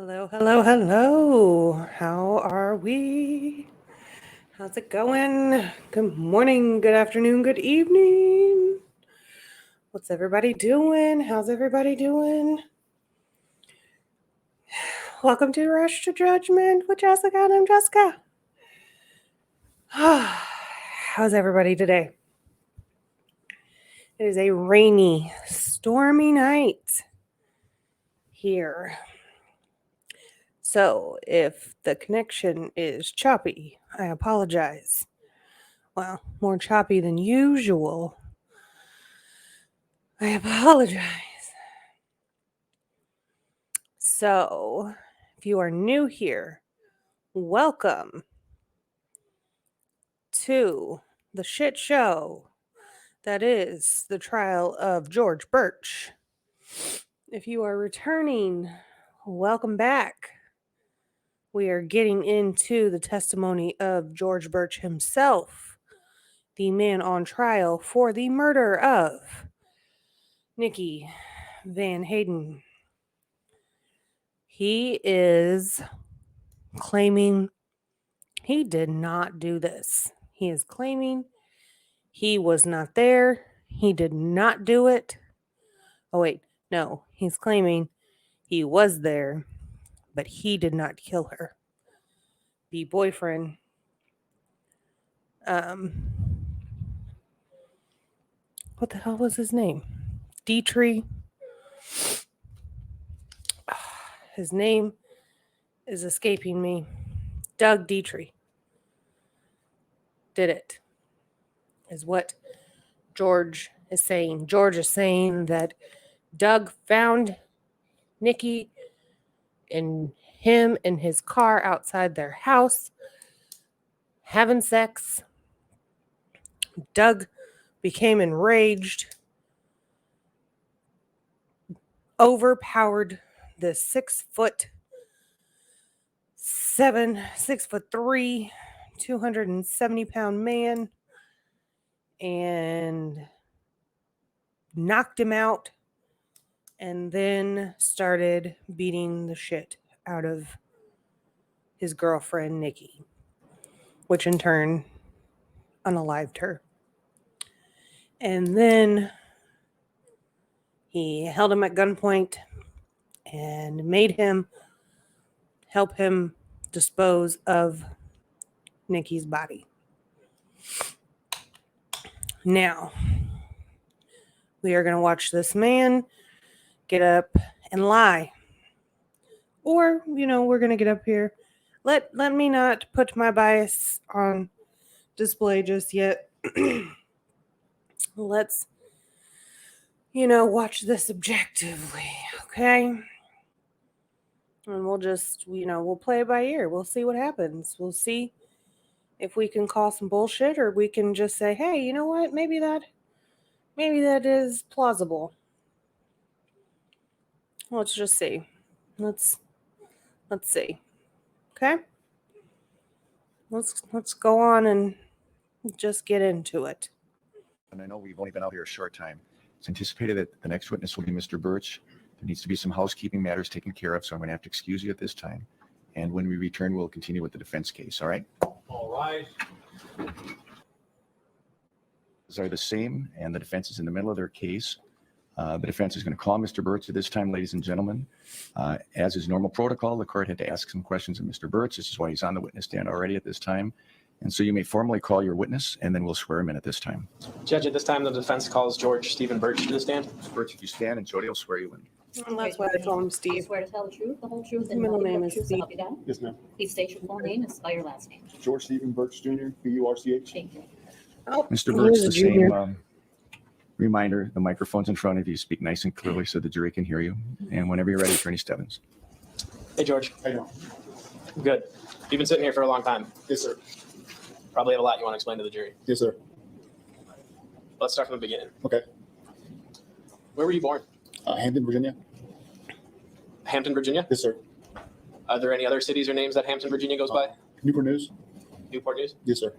Hello, hello, hello. How are we? How's it going? Good morning, good afternoon, good evening. What's everybody doing? How's everybody doing? Welcome to Rush to Judgment with Jessica, and I'm Jessica. How's everybody today? It is a rainy, stormy night here. So if the connection is choppy, I apologize. Well, more choppy than usual. I apologize. So, if you are new here, welcome to the shit show that is the trial of George Burch. If you are returning, welcome back. We are getting into the testimony of George Burch himself, the man on trial for the murder of Nikki Van Hayden. He is claiming he did not do this. He is claiming he was not there. He did not do it. Oh, wait. No, he's claiming he was there, but he did not kill her. The boyfriend, what the hell was his name? Dietrich. His name is escaping me. Doug Dietrich did it, is what George is saying. George is saying that Doug found Nikki and him in his car outside their house having sex. Doug became enraged, overpowered this 6'3", 270-pound man, and knocked him out, and then started beating the shit out of his girlfriend, Nikki, which in turn unalived her. And then he held him at gunpoint and made him help him dispose of Nikki's body. Now, we are going to watch this man get up and lie. Or, we're going to get up here. Let me not put my bias on display just yet. Let's, watch this objectively, okay? And we'll just, we'll play it by ear. We'll see what happens. We'll see if we can call some bullshit, or we can just say, hey, you know what? Maybe that is plausible. Let's just see. Let's see. Okay? Let's go on and just get into it. And I know we've only been out here a short time. It's anticipated that the next witness will be Mr. Burch. There needs to be some housekeeping matters taken care of, so I'm going to have to excuse you at this time. And when we return, we'll continue with the defense case, all right? All right. These are the same, and the defense is in the middle of their case. The defense is going to call Mr. Burch at this time, ladies and gentlemen. As is normal protocol, the court had to ask some questions of Mr. Burch. This is why he's on the witness stand already at this time. And so you may formally call your witness, and then we'll swear him in at this time. Judge, at this time, the defense calls George Stephen Burch to the stand. Mr. Burch, if you stand, and Jody will swear you in. And that's why I call him I Steve. swear to tell the truth, the whole truth, and Middle nothing name but is the truth, so Steve. help you God. Yes, ma'am. Please state your full name and spell your last name. George Stephen Burch Jr., B-U-R-C-H. Thank you. Oh, Mr. he Burch, is a the junior. same reminder, the microphone's in front of you. Speak nice and clearly so the jury can hear you. And whenever you're ready, Attorney Stebbins. Hey, George. How you doing? Good. You've been sitting here for a long time. Yes, sir. Probably have a lot you want to explain to the jury. Yes, sir. Let's start from the beginning. Okay. Where were you born? Hampton, Virginia. Hampton, Virginia? Yes, sir. Are there any other cities or names that Hampton, Virginia goes by? Newport News. Newport News? Yes, sir.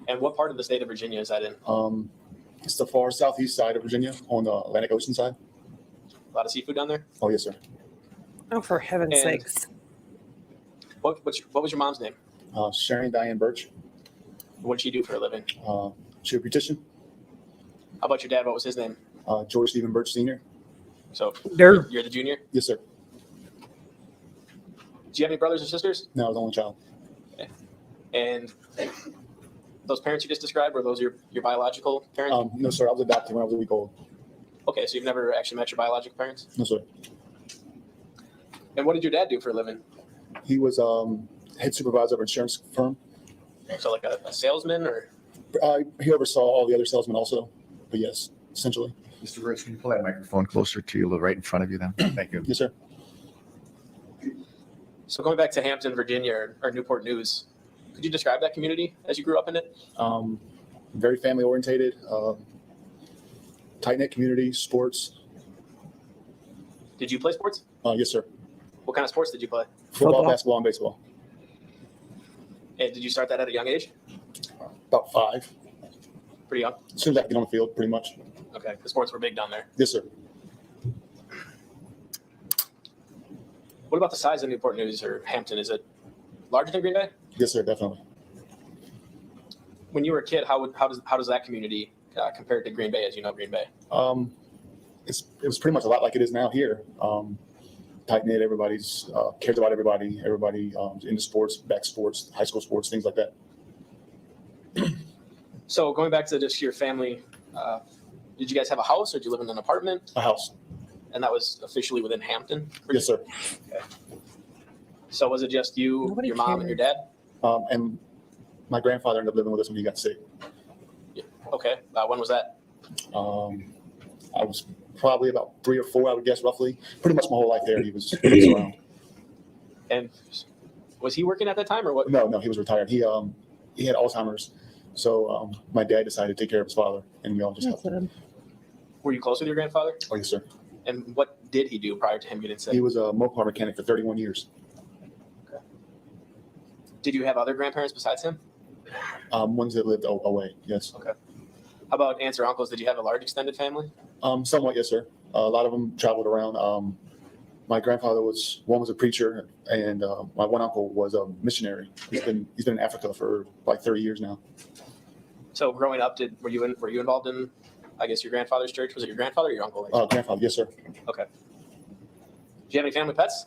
And what part of the state of Virginia is that in? It's the far southeast side of Virginia on the Atlantic Ocean side. A lot of seafood down there? Oh, yes, sir. Oh, for heaven's And- sakes. What was your mom's name? Sharon Diane Burch. What did she do for a living? She a beautician. How about your dad? What was his name? George Stephen Burch Sr. So Dirt. you're the junior. Yes, sir. Do you have any brothers or sisters? No, I was the only child. And those parents you just described, were those your biological parents? No, sir. I was adopted when I was a week old. Okay, so you've never actually met your biological parents? No, sir. And what did your dad do for a living? He was head supervisor of an insurance firm. So like a salesman or? He oversaw all the other salesmen also. But yes, essentially. Mr. Burch, can you pull that microphone closer to you, right in front of you then? Thank you. Yes, sir. So going back to Hampton, Virginia, or Newport News, could you describe that community as you grew up in it? Very family orientated, tight knit community, sports. Did you play sports? Yes, sir. What kind of sports did you play? Football, Football. basketball, and baseball. And did you start that at a young age? About 5. Pretty young? As soon as I could get on the field, pretty much. Okay, the sports were big down there. Yes, sir. What about the size of Newport News or Hampton? Is it larger than Green Bay? Yes, sir. Definitely. When you were a kid, how does that community compare to Green Bay, as you know Green Bay? It was pretty much a lot like it is now here. Tight knit. Everybody's cares about everybody. Everybody into sports, back sports, high school sports, things like that. So going back to just your family, did you guys have a house or did you live in an apartment? A house. And that was officially within Hampton? Yes, sir. So was it just you, Nobody your mom, and your dad? And my grandfather ended up living with us when he got sick. Okay. When was that? I was probably about 3 or 4, I would guess, roughly. Pretty much my whole life there. He was around. And was he working at that time or what? No, he was retired. He had Alzheimer's, so my dad decided to take care of his father, and we all just helped him. Were you close with your grandfather? Oh, yes, sir. And what did he do prior to him getting sick? He was a Mopar mechanic for 31 years. Did you have other grandparents besides him? Ones that lived away, yes. How about aunts or uncles? Did you have a large extended family? Somewhat, yes, sir. A lot of them traveled around. My grandfather was a preacher, and my one uncle was a missionary. He's been in Africa for like 30 years now. So growing up, were you involved in, I guess, your grandfather's church? Was it your grandfather or your uncle? Grandfather, yes, sir. Okay. Do you have any family pets?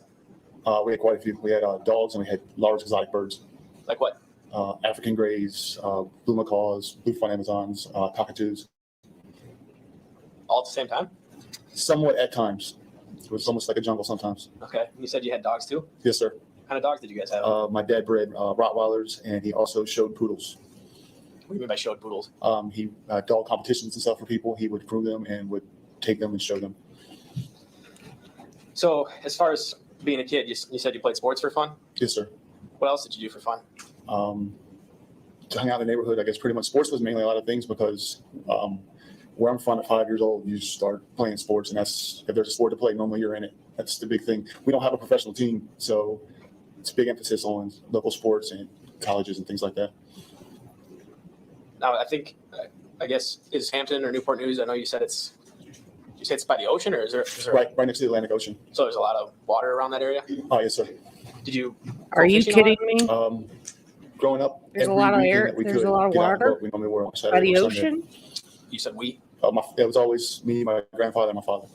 We had quite a few. We had dogs, and we had large exotic birds. Like what? African greys, blue macaws, blue front Amazons, cockatoos. All at the same time? Somewhat at times. It was almost like a jungle sometimes. Okay. You said you had dogs too? Yes, sir. What kind of dogs did you guys have? My dad bred Rottweilers, and he also showed poodles. What do you mean by showed poodles? He dog competitions and stuff for people. He would groom them and would take them and show them. So as far as being a kid, you said you played sports for fun? Yes, sir. What else did you do for fun? To hang out in the neighborhood, I guess pretty much sports was mainly a lot of things because where I'm from at 5 years old, you start playing sports, and that's if there's a sport to play, normally you're in it. That's the big thing. We don't have a professional team, so it's a big emphasis on local sports and colleges and things like that. Now, I guess, is Hampton or Newport News? I know you said it's by the ocean, or is there Right next to the Atlantic Ocean. So there's a lot of water around that area? Oh, yes, sir. Did you? Are you fishing a lot? kidding me? Growing up, There's a every lot of weekend air- that we there's could a lot of get out water? boat, we normally were on By Saturday the or Sunday. ocean? You said we, It was always me, my grandfather, and my father.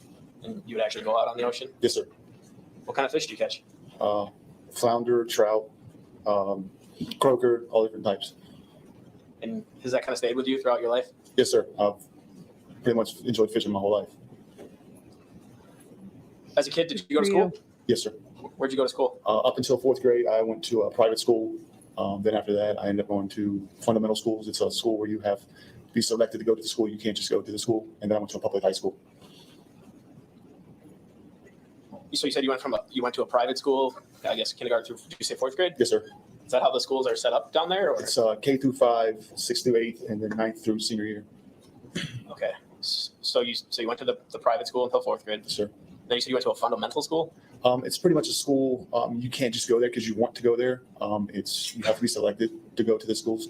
and you would actually go out on the ocean? Yes, sir. What kind of fish do you catch? Flounder, trout, croaker, all different types. And has that kind of stayed with you throughout your life? Yes, sir. I've pretty much enjoyed fishing my whole life. As a kid, did you go to For school? Yes, sir. Where'd you go to school? Up until 4th grade, I went to a private school. Then after that, I ended up going to fundamental schools. It's a school where you have to be selected to go to the school. You can't just go to the school. And then I went to a public high school. So you said you went to a private school, I guess kindergarten through, did you say 4th grade? Yes, sir. Is that how the schools are set up down there? Or? It's K through 5, 6th through 8th, and then 9th through senior year. Okay. So you went to the private school until 4th grade. Yes, sir. Then you said you went to a fundamental school? It's pretty much a school. You can't just go there because you want to go there. You have to be selected to go to the schools.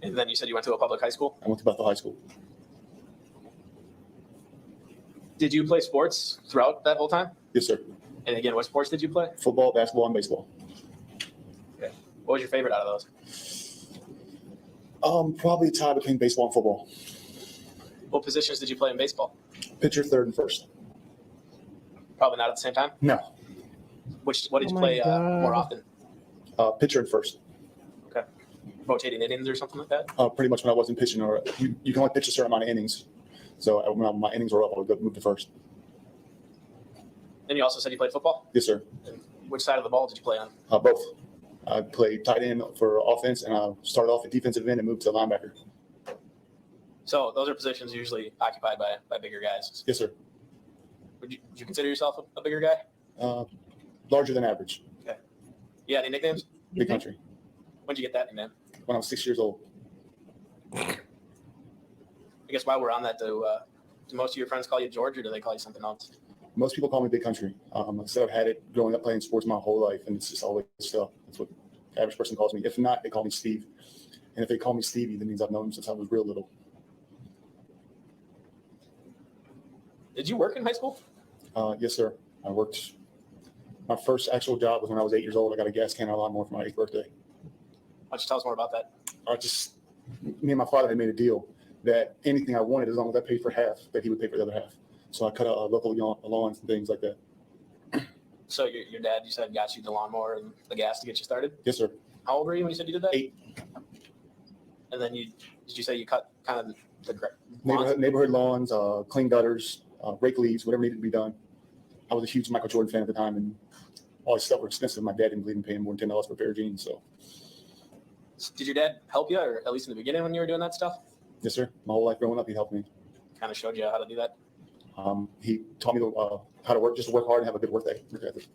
And then you said you went to a public high school? I went to Bethel High School. Did you play sports throughout that whole time? Yes, sir. And again, what sports did you play? Football, basketball, and baseball. What was your favorite out of those? Probably a tie between baseball and football. What positions did you play in baseball? Pitcher, third, and first. Probably not at the same time. No, What did Oh you my play more God. often? pitcher and first. Rotating innings or something like that? Pretty much when I wasn't pitching, or you can only pitch a certain amount of innings. So when my innings were up, I would go move to first. And you also said you played football? Yes, sir. And which side of the ball did you play on? Both. I played tight end for offense, and I started off at defensive end and moved to linebacker. So those are positions usually occupied by bigger guys. Yes, sir. Would you consider yourself a bigger guy? Larger than average. You got any nicknames? Big country. When did you get that nickname? When I was 6 years old. I guess while we're on that, do most of your friends call you George, or do they call you something else? Most people call me Big Country. Like I said, I've had it growing up playing sports my whole life, and it's just always stuff. That's what the average person calls me. If not, they call me Steve. And if they call me Stevie, that means I've known him since I was real little. Did you work in high school? Yes, sir. I worked. My first actual job was when I was 8 years old. I got a gas can and a lawnmower for my 8th birthday. Why don't you tell us more about that? Me and my father had made a deal that anything I wanted, as long as I paid for half, that he would pay for the other half. So I cut out local lawns and things like that. So your dad, you said, got you the lawnmower and the gas to get you started? Yes, sir. How old were you when you said you did that? 8. And then did you say you cut kind of the lawns? Neighborhood lawns, clean gutters, rake leaves, whatever needed to be done. I was a huge Michael Jordan fan at the time, and all his stuff were expensive. My dad didn't believe in paying more than $10 for a pair of jeans. So, Did your dad help you, or at least in the beginning when you were doing that stuff? yes, sir. My whole life growing up, he helped me. Kind of showed you how to do that? He taught me how to work, just to work hard and have a good work ethic.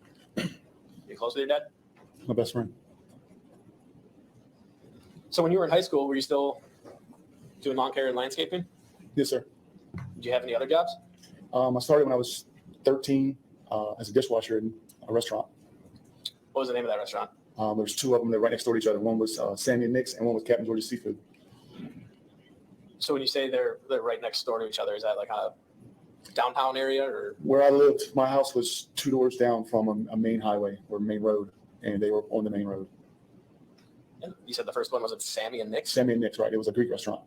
You close with your dad? My best friend. So when you were in high school, were you still doing lawn care and landscaping? Yes, sir. Did you have any other jobs? I started when I was 13 as a dishwasher in a restaurant. What was the name of that restaurant? There's 2 of them. They're right next door to each other. One was Sammy and Nick's, and one was Captain George's Seafood. So when you say they're right next door to each other, is that like a downtown area, or? Where I lived, my house was 2 doors down from a main highway or main road, and they were on the main road. And you said the first one was at Sammy and Nick's? Sammy and Nick's, right? It was a Greek restaurant.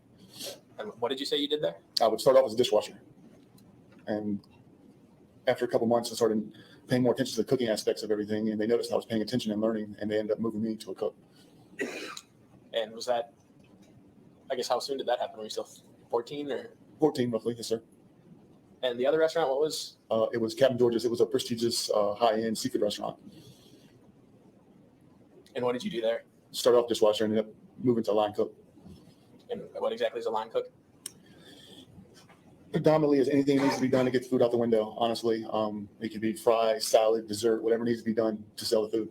And what did you say you did there? I would start off as a dishwasher, and after a couple months, I started paying more attention to the cooking aspects of everything, and they noticed I was paying attention and learning, and they ended up moving me to a cook. And was that, I guess, how soon did that happen? Were you still 14 or? 14 roughly, yes, sir. And the other restaurant, what was? It was Captain George's. It was a prestigious, high-end seafood restaurant. And what did you do there? Started off dishwasher, ended up moving to line cook. And what exactly is a line cook? Predominantly is anything that needs to be done to get the food out the window, honestly. It could be fry, salad, dessert, whatever needs to be done to sell the food.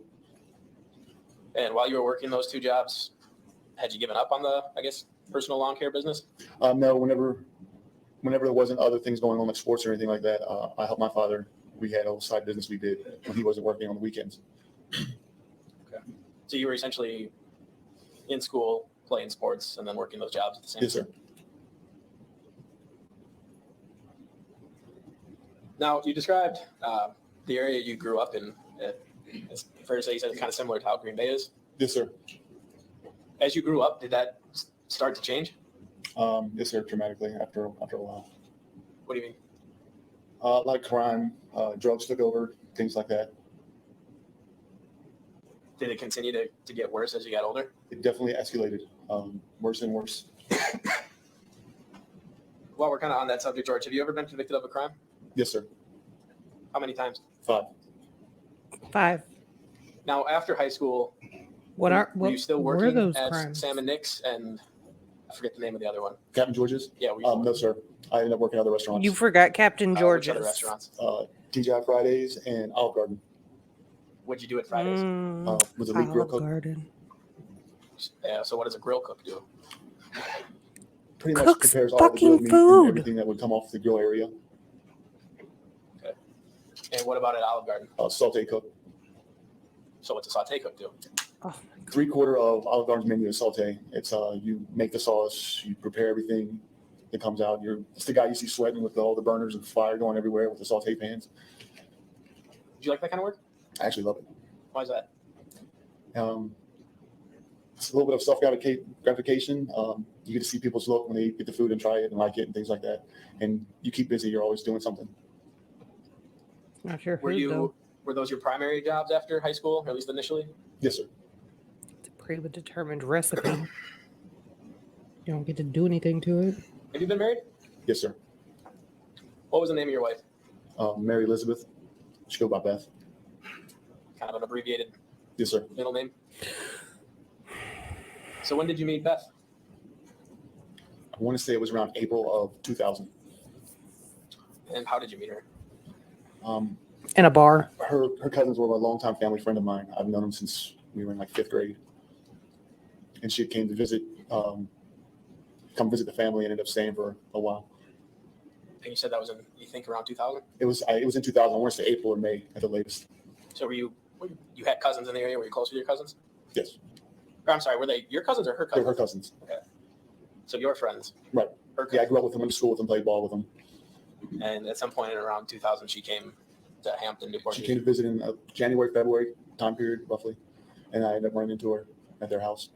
And while you were working those 2 jobs, had you given up on the, I guess, personal lawn care business? No, whenever there wasn't other things going on like sports or anything like that, I helped my father. We had a little side business we did when he wasn't working on the weekends. Okay. So you were essentially in school, playing sports, and then working those jobs at the same time? Yes, sir. Now, you described the area you grew up in. It's fair to say you said it's kind of similar to how Green Bay is. Yes, sir. As you grew up, did that start to change? Yes, sir. Dramatically after a while. What do you mean? Like crime, drugs took over, things like that. Did it continue to get worse as you got older? It definitely escalated, worse and worse. While we're kind of on that subject, George, have you ever been convicted of a crime? Yes, sir. How many times? 5. 5. Now, after high school, Were were you still were working those at crimes? Sam and Nick's, and I forget the name of the other one. Captain George's? Yeah, were you No, sir. I ended up working at other restaurants. You forgot Captain which George's. other restaurants? TGI Fridays and Olive Garden. What'd you do at Fridays? Was a lead grill Olive cook. Garden. Yeah, so what does a grill cook do? Pretty much Cooks prepares all the fucking grilled meat food. and everything that would come off the grill area. And what about at Olive Garden? Saute cook. So what's a saute cook do? Oh, 3/4 of Olive Garden's menu is saute. It's you make the sauce, you prepare everything that comes out. It's the guy you see sweating with all the burners and fire going everywhere with the saute pans. you like that kind of work? I actually love it. Why is that? It's a little bit of self-gratification. You get to see people's look when they get the food and try it and like it and things like that. And you keep busy. You're always doing something. Not sure Were food, you though. were those your primary jobs after high school, or at least initially? Yes, sir. It's a predetermined recipe. You don't get to do anything to it. Have you been married? Yes, sir. What was the name of your wife? Mary Elizabeth. She go by Beth. Kind of an abbreviated Yes, sir. middle name. So when did you meet Beth? I want to say it was around April of 2000. And how did you meet her? In a bar. Her cousins were a longtime family friend of mine. I've known them since we were in like 5th grade. And she came to visit, come visit the family and ended up staying for a while. And you said that was in, you think, around 2000? It was in 2000. I want to say April or May at the latest. So you had cousins in the area? Were you close with your cousins? Yes, Or, I'm sorry, were they your cousins or her they cousins? were her cousins. So your friends? Right. Her Yeah, I cousins. grew up with them, went to school with them, played ball with them. And at some point in around 2000, she came to Hampton, Newport. She came to visit in January, February time period, roughly. And I ended up running into her at their house.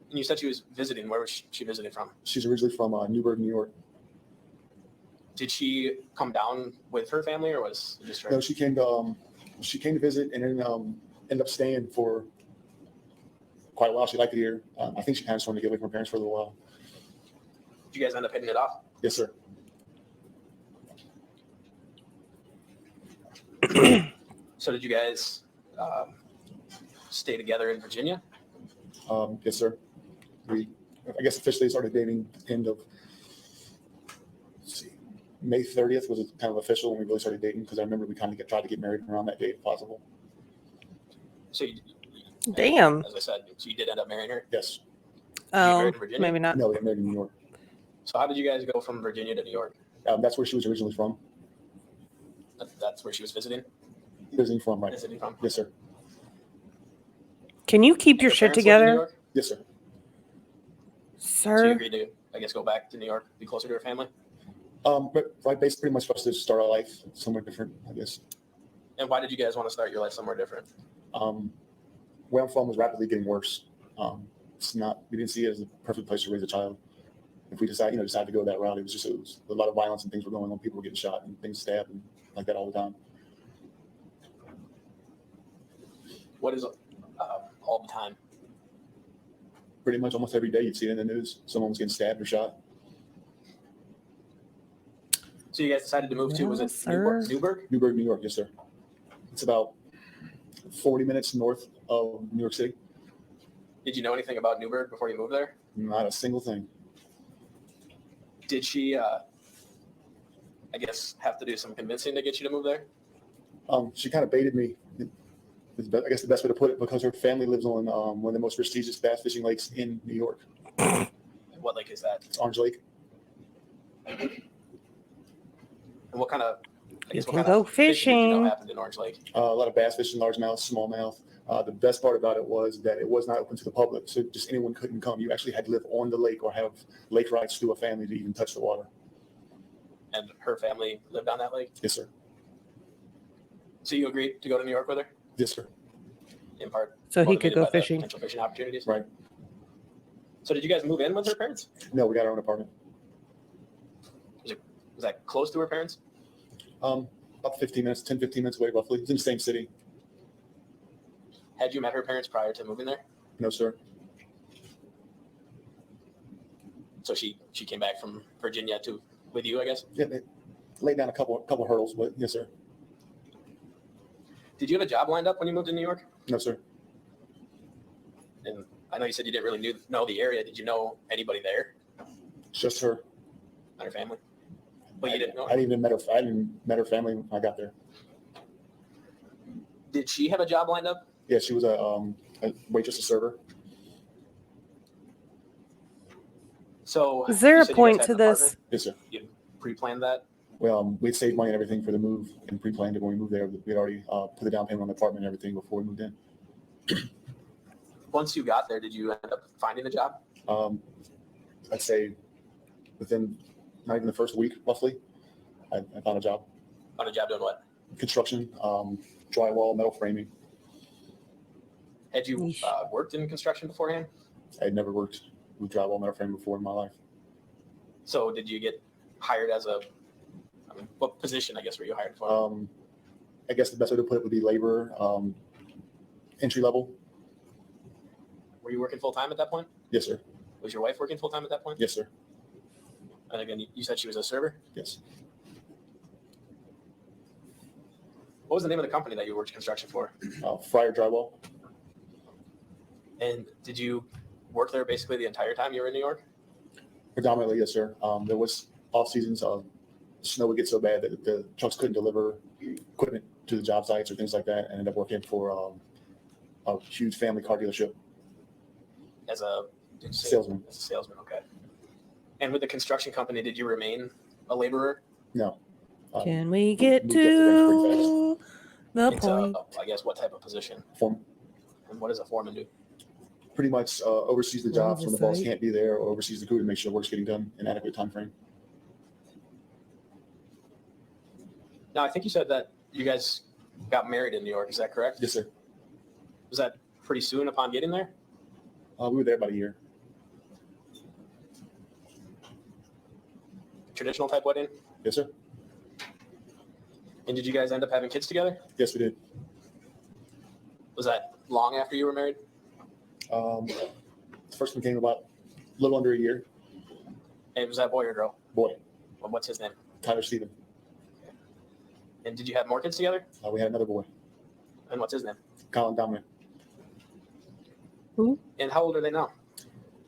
And you said she was visiting. Where was she visiting from? She's originally from Newburgh, New York. Did she come down with her family, or was it just her? No, she came to visit and then ended up staying for quite a while. She liked it here. I think she kind of just wanted to get away from her parents for a little while. Did you guys end up hitting it off? Yes, sir. So did you guys stay together in Virginia? Yes, sir. I guess officially started dating end of, let's see, May 30th was kind of official when we really started dating, because I remember we kind of tried to get married around that date if possible. So you, Damn. as I said, so you did end up marrying her. Yes. Oh, married in Virginia? maybe not. No, we got married in New York. So how did you guys go from Virginia to New York? That's where she was originally from. That's where she was visiting. Visiting from, right? Visiting from. Yes, sir. Can you keep And your her shit parents lived in New together, York? Yes, sir. So you sir? agreed to, I guess, go back to New York, be closer to her family. But right, basically pretty much for us to start our life somewhere different, I guess. And why did you guys want to start your life somewhere different? Where I'm from was rapidly getting worse. We didn't see it as a perfect place to raise a child. If we decided to go that route, it was a lot of violence and things were going on. People were getting shot and things stabbed and like that all the time. What is all the time? Pretty much almost every day you'd see it in the news. Someone was getting stabbed or shot. So you guys decided to move to, was Well, it sir. Newburgh? Newburgh, New York, yes, sir. It's about 40 minutes north of New York City. Did you know anything about Newburgh before you moved there? Not a single thing. Did she, I guess, have to do some convincing to get you to move there? She kind of baited me. I guess the best way to put it, because her family lives on one of the most prestigious bass fishing lakes in New York. What lake is that? It's Orange Lake. And what kind of, I guess, You what can kind of go fishing did you know fishing. happened in Orange Lake? A lot of bass fishing, largemouth, smallmouth. The best part about it was that it was not open to the public, so just anyone couldn't come. You actually had to live on the lake or have lake rights to a family to even touch the water. And her family lived on that lake? Yes, sir. So you agreed to go to New York with her, Yes, sir. in part? So he could motivated go by the fishing. Potential fishing opportunities? Right. So did you guys move in with her parents? No, we got our own apartment. Was that close to her parents? About 15 minutes away, roughly. It's in the same city. Had you met her parents prior to moving there? No, sir. So she came back from Virginia with you, I guess? Yeah, they laid down a couple hurdles, but yes, sir. Did you have a job lined up when you moved to New York? No, sir. And I know you said you didn't really know the area. Did you know anybody there, Just her. not her family? But you didn't know I her. didn't even met her family when I got there. Did she have a job lined up? Yeah, she was a waitress, a server. So Is there you a said you guys point had to an this? apartment? Yes, sir. You pre-planned that? Well, we'd saved money and everything for the move and pre-planned it when we moved there. We'd already put the down payment on the apartment and everything before we moved in. Once you got there, did you end up finding a job? I'd say within not even the first week, roughly, I found a job. Found a job doing what? construction, drywall, metal framing. Had you Yeesh. worked in construction beforehand? I had never worked with drywall, metal framing before in my life. So did you get hired as what position, I guess, were you hired for? I guess the best way to put it would be laborer, entry level. Were you working full-time at that point? Yes, sir. Was your wife working full-time at that point? Yes, sir. And again, you said she was a server? Yes. What was the name of the company that you worked construction for? Fryer drywall. And did you work there basically the entire time you were in New York? Predominantly, yes, sir. There was off seasons. Snow would get so bad that the trucks couldn't deliver equipment to the job sites or things like that, and ended up working for a huge family car dealership. As a did you say- Salesman. As a salesman, okay. And with the construction company, did you remain a laborer? No. Can we get moved up the ranks pretty to the It's point? I guess what type of position? Form And what does a foreman do? pretty much oversees the jobs when the boss Oversight. can't be there, or oversees the crew to make sure work's getting done in adequate time frame. Now, I think you said that you guys got married in New York. Is that correct? Yes, sir. Was that pretty soon upon getting there? We were there about a year. Traditional type wedding? Yes, sir. And did you guys end up having kids together? Yes, we did. Was that long after you were married? The first one came about a little under a year. And was that boy or girl? Boy, Well, what's his name? Tyler Stephen. And did you have more kids together? We had another boy, And what's his name? Colin Dominic. And how old are they now?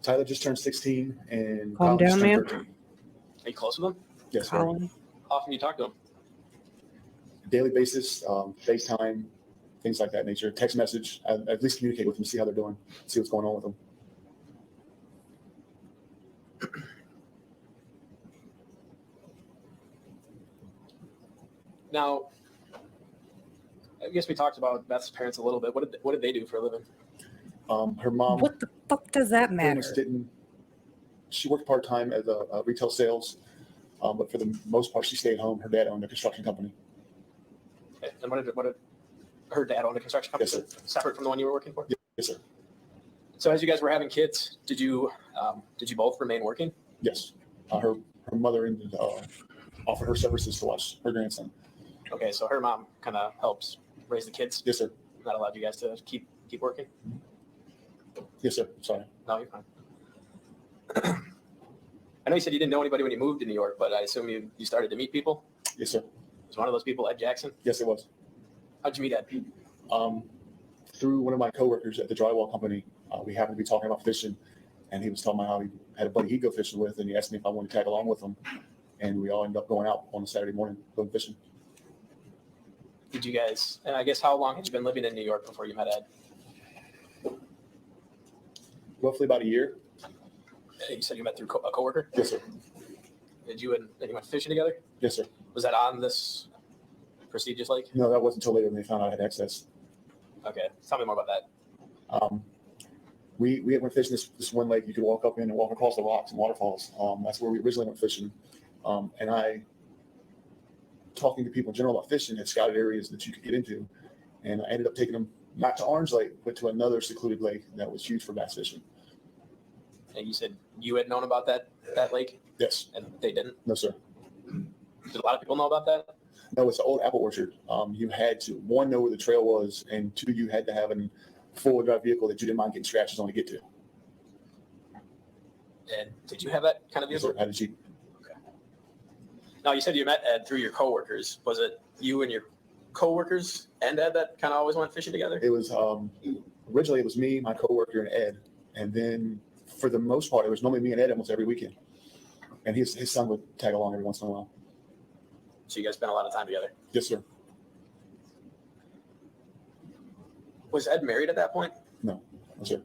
Tyler just turned 16, and Calm Colin just down, turned man. 13. Are you close with them? Yes, sir. Colin. How often do you talk to them? Daily basis, FaceTime, things like that nature. Text message. I at least communicate with them, see how they're doing, see what's going on with them. Now, I guess we talked about Beth's parents a little bit. What did they do for a living? Her mom What the fuck does that pretty matter? much didn't. She worked part time as a retail sales, but for the most part, she stayed home. Her dad owned a construction company. Okay. And what did her dad own a construction company? Yes, sir. Separate from the one you were working for? Yes, sir. So as you guys were having kids, did you both remain working? Yes. Her mother ended offered her services to watch her grandson. Okay, so her mom kind of helps raise the kids. Yes, sir. That allowed you guys to keep working. Yes, sir. Sorry. No, you're fine. I know you said you didn't know anybody when you moved to New York, but I assume you started to meet people. Yes, sir. Was one of those people Ed Jackson? Yes, it was. How'd you meet Ed? Through one of my coworkers at the drywall company. We happened to be talking about fishing, and he was telling me how he had a buddy he'd go fishing with, and he asked me if I wanted to tag along with him, and we all ended up going out on a Saturday morning going fishing. Did you guys? And I guess how long had you been living in New York before you met Ed? Roughly about a year. You said you met through a coworker. Yes, sir. Did you and you went fishing together? Yes, sir. Was that on this prestigious lake? No, that wasn't until later when they found out I had access. Okay, tell me more about that. We went fishing this one lake you could walk up in and walk across the rocks and waterfalls. That's where we originally went fishing. And I, talking to people in general about fishing, had scouted areas that you could get into. And I ended up taking them not to Orange Lake, but to another secluded lake that was used for bass fishing. And you said you had known about that lake, Yes. and they didn't. No, sir. Did a lot of people know about that? No, it's an old apple orchard. You had to, one, know where the trail was, and two, you had to have a four-wheel drive vehicle that you didn't mind getting scratches on to get to. And did you have that kind of Yes, vehicle? sir. Had a Jeep. Now, you said you met Ed through your coworkers. Was it you and your coworkers and Ed that kind of always went fishing together? It was, originally it was me, my coworker, and Ed. And then for the most part, it was normally me and Ed almost every weekend. And his son would tag along every once in a while. So you guys spent a lot of time together. Yes, sir. Was Ed married at that point? No, sir.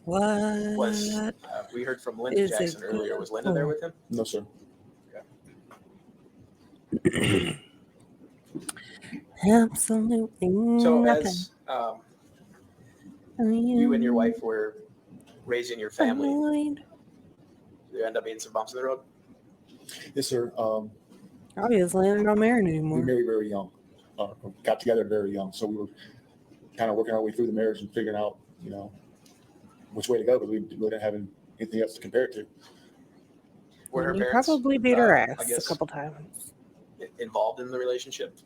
What? Was we heard from Linda Is it Jackson earlier? Was Linda there with him? No, sir. Absolutely So nothing. as you and your wife were raising your family, there end up being some bumps in the road. Yes, sir. Obviously, they're not married We anymore. married very young. got together very young. So we were kind of working our way through the marriage and figuring out, which way to go, because we didn't have anything else to compare it to. Were her You parents probably beat her I ass a guess, couple times. involved in the relationship?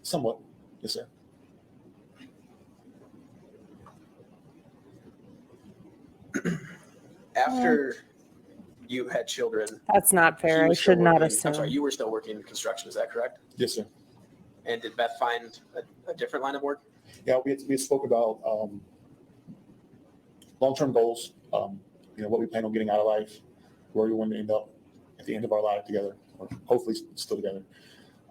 Somewhat, yes, sir. After you had children, That's not he fair. I was still should not working- assume. I'm sorry, you were still working in construction. Is that correct? Yes, sir. And did Beth find a different line of work? Yeah, we had spoke about long-term goals, what we plan on getting out of life, where we want to end up at the end of our life together, or hopefully still together.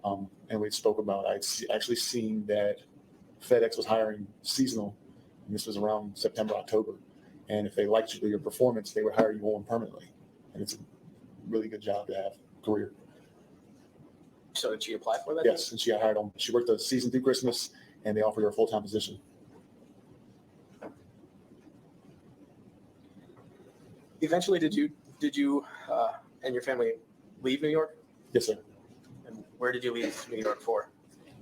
And we spoke about, actually seen that FedEx was hiring seasonal, and this was around September, October. And if they liked your performance, they would hire you on permanently. And it's a really good job to have, career. So did she apply for that? Yes, and she got hired on. She worked the season through Christmas, and they offered her a full-time position. Eventually, did you and your family leave New York? Yes, sir. And where did you leave New York for?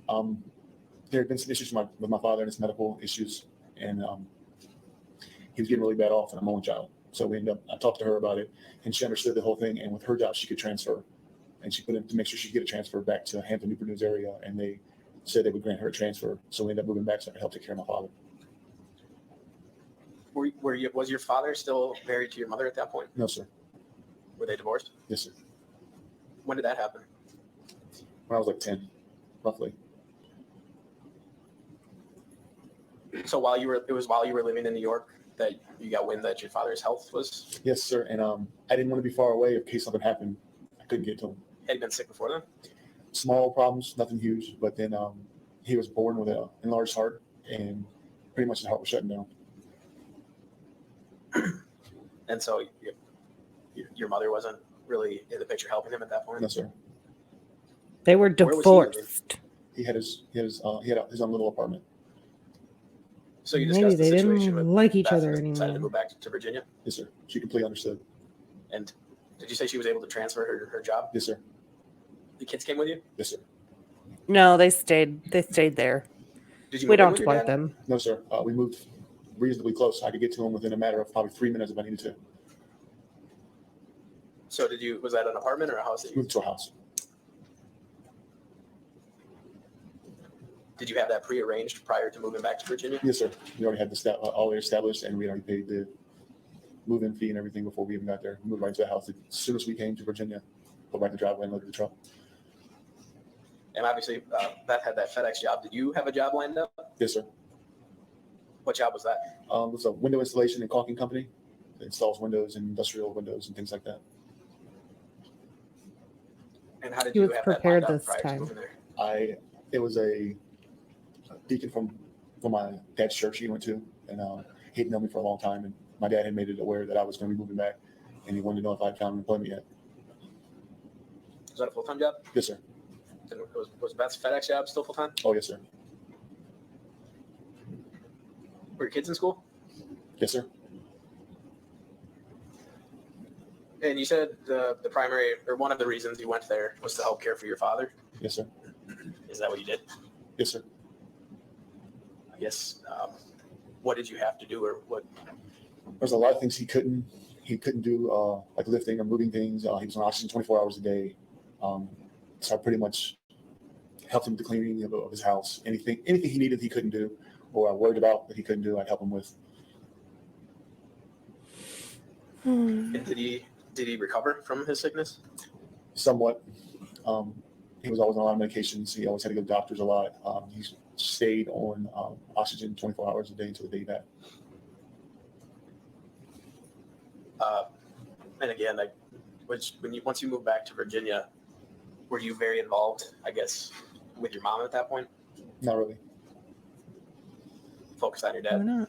There had been some issues with my father and his medical issues, and he was getting really bad off, and I'm only child. So I talked to her about it, and she understood the whole thing. And with her job, she could transfer, and she put in to make sure she could get a transfer back to Hampton, Newport News area, and they said they would grant her a transfer. So we ended up moving back so I could help take care of my father. Was your father still married to your mother at that point? No, sir. Were they divorced? Yes, sir. When did that happen? When I was like 10, roughly. So it was while you were living in New York that you got wind that your father's health was. Yes, sir. And I didn't want to be far away in case something happened. I couldn't get to him. Had he been sick before then? Small problems, nothing huge. But then he was born with an enlarged heart, and pretty much his heart was shutting down. And so your mother wasn't really in the picture helping him at that point? No, sir. They were Where was he living? divorced. He had his own little apartment. So you Maybe discussed the they situation with didn't like each Beth other and decided to anymore. move back to Virginia. Yes, sir. She completely understood. And did you say she was able to transfer her job? Yes, sir. The kids came with you? Yes, sir. No, they stayed there. Did you We move in don't with your want dad? them. No, sir. We moved reasonably close. I could get to him within a matter of probably 3 minutes if I needed to. So was that an apartment or a house that you Moved to a house. did you have that prearranged prior to moving back to Virginia? Yes, sir. We already had the all established, and we already paid the move-in fee and everything before we even got there. We moved right to the house. As soon as we came to Virginia, put right in the driveway and looked at the truck. And obviously, Beth had that FedEx job. Did you have a job lined up? Yes, sir. What job was that? It was a window installation and caulking company. It installs windows and industrial windows and things like that. And how did He you was have prepared that lined up this prior time. to moving there? It was a deacon from my dad's church he went to, and he'd known me for a long time, and my dad had made it aware that I was going to be moving back, and he wanted to know if I'd found employment yet. Was that a full-time job? Yes, sir. And was Beth's FedEx job still full-time? Oh, yes, sir. Were your kids in school? Yes, sir. And you said the primary, or one of the reasons you went there was to help care for your father. Yes, sir. Is that what you did? Yes, sir. I guess, what did you have to do, or what? There's a lot of things he couldn't do, like lifting or moving things. He was on oxygen 24 hours a day. So I pretty much helped him with the cleaning of his house. Anything he needed, he couldn't do, or I worried about that he couldn't do, I'd help him with. And did he recover from his sickness? Somewhat. He was always on a lot of medications. He always had to go to doctors a lot. He stayed on oxygen 24 hours a day until the day back. And again, once you moved back to Virginia, were you very involved, I guess, with your mom at that point? Not really. Focused on your Why dad not?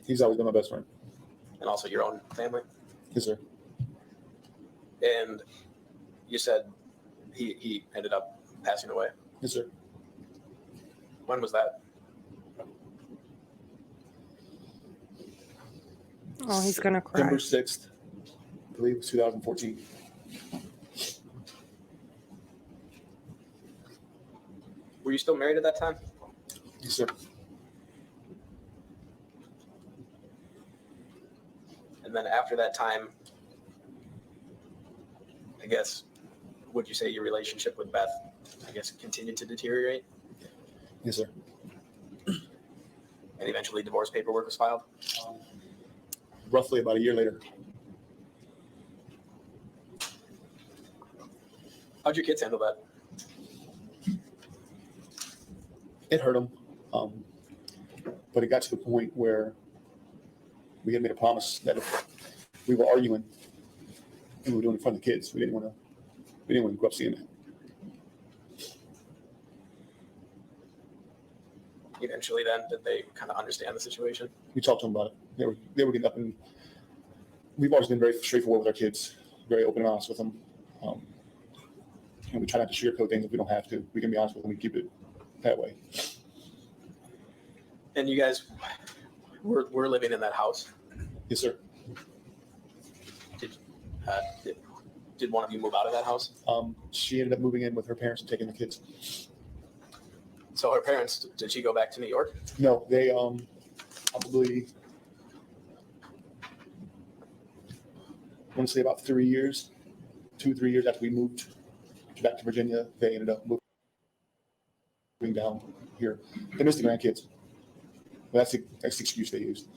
He's always been my best friend. and also your own family? Yes, sir. And you said he ended up passing away. Yes, sir. When was that? Oh, he's gonna cry. September 6th, I believe it was 2014. you still married at that time? Yes, sir. And then after that time, I guess, would you say your relationship with Beth, I guess, continued to deteriorate? Yes, sir. And eventually divorce paperwork was filed? Roughly about a year later. How'd your kids handle that? It hurt them. But it got to the point where we had made a promise that if we were arguing and we were doing it in front of the kids, we didn't want to grow up seeing that. Eventually then, did they kind of understand the situation? We talked to them about it. They were getting up, and we've always been very straightforward with our kids, very open and honest with them. And we try not to sugarcoat things if we don't have to. We can be honest with them. We keep it that way. And you guys were living in that house. Yes, sir. Did one of you move out of that house? She ended up moving in with her parents and taking the kids. So her parents, did she go back to New York? No, they probably, I want to say about 3 years, 2-3 years after we moved back to Virginia, they ended up moving down here. They missed the grandkids. That's the excuse they used.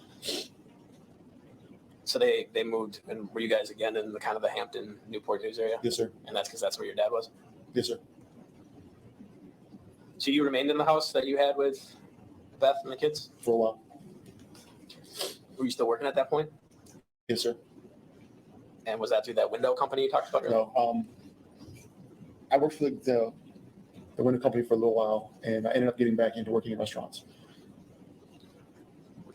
So they moved, and were you guys again in the kind of the Hampton, Newport News area? Yes, sir. And that's because that's where your dad was? Yes, sir. So you remained in the house that you had with Beth and the kids? For a while. Were you still working at that point? Yes, sir. And was that through that window company you talked about earlier? No, I worked for the window company for a little while, and I ended up getting back into working in restaurants.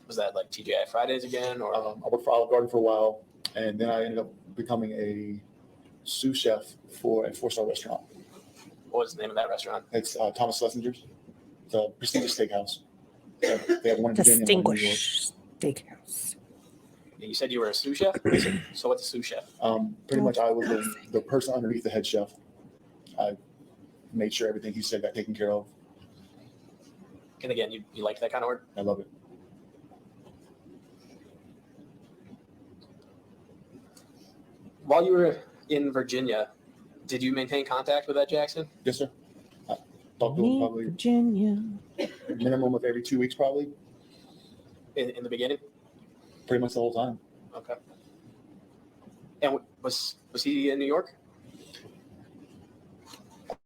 Was that like TGI Fridays again, or I worked for Olive Garden for a while, and then I ended up becoming a sous chef for a 4-star restaurant. what was the name of that restaurant? It's Thomas Schlesinger's. It's a prestigious steakhouse. They have one in Virginia and one in New York. Distinguished steakhouse. You said you were a sous chef? So what's a sous chef? Pretty much I was the person underneath the head chef. I made sure everything he said got taken care of. And again, you liked that kind of work? I love it. While you were in Virginia, did you maintain contact with Ed Jackson? Yes, sir. I talked to him probably Virginia. minimum of every 2 weeks, probably. In the beginning? Pretty much the whole time. Okay. And was he in New York?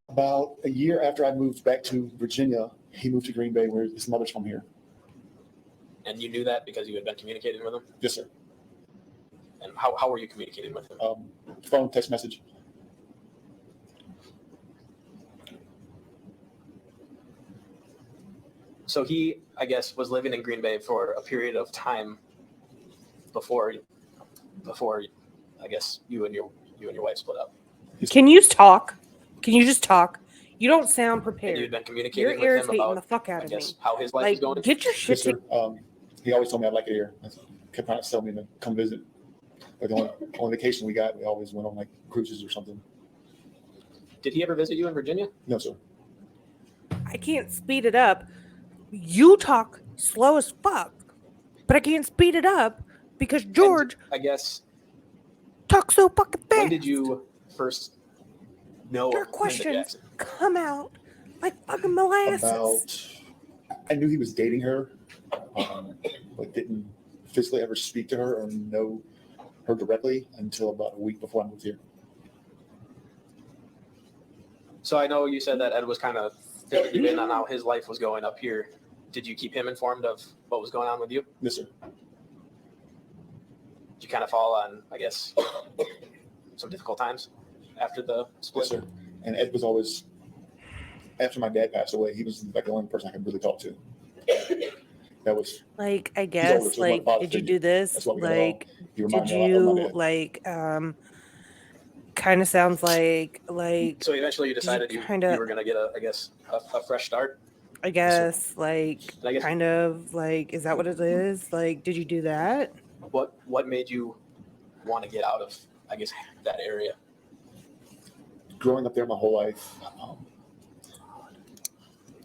About a year after I moved back to Virginia, he moved to Green Bay, where his mother's from here. And you knew that because you had been communicating with him? Yes, sir. And how were you communicating with him? Phone, text message. So he, I guess, was living in Green Bay for a period of time before I guess you and your wife split up. Can you talk? Can you just talk? You don't sound And you prepared. had been You're communicating with him irritating the about, fuck I out of me. guess, how his life Like, was going. get your shit Yes, sir. He always told me I'd like it here. I kept trying to tell me to come visit. But the only vacation we got, we always went on like cruises or something. Did he ever visit you in Virginia? No, sir. I can't speed it up. You talk slow as fuck, but I can't speed it up because George And I guess, talks so fucking fast. when did you first know Your of Linda questions Jackson? come out like fucking molasses. I knew he was dating her, but didn't physically ever speak to her or know her directly until about a week before I moved here. So I know you said that Ed was kind of filling you in on how his life was going up here. Did you keep him informed of what was going on with you? Yes, sir. Did you kind of fall on, I guess, some difficult times after the split? Yes, sir. And Ed was always, after my dad passed away, he was like the only person I could really talk to. That was, Like, I older, guess, so my like, father did you figure. do this? That's what we got along. Like, he did reminded me a lot of my you, dad. like, kind of sounds like, So eventually you decided you were going to get a fresh start. I guess, like, I guess- kind of, like, is that what it is? Like, did you do that? What made you want to get out of, I guess, that area? Growing up there my whole life,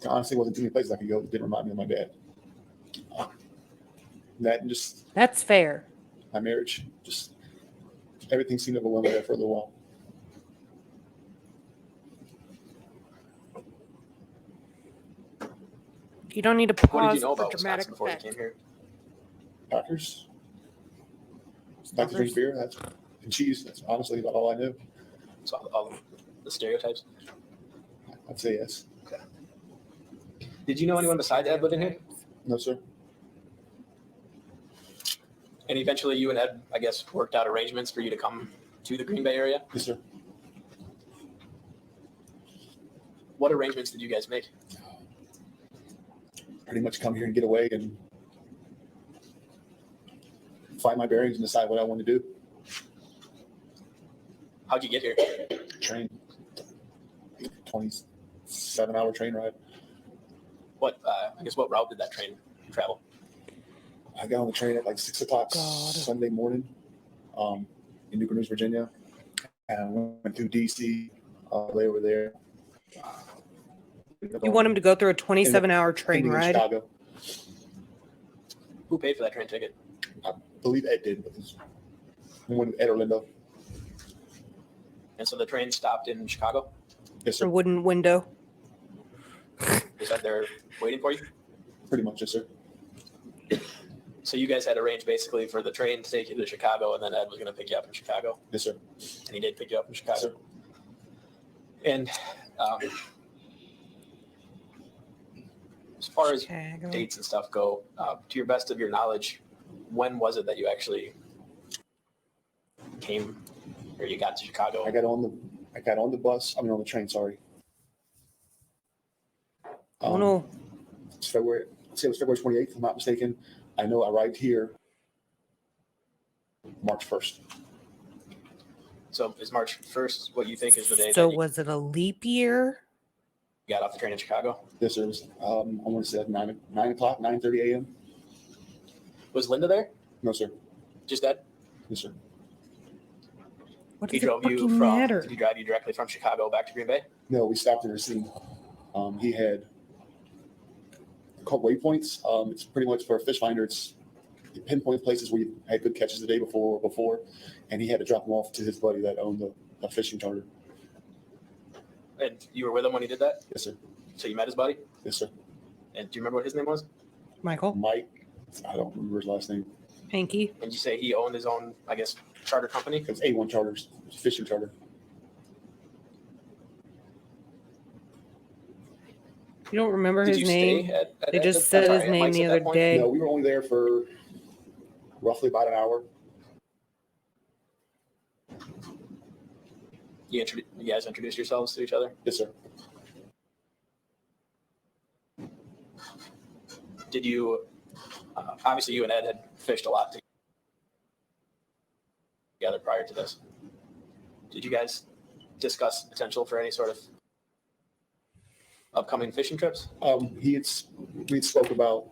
There honestly wasn't too many places I could go that didn't remind me of my dad. That and just That's fair. my marriage, just everything seemed overwhelming there for a little while. You don't need to What did pause you know for about dramatic Wisconsin before you effect. came here? Packers, like to drink beer, that's and cheese. That's honestly about all I knew. So all the stereotypes. I'd say yes. Did you know anyone besides Ed living here? No, sir. And eventually you and Ed, I guess, worked out arrangements for you to come to the Green Bay area. Yes, sir. What arrangements did you guys make? Pretty much come here and get away and find my bearings and decide what I want to do. How'd you get here? Train. 27-hour train ride. What route did that train travel? I got on the train at like 6 o'clock God. Sunday morning in Newport News, Virginia. And I went through DC, lay over there. You want him to go through a 27-hour train ending in ride? Chicago. Who paid for that train ticket? I believe Ed did, but when Ed or Linda. And so the train stopped in Chicago? Yes, A sir. wooden window. Is that there waiting for you? Pretty much, yes, sir. So you guys had arranged basically for the train to take you to Chicago, and then Ed was going to pick you up in Chicago, Yes, sir. and he did pick you up in Chicago. Yes, sir. And as far as Chicago. dates and stuff go, to your best of your knowledge, when was it that you actually came or you got to Chicago? I got on the bus. I mean, on the train. Sorry. Oh no. It's February. I'd say it was February 28th, if I'm not mistaken. I know I arrived here March 1st. So is March 1st what you think is the day So that you was it a leap year? got off the train in Chicago? Yes, sir. It was, I want to say 9 o'clock, 9:30 a.m. Was Linda there? No, sir. Just Ed? Yes, sir. What He does it drove you fucking from, matter? did he drive you directly from Chicago back to Green Bay? No, we stopped in Racine. He had called waypoints. It's pretty much for a fish finder. It pinpoints places where you had good catches the day before, and he had to drop them off to his buddy that owned a fishing charter. And you were with him when he did that? Yes, sir. So you met his buddy? Yes, sir. And do you remember what his name was? Michael? Mike. I don't remember his last name. Hanky? And you say he owned his own, I guess, charter company? It was A1 Charters, fishing charter. You don't remember Did his you name? stay at They Ed- just I'm said sorry, his at name Mike's the at other that point? day. No, we were only there for roughly about an hour. You guys introduced yourselves to each other? Yes, sir. Did you, obviously you and Ed had fished a lot together prior to this. Did you guys discuss potential for any sort of upcoming fishing trips? We spoke about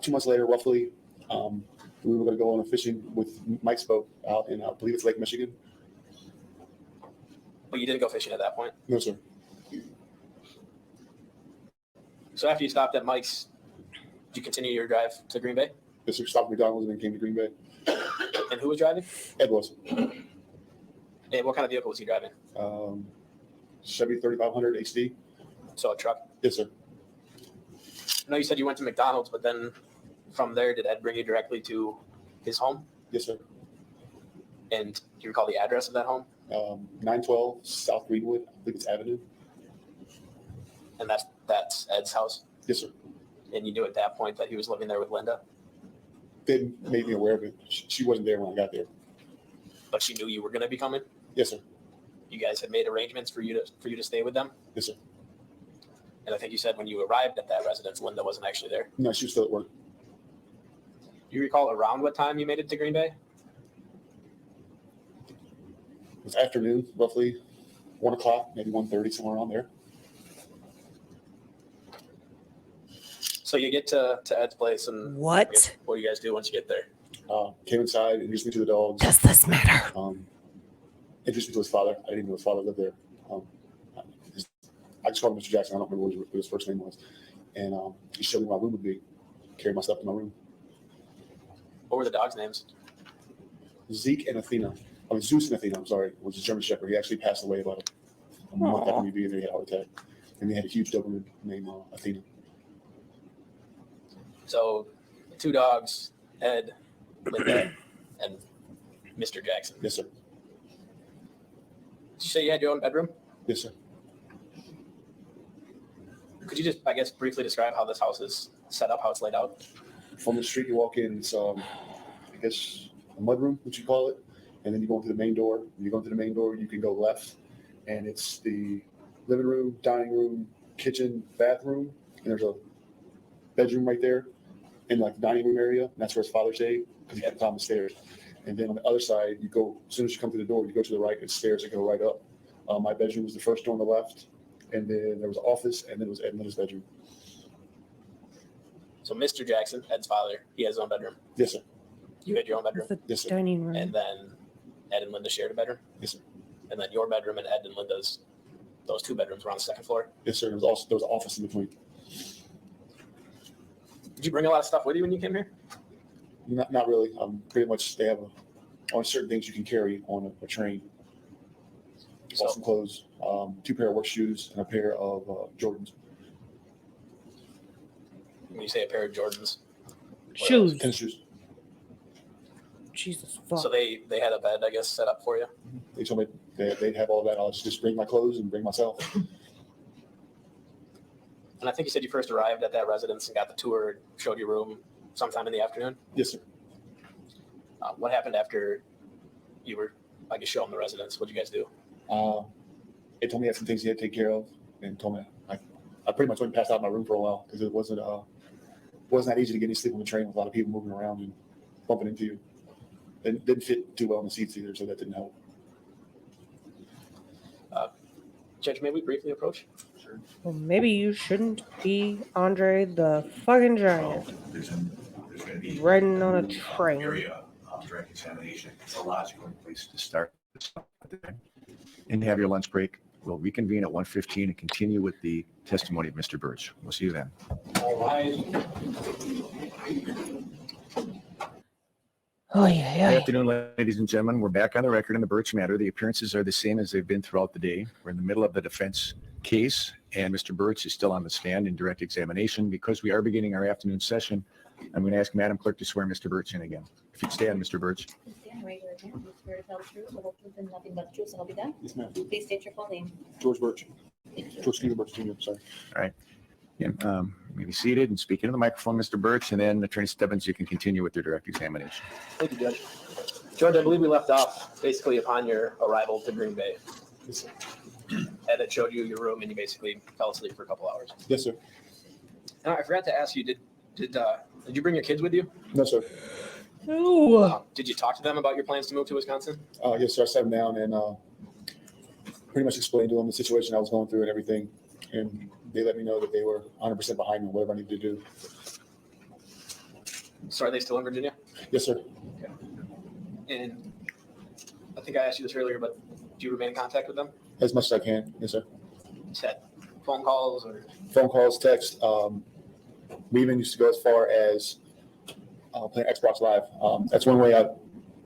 2 months later, roughly. We were going to go on a fishing with Mike's boat out in, I believe it's Lake Michigan. But you didn't go fishing at that point. No, sir. So after you stopped at Mike's, did you continue your drive to Green Bay? Yes, sir. Stopped at McDonald's and then came to Green Bay. And who was driving? Ed was. And what kind of vehicle was he driving? Chevy 3500 HD. So a truck. Yes, sir. I know you said you went to McDonald's, but then from there, did Ed bring you directly to his home? Yes, sir. And do you recall the address of that home? 912 South Greenwood. I think it's Avenue. And that's Ed's house. Yes, sir. And you knew at that point that he was living there with Linda, They made me aware of it. She wasn't there when I got there. but she knew you were going to be coming. Yes, sir. You guys had made arrangements for you to stay with them. Yes, sir. And I think you said when you arrived at that residence, Linda wasn't actually there. No, she was still at work. Do you recall around what time you made it to Green Bay? It was afternoon, roughly 1 o'clock, maybe 1:30, somewhere around there. So you get to Ed's place, and I guess, What what do you guys do once you get there? Came inside, introduced me to the dogs. does this matter? Introduced me to his father. I didn't even know his father lived there. I just called him Mr. Jackson. I don't remember what his first name was. And he showed me my room would be. Carried my stuff to my room. What were the dogs' names? Zeke and Athena. I mean, Zeus and Athena, I'm sorry, was a German Shepherd. He actually passed away about a month after me being there. He had a heart attack. And they had a huge Doberman named Athena. So, 2 dogs, Ed, Linda, and Mr. Jackson. Yes, sir. Did you say you had your own bedroom? Yes, sir. Could you just, I guess, briefly describe how this house is set up, how it's laid out? From the street, you walk in, it's, I guess, a mudroom, what you call it. And then you go into the main door. When you go into the main door, you can go left. And it's the living room, dining room, kitchen, bathroom. And there's a bedroom right there in like the dining room area. And that's where his father stayed because he had to climb the stairs. And then on the other side, you go, as soon as you come through the door, you go to the right, it's stairs that go right up. My bedroom was the first door on the left. And then there was an office, and then it was Ed and Linda's bedroom. So Mr. Jackson, Ed's father, he has his own bedroom. Yes, sir. You had your own bedroom. The Yes, sir. dining room. And then Ed and Linda shared a bedroom. Yes, sir. And then your bedroom and Ed and Linda's, those 2 bedrooms were on the 2nd floor. Yes, sir. There was an office in between. Did you bring a lot of stuff with you when you came here? Not really. Pretty much they have on certain things you can carry on a train. So- Some clothes, 2 pair of work shoes, and a pair of Jordans. When you say a pair of Jordans. Shoes. Tennis shoes. Jesus fuck. So they had a bed, I guess, set up for you. They told me they'd have all that. I'll just bring my clothes and bring myself. And I think you said you first arrived at that residence and got the tour, showed your room sometime in the afternoon. Yes, sir. What happened after you were, I guess, shown the residence? What did you guys do? They told me I had some things he had to take care of, and told me I pretty much went and passed out in my room for a while because it wasn't that easy to get any sleep on the train with a lot of people moving around and bumping into you. It didn't fit too well in the seats either, so that didn't help. Judge, may we briefly approach? Sure. Well, maybe you shouldn't be Andre the fucking Giant There's going to be riding on a train. area direct examination. It's a logical place to start. And have your lunch break. We'll reconvene at 1:15 and continue with the testimony of Mr. Burch. We'll see you then. All right. Oh yeah, Good afternoon, ladies and gentlemen. We're back on the record in the Burch matter. The appearances are the same as they've been throughout the day. We're in the middle of the defense case, and Mr. Burch is still on the stand in direct examination. Because we are beginning our afternoon session, I'm going to ask Madam Clerk to swear Mr. Burch in again. If you'd stand, Mr. Burch. Please stand, raise your hand. You swear to tell the truth, the whole truth, and nothing but the truth, so help you God. Yes, ma'am. Please state your full name. George Burch. Thank you. George Stephen Burch Jr. Sorry. Yeah, may be seated and speak into the microphone, Mr. Burch, and then Attorney Stebbins, you can continue with your direct examination. Thank you, Judge. Judge, I believe we left off basically upon your arrival to Green Bay. Yes, sir. Ed had showed you your room and you basically fell asleep for a couple hours. Yes, sir. And I forgot to ask you, did you bring your kids with you? No, sir. Ooh. Did you talk to them about your plans to move to Wisconsin? Yes, sir. I sat him down and pretty much explained to them the situation I was going through and everything. And they let me know that they were 100% behind me, whatever I needed to do. So are they still in Virginia? Yes, sir. And I think I asked you this earlier, but do you remain in contact with them? As much as I can. Yes, sir. Set phone calls or Phone calls, text. We even used to go as far as playing Xbox Live. That's one way I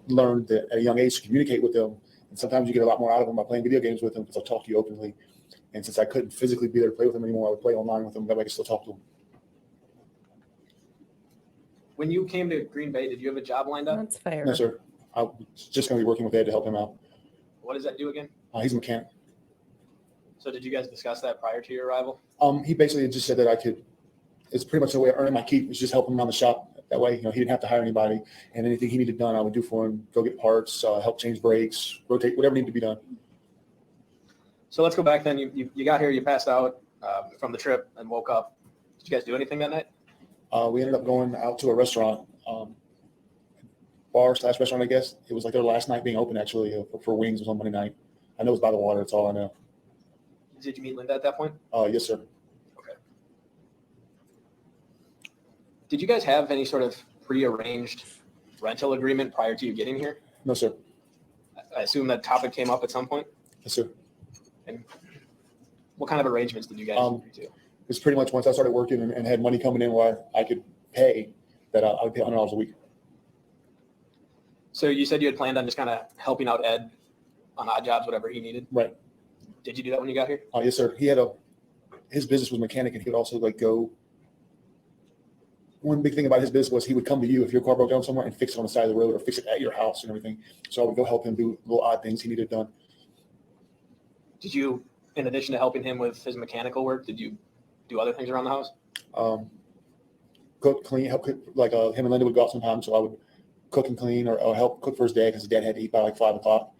learned that at a young age to communicate with them. And sometimes you get a lot more out of them by playing video games with them because they'll talk to you openly. And since I couldn't physically be there to play with them anymore, I would play online with them. That way I could still talk to them. when you came to Green Bay, did you have a job lined up? That's fair. No, sir. I was just going to be working with Ed to help him out. What does that do again? He's a mechanic. So did you guys discuss that prior to your arrival? He basically just said that I could, it's pretty much the way of earning my keep was just helping him around the shop. That way, he didn't have to hire anybody, and anything he needed done, I would do for him. Go get parts, help change brakes, rotate, whatever needed to be done. So let's go back then. You got here, you passed out from the trip and woke up. Did you guys do anything that night? We ended up going out to a restaurant, bar/restaurant, I guess. It was like their last night being open, actually, for wings. It was on Monday night. I know it was by the water. That's all I know. Did you meet Linda at that point? Yes, sir. Okay. Did you guys have any sort of prearranged rental agreement prior to you getting here? No, sir. I assume that topic came up at some point. Yes, sir. What kind of arrangements did you guys agree to? It's pretty much once I started working and had money coming in where I could pay, that I would pay $100 a week. So you said you had planned on just kind of helping out Ed on odd jobs, whatever he needed. Right. Did you do that when you got here? Yes, sir. His business was mechanic, and he would also go. One big thing about his business was he would come to you if your car broke down somewhere and fix it on the side of the road or fix it at your house and everything. So I would go help him do little odd things he needed done. Did you, in addition to helping him with his mechanical work, did you do other things around the house? Cook, clean, help cook, like him and Linda would go out sometimes, so I would cook and clean or help cook for his dad because his dad had to eat by like 5 o'clock.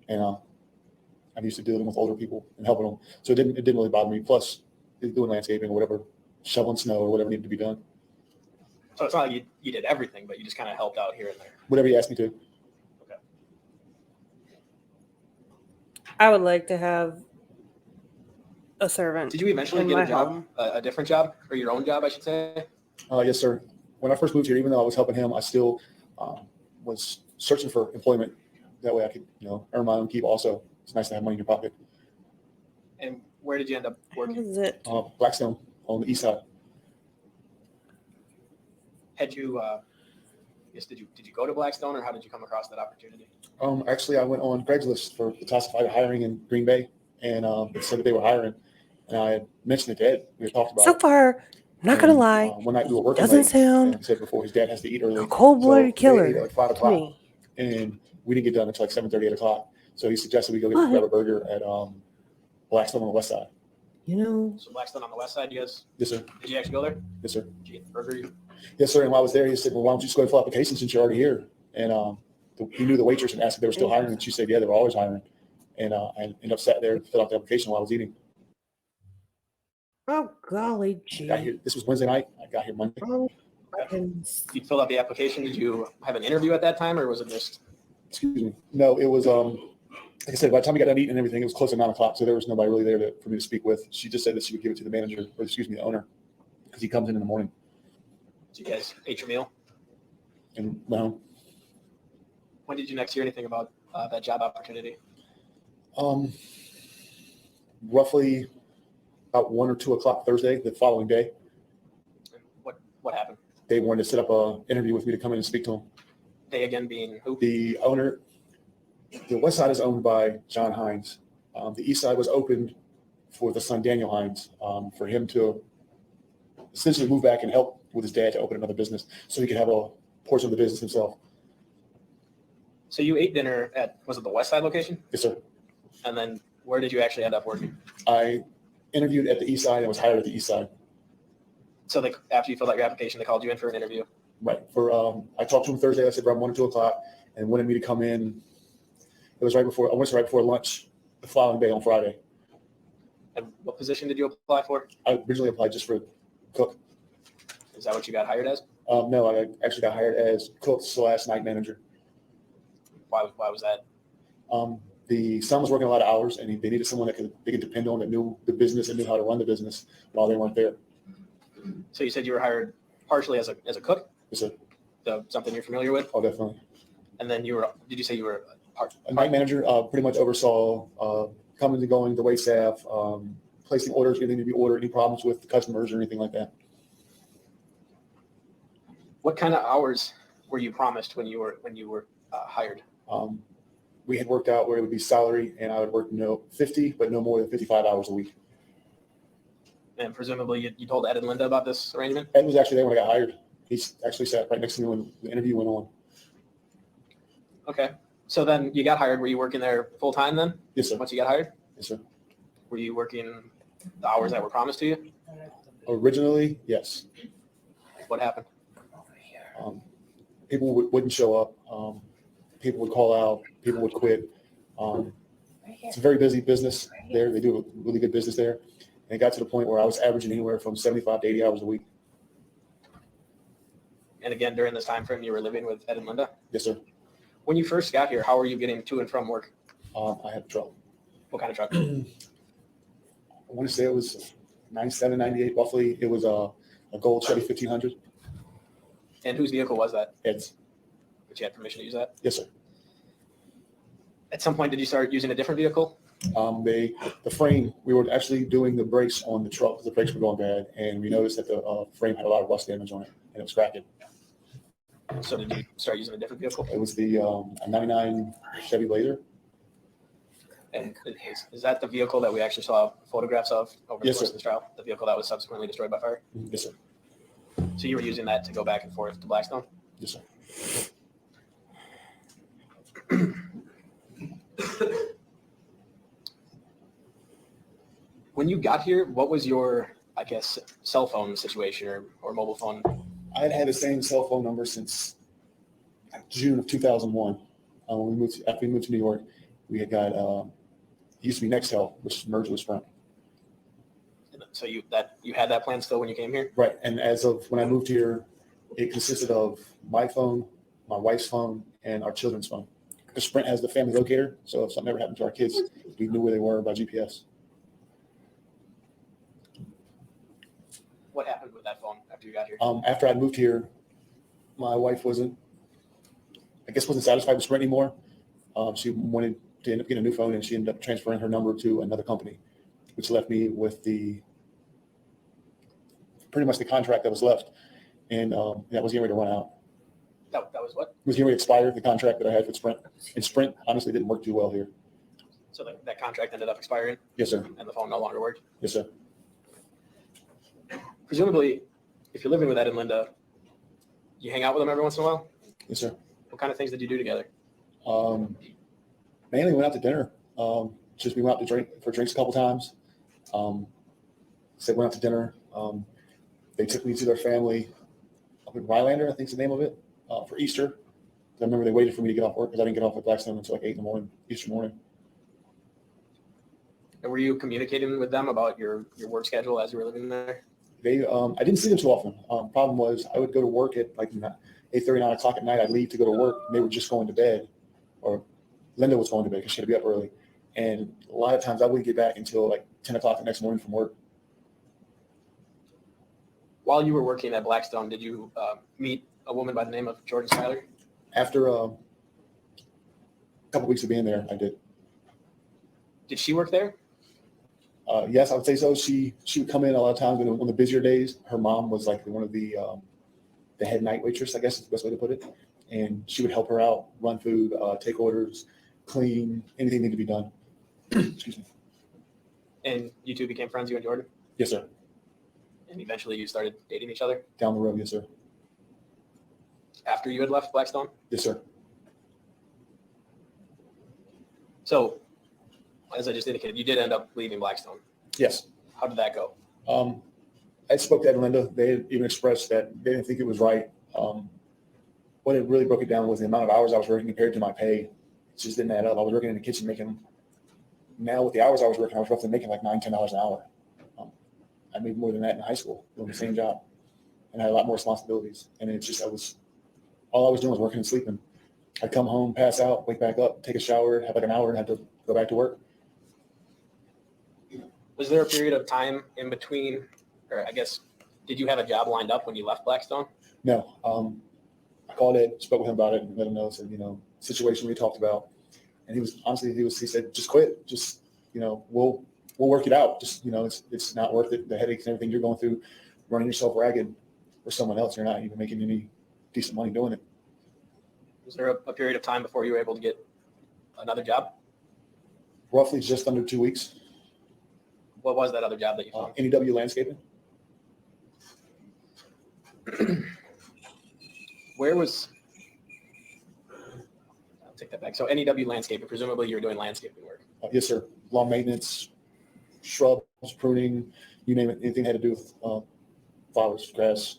And I'm used to dealing with older people and helping them. So it didn't really bother me. Plus, doing landscaping or whatever, shoveling snow or whatever needed to be done. So it's not like you did everything, but you just kind of helped out here and there. Whatever he asked me to. Okay. I would like to have a servant. Did you eventually in get my a job, home. a different job, or your own job, I should say? Yes, sir. When I first moved here, even though I was helping him, I still was searching for employment. That way I could, earn my own keep also. It's nice to have money in your pocket. And where did you end up What working? is it? Blackstone on the east side. Had you, did you go to Blackstone, or how did you come across that opportunity? Actually, I went on Craigslist for the Testifies hiring in Green Bay, and it said that they were hiring. And I had mentioned it to Ed. We had talked about So it. far, I'm not gonna And, lie, one night we were working doesn't late, sound and he said before his dad has to eat early. a cold-blooded So they killer ate at like 5 to o'clock, me. and we didn't get done until like 7:30, 8 o'clock. So he suggested we go What? grab a burger at Blackstone on the west side. So Blackstone on the west side, you guys, Yes, sir. did you actually go there? Yes, sir. Did you get the burger? Yes, sir. And while I was there, he said, well, why don't you just go ahead and fill applications since you're already here? And he knew the waitress and asked if they were still hiring. And she said, yeah, they were always hiring. And I ended up sat there and filled out the application while I was eating. Oh golly I gee. got here. This was Wednesday night. I got here Monday. Oh, heavens. You filled out the application. Did you have an interview at that time, or was it just? Excuse me. No, it was, like I said, by the time we got done eating and everything, it was close to 9 o'clock. So there was nobody really there for me to speak with. She just said that she would give it to the manager, or the owner, because he comes in the morning Did you guys ate your meal? and went home. When did you next hear anything about that job opportunity? Roughly about 1 or 2 o'clock Thursday, the following day, And what happened? they wanted to set up an interview with me to come in and speak to him. They again being who? The owner, the west side is owned by John Hines. The east side was opened for the son Daniel Hines, for him to essentially move back and help with his dad to open another business so he could have a portion of the business himself. So you ate dinner at, was it the west side location? Yes, sir. And then where did you actually end up working? I interviewed at the east side and was hired at the east side. So after you filled out your application, they called you in for an interview. Right. I talked to him Thursday. I said around 1 or 2 o'clock, and wanted me to come in. It was right before lunch the following day on Friday. And what position did you apply for? I originally applied just for cook. Is that what you got hired as? No, I actually got hired as cook / night manager. Why was that? The son was working a lot of hours, and they needed someone that they could depend on, that knew the business and knew how to run the business while they weren't there. So you said you were hired partially as a cook? It's Something you're familiar with? oh, definitely. And then did you say you were A night manager pretty much oversaw coming and going, the wait staff, placing orders, anything to be ordered, any problems with the customers or anything like that. what kind of hours were you promised when you were hired? We had worked out where it would be salary, and I would work 50, but no more than 55 hours a week. And presumably you told Ed and Linda about this arrangement? Ed was actually there when I got hired. He actually sat right next to me when the interview went on. Okay. So then you got hired. Were you working there full time then? Yes, sir. Once you got hired? Yes, sir. Were you working the hours that were promised to you? Originally, yes. What happened? People wouldn't show up. People would call out. People would quit. It's a very busy business there. They do a really good business there. And it got to the point where I was averaging anywhere from 75 to 80 hours a week. And again, during this time frame, you were living with Ed and Linda? Yes, sir. When you first got here, how were you getting to and from work? I had a truck. What kind of truck? I want to say it was 97, 98 roughly. It was a gold Chevy 1500. And whose vehicle was that? Ed's. But you had permission to use that? Yes, sir. At some point, did you start using a different vehicle? The frame, we were actually doing the brakes on the truck because the brakes were going bad, and we noticed that the frame had a lot of rust damage on it, and it was cracking. So did you start using a different vehicle? It was the a 99 Chevy Blazer. And is that the vehicle that we actually saw photographs of over the Yes, course sir. of the trial? The vehicle that was subsequently destroyed by fire? Yes, sir. So you were using that to go back and forth to Blackstone? Yes, sir. When you got here, what was your, I guess, cell phone situation or mobile phone? I had had the same cell phone number since June of 2001. When we moved after we moved to New York, we had got it used to be Nextel, which merged with Sprint. So you had that plan still when you came here? Right, and as of when I moved here, it consisted of my phone, my wife's phone, and our children's phone. Because Sprint has the family locator, so if something ever happened to our kids, we knew where they were by GPS. What happened with that phone after you got here? After I moved here, my wife wasn't satisfied with Sprint anymore. She wanted to end up getting a new phone, and she ended up transferring her number to another company, which left me with pretty much the contract that was left, and that was getting ready to run out. That was what? It was getting ready to expire, the contract that I had with Sprint, and Sprint honestly didn't work too well here. So that contract ended up expiring Yes, sir. and the phone no longer worked? Yes, sir. Presumably, if you're living with Ed and Linda, you hang out with them every once in a while? Yes, sir. What kind of things did you do together? Mainly went out to dinner. We went out to drinks a couple times. Went out to dinner. They took me to their family up in Rylander, I think's the name of it, for Easter. I remember they waited for me to get off work because I didn't get off at Blackstone until like 8 in the morning, Easter morning. And were you communicating with them about your work schedule as you were living there? I didn't see them too often. Problem was I would go to work at like 8:30, 9 o'clock at night. I'd leave to go to work. And they were just going to bed, or Linda was going to bed because she had to be up early. And a lot of times I wouldn't get back until like 10 o'clock the next morning from work. While you were working at Blackstone, did you meet a woman by the name of Jordan Schuyler? After a couple weeks of being there, I did. Did she work there? Yes, I would say so. She would come in a lot of times on the busier days. Her mom was like one of the head night waitress, I guess is the best way to put it. And she would help her out, run food, take orders, clean, anything needed to be done. Excuse me. And you two became friends, you and Jordan? Yes, sir. And eventually you started dating each other? Down the road, yes, sir. After you had left Blackstone? Yes, sir. So, as I just indicated, you did end up leaving Blackstone. Yes. How did that go? I spoke to Ed and Linda. They had even expressed that they didn't think it was right. What it really broke it down was the amount of hours I was working compared to my pay. It just didn't add up. I was working in the kitchen now with the hours I was working, I was roughly making like $9, $10 an hour. I made more than that in high school doing the same job, and I had a lot more responsibilities. And it's just, all I was doing was working and sleeping. I'd come home, pass out, wake back up, take a shower, have like an hour, and have to go back to work. Was there a period of time in between, or I guess, did you have a job lined up when you left Blackstone? No. I called Ed, spoke with him about it, and let him know, said, situation we talked about. And he said, just quit. Just, we'll work it out. Just, it's not worth it. The headaches and everything you're going through, running yourself ragged for someone else. You're not even making any decent money doing it. Was there a period of time before you were able to get another job? Roughly just under 2 weeks. What was that other job that you found? NEW Landscaping. I'll take that back. So NEW Landscaping, presumably you're doing landscaping work. Yes, sir. Lawn maintenance, shrubs, pruning, you name it. Anything had to do with flowers, grass,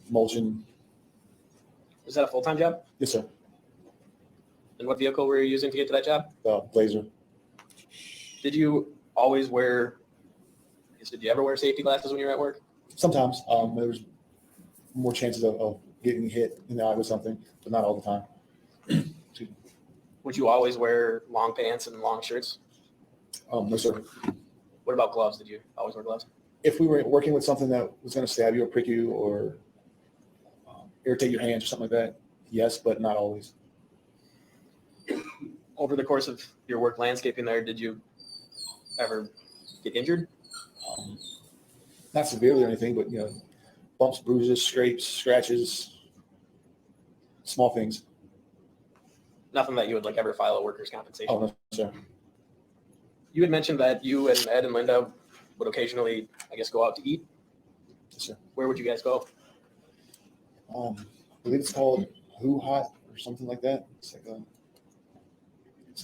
mulching. Was that a full-time job? Yes, sir. And what vehicle were you using to get to that job? Blazer. Did you always did you ever wear safety glasses when you were at work? Sometimes there was more chances of getting hit in the eye with something, but not all the time. Would you always wear long pants and long shirts? No, sir. What about gloves? Did you always wear gloves? If we were working with something that was going to stab you or prick you or irritate your hands or something like that, yes, but not always. over the course of your work landscaping there, did you ever get injured? Not severely or anything, but bumps, bruises, scrapes, scratches, small things. Nothing that you would like ever file a workers' compensation? Oh, no, sir. You had mentioned that you and Ed and Linda would occasionally, I guess, go out to eat. Yes, sir. Where would you guys go? I believe it's called Who Hot or something like that. It's like a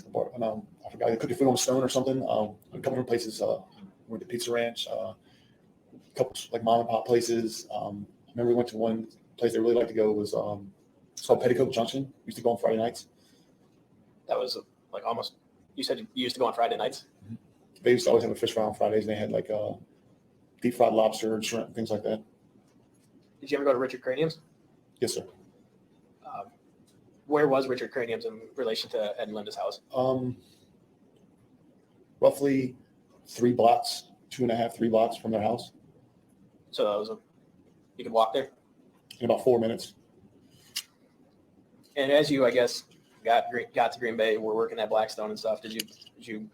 bar. I forgot. They cook your food on stone or something. A couple different places. Went to Pizza Ranch. A couple like mom and pop places. I remember we went to one place I really liked to go. Was it's called Petticoat Junction. We used to go on Friday nights. That was like almost. You said you used to go on Friday nights. They used to always have a fish fry on Fridays, and they had like deep fried lobster and shrimp, things like that. Did you ever go to Richard Cranium's? Yes, sir. Where was Richard Cranium's in relation to Ed and Linda's house? Roughly 3 blocks, 2.5, 3 blocks from their house So that was you could walk there. in about 4 minutes. And as you, I guess, got to Green Bay, were working at Blackstone and stuff, would you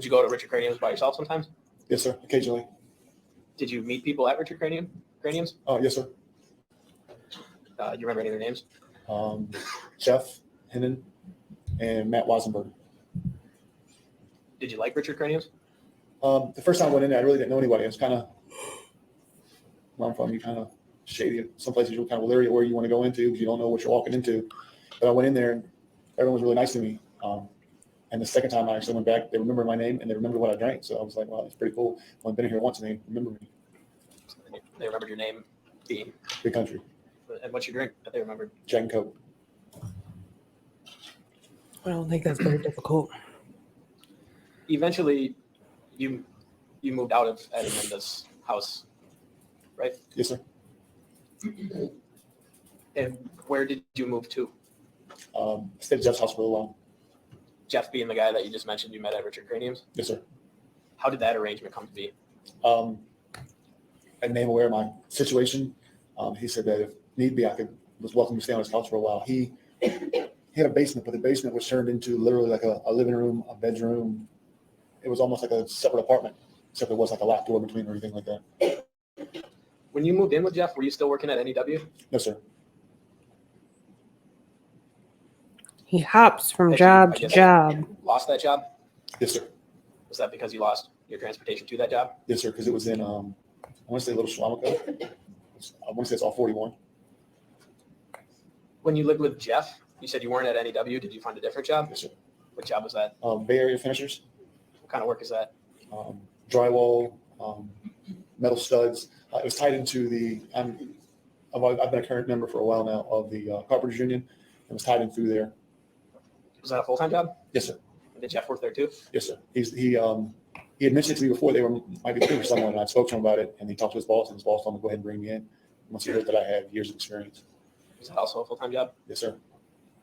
go to Richard Cranium's by yourself sometimes? Yes, sir. Occasionally. Did you meet people at Richard Cranium's? Oh, yes, sir. You remember any of their names? Jeff Hennon and Matt Weisenberg. Did you like Richard Cranium's? The first time I went in there, I really didn't know anybody. It was kind of where I'm from. You kind of shady. Some places you're kind of leery of where you want to go into because you don't know what you're walking into. But I went in there and everyone was really nice to me. And the second time I actually went back, they remembered my name and they remembered what I drank. So I was like, wow, that's pretty cool. I've only been here once and they remember me. They remembered your name being. Big country. And what's your drink that they remembered? Jack and Coke. I don't think that's very difficult. Eventually, you moved out of Ed and Linda's house, right? Yes, sir. And where did you move to? Stayed at Jeff's house for a little while. Jeff being the guy that you just mentioned you met at Richard Cranium's. Yes, sir. How did that arrangement come to be? I made him aware of my situation. He said that if need be, was welcome to stay on his couch for a while. He had a basement, but the basement was turned into literally like a living room, a bedroom. It was almost like a separate apartment, except there was like a locked door between everything like that. When you moved in with Jeff, were you still working at NEW? No, sir. He hops from Had you, job I to guess, job. Lost that job? Yes, sir. Was that because you lost your transportation to that job? Yes, sir. Because it was in, I want to say Little Schwamico. I want to say it's all 41. When you lived with Jeff, you said you weren't at NEW. Did you find a different job? Yes, sir. What job was that? Bay Area Finishers, What kind of work is that? drywall, metal studs. It was tied into I've been a current member for a while now of the Carpenters Union. It was tied in through there. Was that a full-time job? Yes, sir. Did Jeff work there too? Yes, sir. He had mentioned it to me before they might be looking for someone, and I spoke to him about it, and he talked to his boss, and his boss told him to go ahead and bring me in once he heard that I had years of experience. Was that also a full-time job? Yes, sir.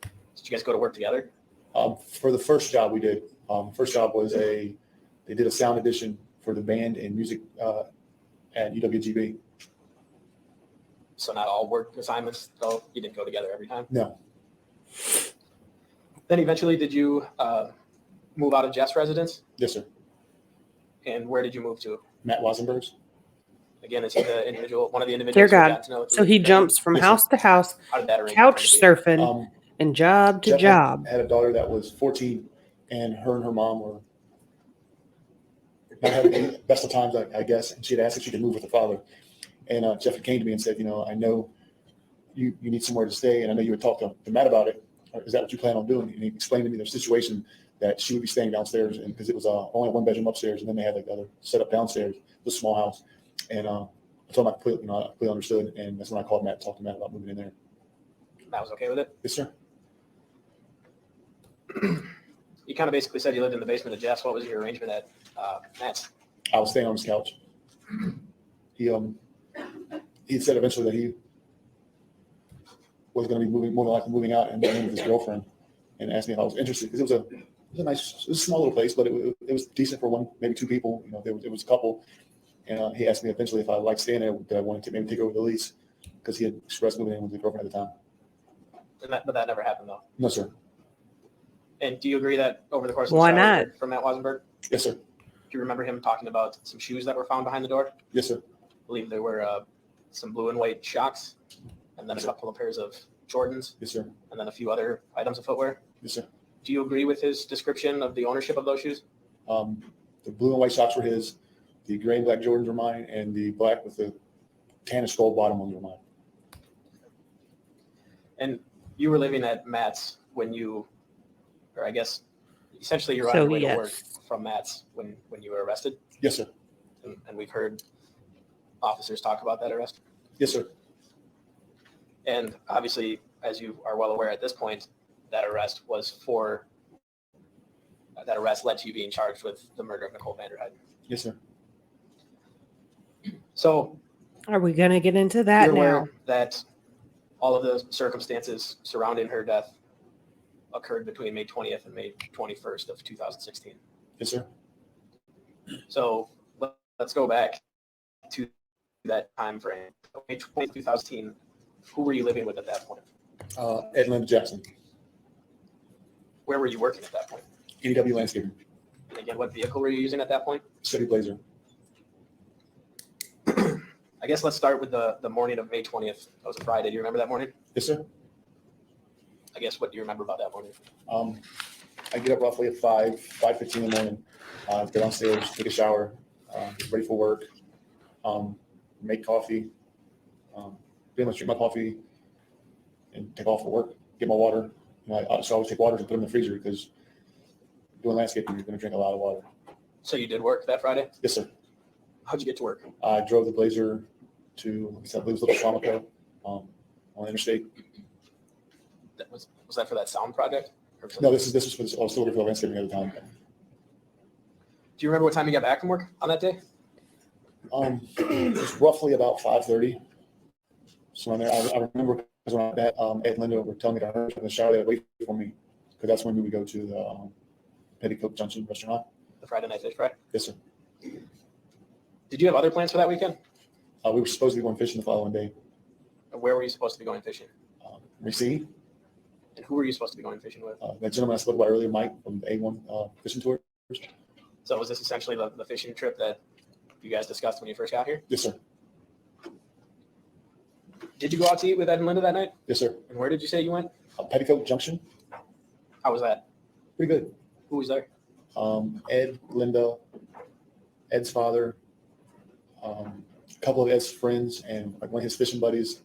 Did you guys go to work together? For the first job we did, first job was they did a sound edition for the band and music at UWGB. So not all work assignments, though? You didn't go together every time? No. Then eventually, did you move out of Jeff's residence? Yes, sir. And where did you move to? Matt Weisenberg's. Again, is he the individual, one of the Dear individuals? we God. got to know So he jumps from Yes, sir. house to house, How did that arrangement couch come to be? surfing, and job to Jeff job. had a daughter that was 14, and her and her mom were not having the best of times, I guess. And she had asked if she could move with her father. And Jeff came to me and said, I know you need somewhere to stay, and I know you would talk to Matt about it. Is that what you plan on doing? And he explained to me their situation that she would be staying downstairs, and because it was only a 1-bedroom upstairs, and then they had like the other set up downstairs, the small house. And I told him I completely understood, and that's when I called Matt and talked to Matt about moving in there. Matt was okay with it? Yes, sir. You kind of basically said you lived in the basement of Jeff's. What was your arrangement at Matt's? I was staying on his couch. He had said eventually that he was going to be more likely moving out and moving with his girlfriend, and asked me if I was interested, because it was a small little place, but it was decent for one, maybe 2 people. There was a couple, and he asked me eventually if I liked staying there, that I wanted to maybe take over the lease, because he had expressed moving in with his girlfriend at the time. But that never happened, though. No, sir. And do you agree that over the course of the Why trial, you not? heard from Matt Weisenberg? Yes, sir. Do you remember him talking about some shoes that were found behind the door? Yes, sir. I believe there were some blue and white shocks, and then a couple of pairs of Jordans, Yes, sir. and then a few other items of footwear. Yes, sir. Do you agree with his description of the ownership of those shoes? The blue and white socks were his. The gray and black Jordans were mine, and the black with the tannish gold bottom ones were mine. And you were living at Matt's when you, or I guess, essentially you were on So, your way yes. to work from Matt's when you were arrested, Yes, sir. and we've heard officers talk about that arrest. Yes, sir. And obviously, as you are well aware at this point, that arrest led to you being charged with the murder of Nicole Vanderheiden. Yes, sir. So Are we going to get into that you're now? aware that all of the circumstances surrounding her death occurred between May 20th and May 21st of 2016. Yes, sir. So let's go back to that time frame. May 20th, 2016, who were you living with at that point? Ed and Linda Jackson, Where were you working at that point? EW Landscaping, And again, what vehicle were you using at that point? City Blazer. I guess let's start with the morning of May 20th. That was a Friday. Do you remember that morning? Yes, sir. I guess what do you remember about that morning? I get up roughly at 5:15 in the morning, go downstairs, take a shower, get ready for work, make coffee, pretty much drink my coffee and take off for work, get my water. I always take water and put them in the freezer because doing landscaping, you're going to drink a lot of water. So you did work that Friday? Yes, sir. How'd you get to work? I drove the Blazer to, I believe it was Little Quantico, on the interstate. Was that for that sound project? No, this was for I was still working for landscaping at the time. Do you remember what time you got back from work on that day? It was roughly about 5:30. So in there, I remember because when I met Ed and Linda were telling me to hurry in the shower, they would wait for me because that's when we would go to the Petticoat Junction restaurant. The Friday night fish fry? Yes, sir. Did you have other plans for that weekend? We were supposed to be going fishing the following day. Where were you supposed to be going fishing? Racine, And who were you supposed to be going fishing with? that gentleman I spoke about earlier, Mike from the A1 fishing tour. So was this essentially the fishing trip that you guys discussed when you first got here? Yes, sir. Did you go out to eat with Ed and Linda that night? Yes, sir. And where did you say you went? Petticoat Junction, How was that? pretty good. Who was there? Ed, Linda, Ed's father, a couple of Ed's friends, and like one of his fishing buddies,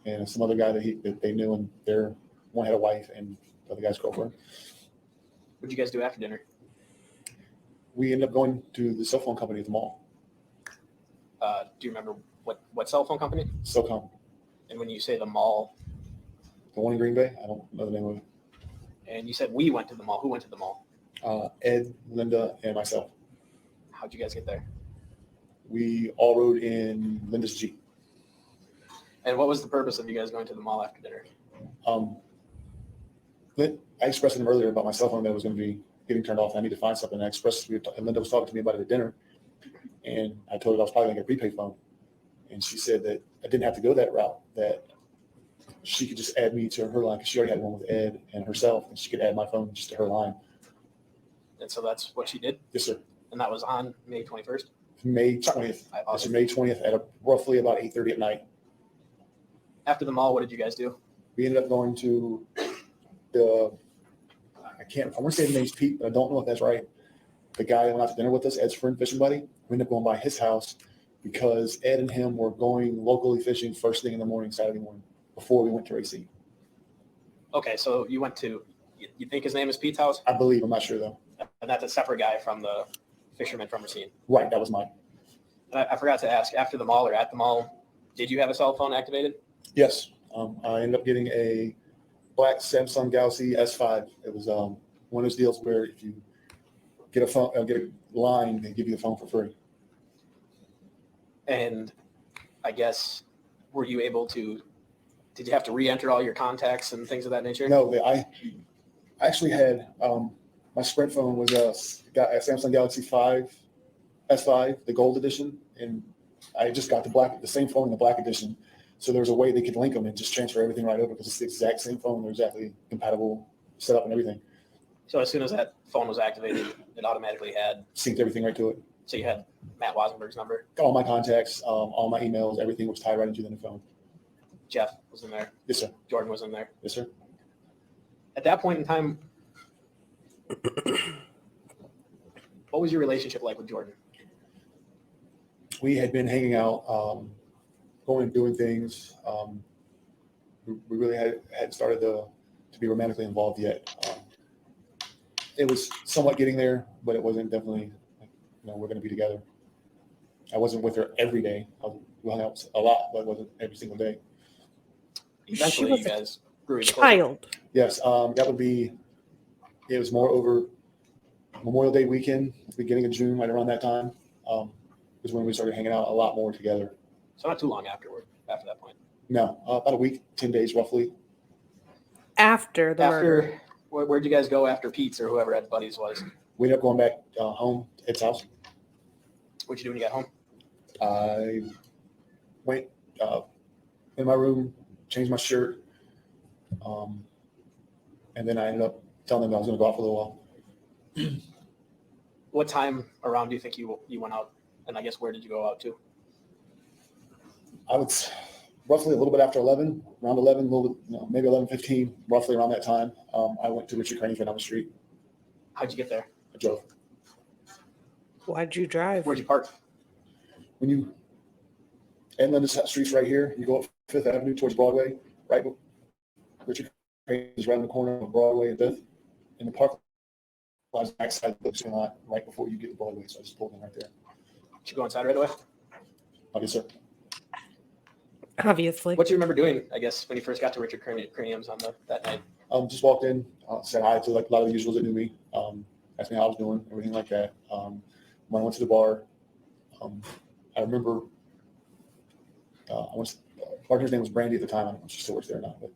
and some other guy that they knew, and one had a wife and the other guy's girlfriend. What did you guys do after dinner? We ended up going to the cell phone company at the mall, Do you remember what cell phone company? Cellcom, And when you say the mall, the one in Green Bay. I don't know the name of it. and you said we went to the mall. Who went to the mall? Ed, Linda, and myself. How'd you guys get there? We all rode in Linda's Jeep. And what was the purpose of you guys going to the mall after dinner? I expressed to them earlier about my cell phone that was going to be getting turned off. And I need to find something. I expressed, and Linda was talking to me about it at dinner, and I told her I was probably going to get a prepaid phone. And she said that I didn't have to go that route, that she could just add me to her line because she already had one with Ed and herself, and she could add my phone just to her line. And so that's what she did. Yes, sir. And that was on May 21st. May 20th. I This apologize. is May 20th at roughly about 8:30 at night. After the mall, what did you guys do? We ended up going to I want to say the name's Pete, but I don't know if that's right. The guy that went out to dinner with us, Ed's friend, fishing buddy, we ended up going by his house because Ed and him were going locally fishing first thing in the morning, Saturday morning, before we went to Racine. Okay, so you went to, you think his name is Pete's house? I believe, I'm not sure though. And that's a separate guy from the fisherman from Racine. Right, that was mine. And I forgot to ask, after the mall or at the mall, did you have a cell phone activated? Yes, I ended up getting a black Samsung Galaxy S5. It was one of those deals where if you get a phone, get a line, they give you the phone for free. And I guess, were you able to, did you have to re-enter all your contacts and things of that nature? No, I actually had my Sprint phone was a Samsung Galaxy 5 S5, the gold edition, and I just got the same phone in the black edition. So there was a way they could link them and just transfer everything right over because it's the exact same phone. They're exactly compatible setup and everything. So as soon as that phone was activated, it automatically had, Synced everything right to it. so you had Matt Weisenberg's number. All my contacts, all my emails, everything was tied right into the new phone. Jeff was in there. Yes, sir. Jordan was in there. Yes, sir. At that point in time, what was your relationship like with Jordan? We had been hanging out, going and doing things. We really hadn't started to be romantically involved yet. It was somewhat getting there, but it wasn't definitely, we're going to be together. I wasn't with her every day. We hung out a lot, but it wasn't every single day. Eventually, was you guys grew into Child. Yes, that would be, it was more over Memorial Day weekend, beginning of June, right around that time, is when we started hanging out a lot more together. So not too long after that point. No, about a week, 10 days roughly. After the murder. Where'd you guys go after Pete's or whoever Ed Buddy's was? We ended up going back home to Ed's house. What'd you do when you got home? I went in my room, changed my shirt, and then I ended up telling them I was going to go out for a little while. What time around do you think you went out? And I guess where did you go out to? I would roughly a little bit after 11, around 11, a little bit, maybe 11:15, roughly around that time. I went to Richard Crane's right down the street. How'd you get there? I drove. Why'd you drive? Where'd you park? When you end on this street's right here, you go up Fifth Avenue towards Broadway, right? Richard Crane is right in the corner of Broadway and Fifth. In the park lot is backside of the parking lot right before you get to Broadway. So I just pulled in right there. Did you go inside right away? Okay, sir. Obviously. What do you remember doing, I guess, when you first got to Richard Cranium's on that night? Just walked in, said hi to like a lot of the usuals that knew me, asked me how I was doing, everything like that. When I went to the bar, I remember bartender's name was Brandy at the time. I don't know if she still works there or not, but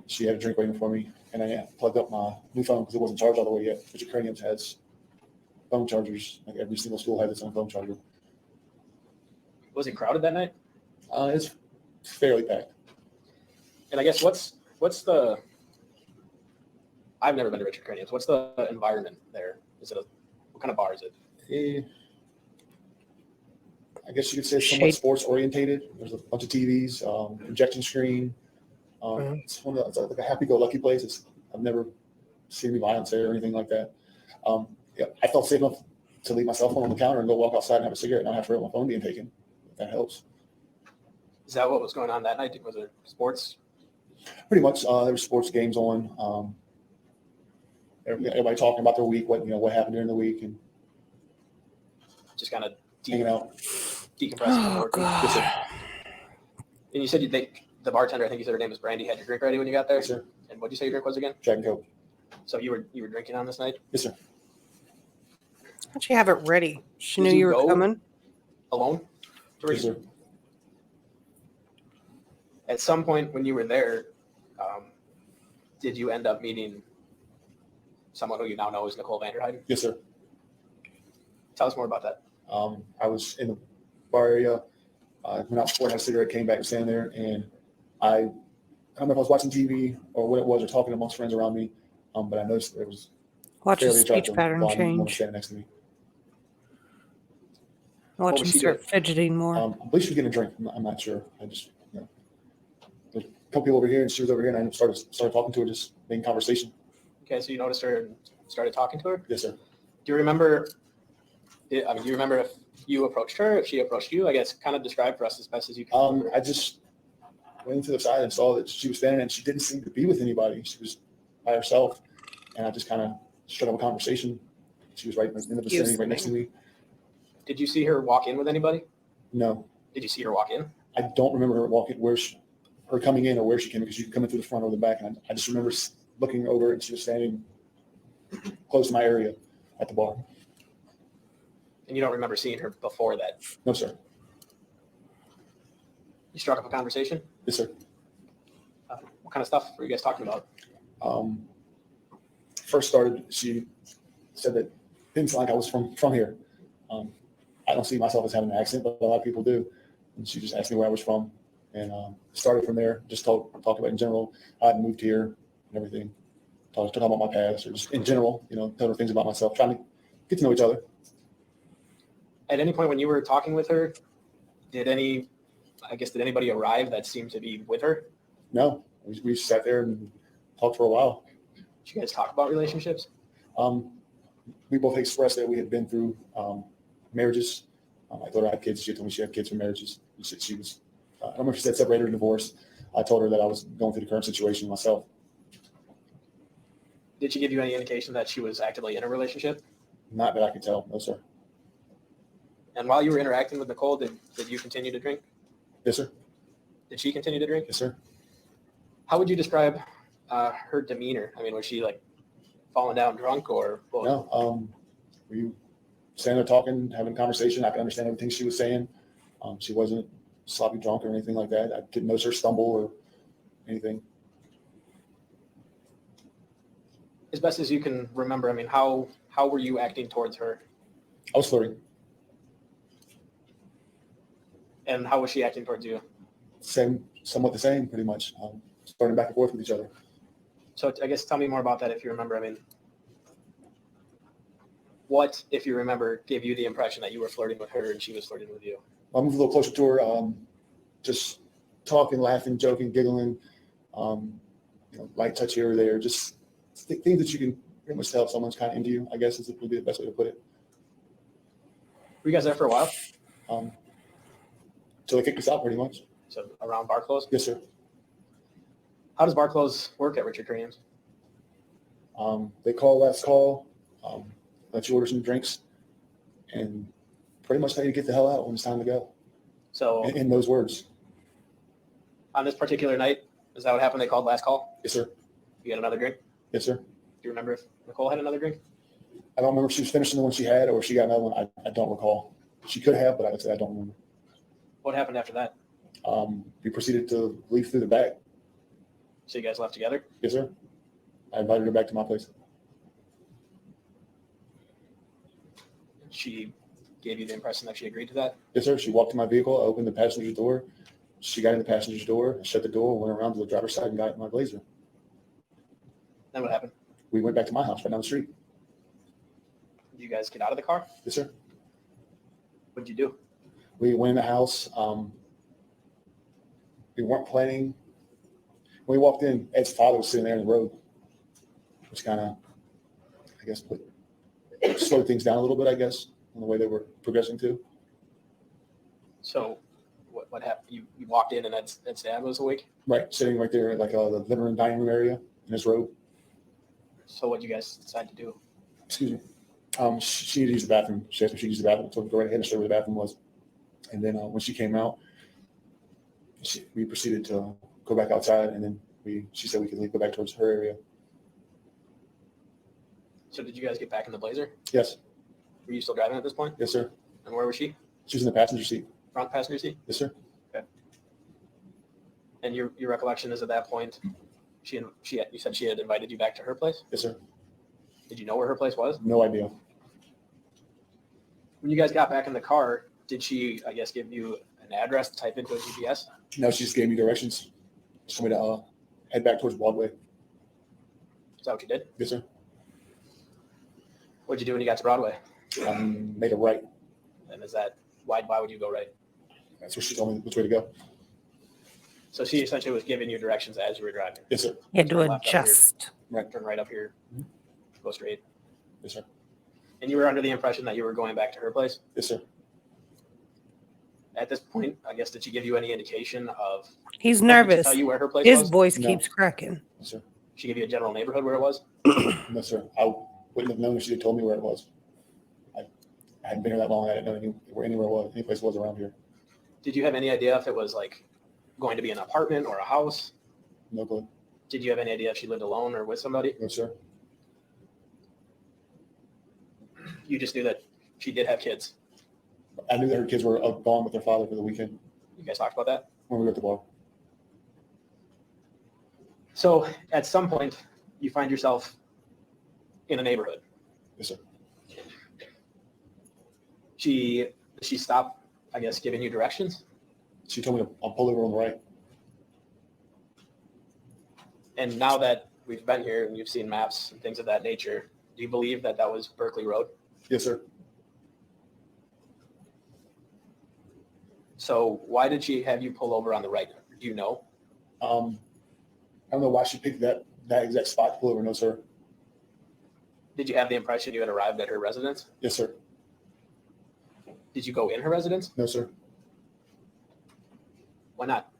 she had a drink waiting for me, and I plugged up my new phone because it wasn't charged all the way yet. Richard Cranium's has phone chargers, like every single school has its own phone charger. Was it crowded that night? It's fairly packed. And I guess what's the? I've never been to Richard Cranium's. What's the environment there? What kind of bar is it? I guess you could say somewhat sports orientated. There's a bunch of TVs, projection screen. It's like a happy-go-lucky place. I've never seen any violence there or anything like that. I felt safe enough to leave my cell phone on the counter and go walk outside and have a cigarette and not have to worry about my phone being taken. That helps. Is that what was going on that night? Was it sports? Pretty much. There were sports games on. Everybody talking about their week, what happened during the week, and Just kind of hanging out. decompressing. Oh, God. Yes, sir. And you said the bartender, I think you said her name was Brandy, had your drink ready when you got there? Yes, sir. And what did you say your drink was again? Jack and Coke. So you were drinking on this night? Yes, sir. How'd she have it ready? She Did knew you you were go? coming. Alone? Yes, sir. At some point when you were there, did you end up meeting someone who you now know as Nicole Vanderheiden? Yes, sir. Tell us more about that. I was in the bar area. Went out before, had a cigarette, came back and standing there, and I don't know if I was watching TV or what it was, or talking amongst friends around me, but I noticed there was Watch his fairly speech attractive pattern blonde woman change. standing next to me. Watch What him was she start doing? fidgeting more. I believe she was getting a drink. I'm not sure. I just, there's a couple people over here, and she was over here, and I started talking to her, just making conversation. Okay, so you noticed her and started talking to her? Yes, sir. Do you remember, do you remember if you approached her, if she approached you? I guess kind of describe for us as best as you can. I just went to the side and saw that she was standing, and she didn't seem to be with anybody. She was by herself, and I just kind of struck up a conversation. She was right in the vicinity, right next to me. Did you see her walk in with anybody? No, Did you see her walk in? I don't remember her walking, her coming in or where she came in, because you could come in through the front or the back. And I just remember looking over, and she was standing close to my area at the bar. And you don't remember seeing her before that? No, sir. You struck up a conversation? Yes, sir. What kind of stuff were you guys talking about? First started, she said that didn't sound like I was from here. I don't see myself as having an accent, but a lot of people do. And she just asked me where I was from, and started from there. Just talked about in general. I had moved here and everything. talking about my past or just in general, tell her things about myself, trying to get to know each other. At any point when you were talking with her, did anybody arrive that seemed to be with her? No, we sat there and talked for a while. Did you guys talk about relationships? We both expressed that we had been through marriages. I told her I had kids. She told me she had kids from marriages. She was, I don't remember if she said separated or divorced. I told her that I was going through the current situation myself. Did she give you any indication that she was actively in a relationship? Not that I could tell. No, sir. And while you were interacting with Nicole, did you continue to drink? Yes, sir. Did she continue to drink? Yes, sir. How would you describe her demeanor? I mean, was she like falling down drunk or what? No, we standing there talking, having a conversation. I could understand everything she was saying. She wasn't sloppy drunk or anything like that. I didn't notice her stumble or anything. As best as you can remember, I mean, how were you acting towards her? I was flirting. And how was she acting towards you? Somewhat the same, pretty much. Starting back and forth with each other. So I guess tell me more about that if you remember. I mean, what, if you remember, gave you the impression that you were flirting with her and she was flirting with you? I moved a little closer to her, just talking, laughing, joking, giggling, light touch here or there, just things that you can pretty much tell if someone's kind of into you, I guess would be the best way to put it. Were you guys there for a while? Till they kicked us out, pretty much. So around bar close? Yes, sir. How does bar close work at Richard Cranium's? They call last call, let you order some drinks, and pretty much tell you to get the hell out when it's time to go. So In those words. On this particular night, is that what happened? They called last call? Yes, sir. You had another drink? Yes, sir. Do you remember if Nicole had another drink? I don't remember if she was finishing the one she had or if she got another one. I don't recall. She could have, but I would say I don't remember. What happened after that? We proceeded to leave through the back. So you guys left together? Yes, sir. I invited her back to my place. She gave you the impression that she agreed to that? Yes, sir. She walked to my vehicle, opened the passenger door. She got in the passenger's door, shut the door, went around to the driver's side and got in my Blazer. Then what happened? We went back to my house right down the street. Did you guys get out of the car? Yes, sir. What did you do? We went in the house. We weren't planning. When we walked in, Ed's father was sitting there in the road, which kind of, I guess, slowed things down a little bit, I guess, in the way they were progressing to. So what happened? You walked in and Ed's dad was awake? Right, sitting right there at like the living room, dining room area in his robe. So what did you guys decide to do? Excuse me. She needed to use the bathroom. She asked me if she could use the bathroom. I told her to go right ahead and show her where the bathroom was. And then when she came out, we proceeded to go back outside, and then she said we could leave, go back towards her area. So did you guys get back in the Blazer? Yes. Were you still driving at this point? Yes, sir. And where was she? She was in the passenger seat. Front passenger seat? Yes, sir. Okay. And your recollection is at that point, you said she had invited you back to her place? Yes, sir. Did you know where her place was? No idea. When you guys got back in the car, did she, I guess, give you an address to type into a GPS? No, she just gave me directions. She told me to head back towards Broadway. Is that what you did? Yes, sir. What'd you do when you got to Broadway? Made a right. And is that, why would you go right? That's where she told me which way to go. So she essentially was giving you directions as you were driving. Yes, sir. You had to Turn left up here. adjust. Turn right up here, go straight. Yes, sir. And you were under the impression that you were going back to her place? Yes, sir. At this point, I guess, did she give you any indication of? He's Did she nervous. tell you where her place His was? voice No. keeps cracking. Yes, sir. She give you a general neighborhood where it was? No, sir. I wouldn't have known if she had told me where it was. I hadn't been here that long. I didn't know where anywhere was, any place was around here. Did you have any idea if it was like going to be an apartment or a house? No clue. Did you have any idea if she lived alone or with somebody? No, sir. You just knew that she did have kids. I knew that her kids were gone with their father for the weekend You guys talked about that? when we were at the bar. So at some point, you find yourself in a neighborhood. Yes, sir. She stopped, I guess, giving you directions. She told me to pull over on the right. And now that we've been here and you've seen maps and things of that nature. Do you believe that that was Berkeley Road? Yes, sir. So why did she have you pull over on the right? Do you know? I don't know why she picked that exact spot to pull over. No, sir. Did you have the impression you had arrived at her residence? Yes, sir. Did you go in her residence? No, sir. Why not?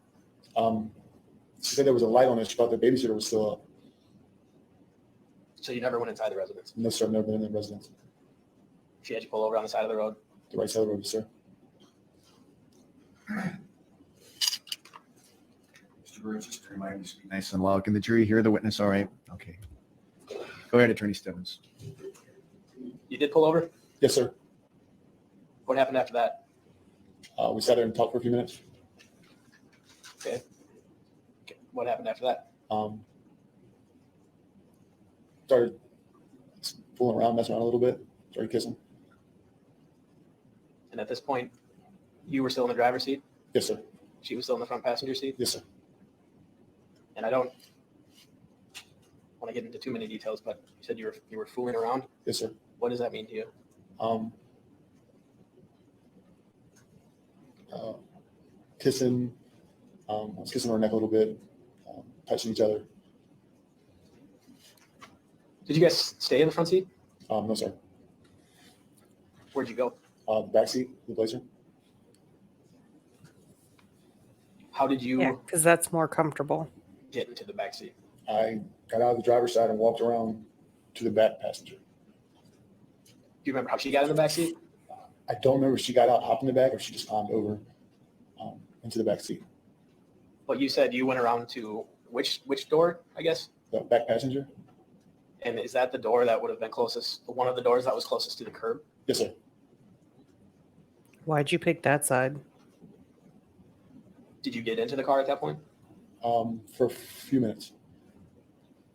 She said there was a light on it. She thought the babysitter was still up. So you never went inside the residence? No, sir. I've never been in the residence. She had you pull over on the side of the road? The right side of the road, sir. Mr. Burch, just to remind you to be nice and loud. Can the jury hear the witness all right? Okay. Go ahead, Attorney Stebbins. You did pull over? Yes, sir. What happened after that? We sat there and talked for a few minutes. Okay. What happened after that? Started fooling around, messing around a little bit. Started kissing. And at this point, you were still in the driver's seat? Yes, sir. She was still in the front passenger seat? Yes, sir. And I don't want to get into too many details, but you said you were fooling around. Yes, sir. What does that mean to you? Kissing. I was kissing her neck a little bit, touching each other. Did you guys stay in the front seat? No, sir. Where'd you go? The back seat, the Blazer. How did you Yeah, because that's more comfortable. get into the back seat? I got out of the driver's side and walked around to the back passenger. Do you remember how she got in the back seat? I don't remember if she got out, hopped in the back, or she just climbed over into the back seat. But you said you went around to which door, I guess? The back passenger? And is that the door that would have been closest, one of the doors that was closest to the curb? Yes, sir. Why'd you pick that side? Did you get into the car at that point? For a few minutes.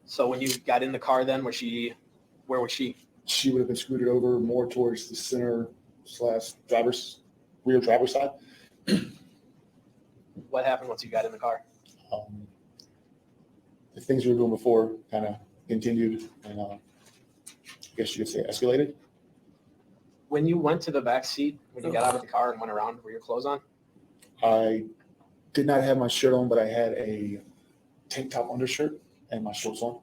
So when you got in the car then, where was she? She would have been scooted over more towards the center / rear driver's side. What happened once you got in the car? The things we were doing before kind of continued and I guess you could say escalated. When you went to the back seat, when you got out of the car and went around, were your clothes on? I did not have my shirt on, but I had a tank top undershirt and my shorts on.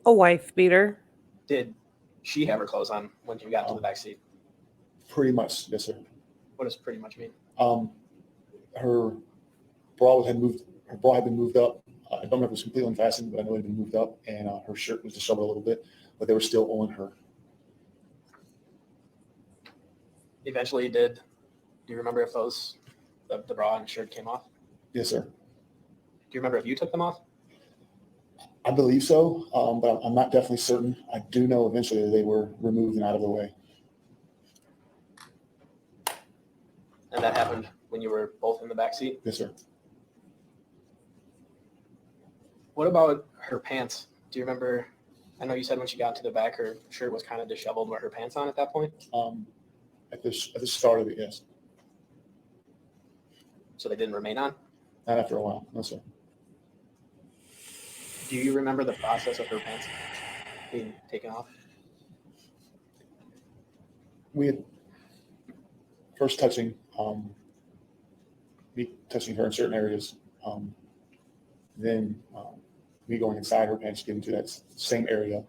A wife beater. Did she have her clothes on when you got to the back seat? Pretty much, yes, sir. What does pretty much mean? Her bra had been moved up. I don't know if it was completely unfastened, but I know it had been moved up, and her shirt was disheveled a little bit, but they were still on her. Eventually, do you remember if the bra and shirt came off? Yes, sir. Do you remember if you took them off? I believe so, but I'm not definitely certain. I do know eventually they were removed and out of the way. And that happened when you were both in the back seat? Yes, sir. What about her pants? Do you remember? I know you said when she got to the back, her shirt was kind of disheveled. Were her pants on at that point? At the start of it, yes. So they didn't remain on? Not after a while, no, sir. Do you remember the process of her pants being taken off? We had first touching, me touching her in certain areas, then me going inside her pants, getting to that same area,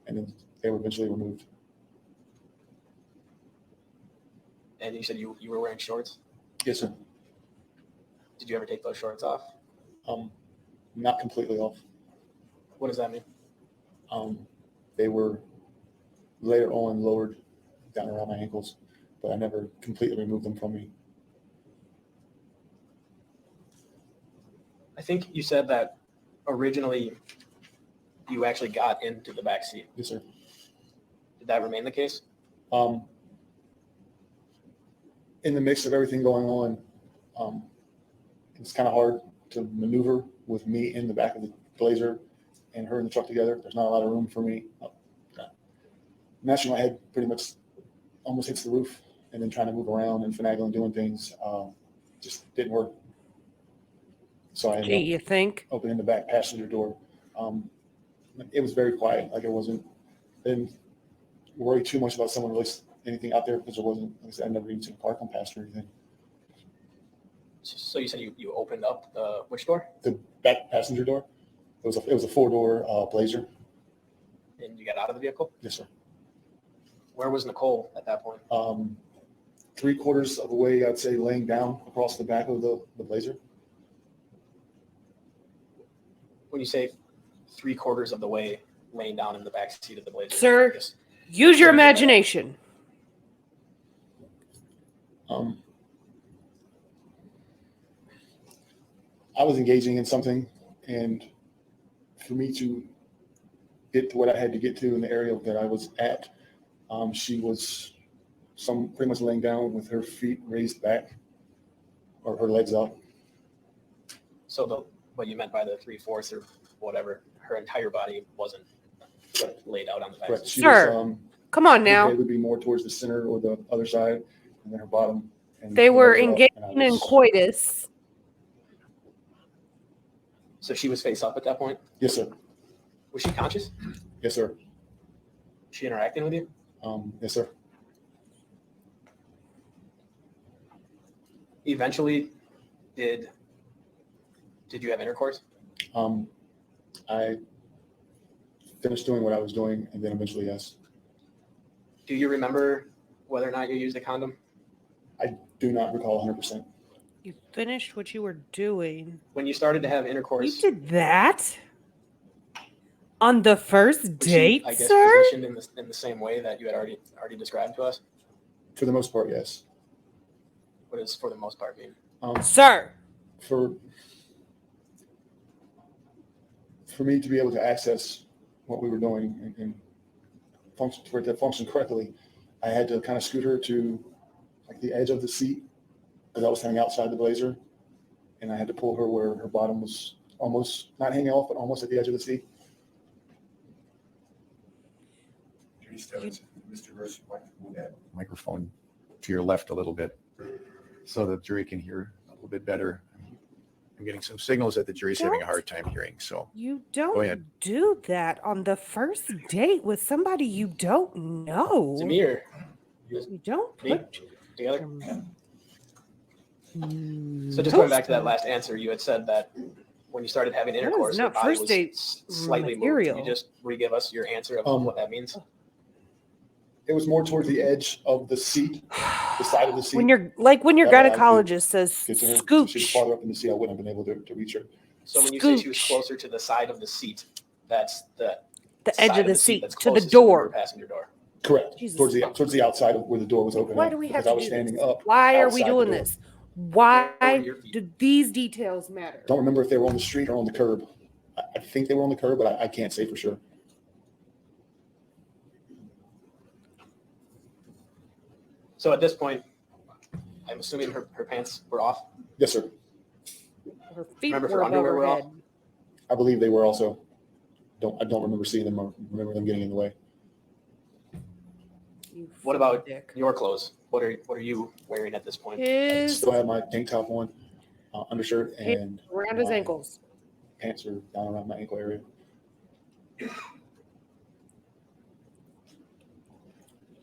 and then they were eventually removed. And you said you were wearing shorts? Yes, sir. Did you ever take those shorts off? Not completely off. What does that mean? They were later on lowered down around my ankles, but I never completely removed them from me. I think you said that originally you actually got into the back seat. Yes, sir. Did that remain the case? In the mix of everything going on, it's kind of hard to maneuver with me in the back of the Blazer and her in the truck together. There's not a lot of room for me. Naturally, my head pretty much almost hits the roof, and then trying to move around and finagling and doing things just didn't work. So I ended Gee, up you think? opening the back passenger door. It was very quiet. Like it wasn't, didn't worry too much about someone really anything out there because there wasn't, like I said, I've never even seen a car come past or anything. So you said you opened up which door? The back passenger door, it was a 4-door Blazer. And you got out of the vehicle? Yes, sir. Where was Nicole at that point? 3/4 of the way, I'd say, laying down across the back of the Blazer. When you say 3/4 of the way laying down in the back seat of the Blazer, Sir. I guess, Use your What do you mean by that? imagination. I was engaging in something, and for me to get to what I had to get to in the area that I was at, she was pretty much laying down with her feet raised back or her legs up. So what you meant by the 3/4 or whatever, her entire body wasn't laid out on the back Correct. seat. She Sir, was, Come on her now. head would be more towards the center or the other side, and then her bottom. And They her were legs up, and I engaging in was- coitus. So she was face up at that point? Yes, sir. Was she conscious? Yes, sir. Was she interacting with you? Yes, sir. Eventually, did you have intercourse? I finished doing what I was doing, and then eventually, yes. Do you remember whether or not you used a condom? I do not recall 100%. You finished what you were doing. When you started to have You intercourse, did that? On the first was date, she, I guess, sir? positioned in the same way that you had already described to us? For the most part, yes. What does for the most part mean? Sir. For me to be able to access what we were doing and function for it to function correctly, I had to kind of scoot her to like the edge of the seat because I was hanging outside the Blazer, and I had to pull her where her bottom was almost not hanging off, but almost at the edge of the seat. Mr. Burch, why don't you move that microphone to your left a little bit so the jury can hear a little bit better. I'm getting some signals that the jury's having a hard time hearing, so You Go don't ahead. do that on the first date with somebody you don't know. To me or You don't Me? put together? your So just going back to that last answer, you had said that when you started having That is intercourse, your not body first was date slightly moved. material. Can you just re-give us your answer of what that means? It was more towards the edge of the seat, the side of the seat. when your That way I could gynecologist says Get to her. If she was scooch. farther up in the seat, I wouldn't have been able to reach her. So when you say she was Scooch. closer to the side of the seat, that's the The side edge of the seat seat that's to the closest your door. passenger door. Correct. Jesus. Towards the outside of where the door was open. Why up, do we have because I to was do standing this? up. Why are we outside the doing door. this? Where Why were your feet? do these details matter? Don't remember if they were on the street or on the curb. I think they were on the curb, but I can't say for sure. So at this point, I'm assuming her pants were off. Yes, sir. Her feet Remember if were her above underwear her were off? head. I believe they were also. I don't remember seeing them or remember them getting in the way. You What about dick. your clothes? What are you wearing at this point? His Still have my tank top on, undershirt, and around his my ankles. pants are down around my ankle area.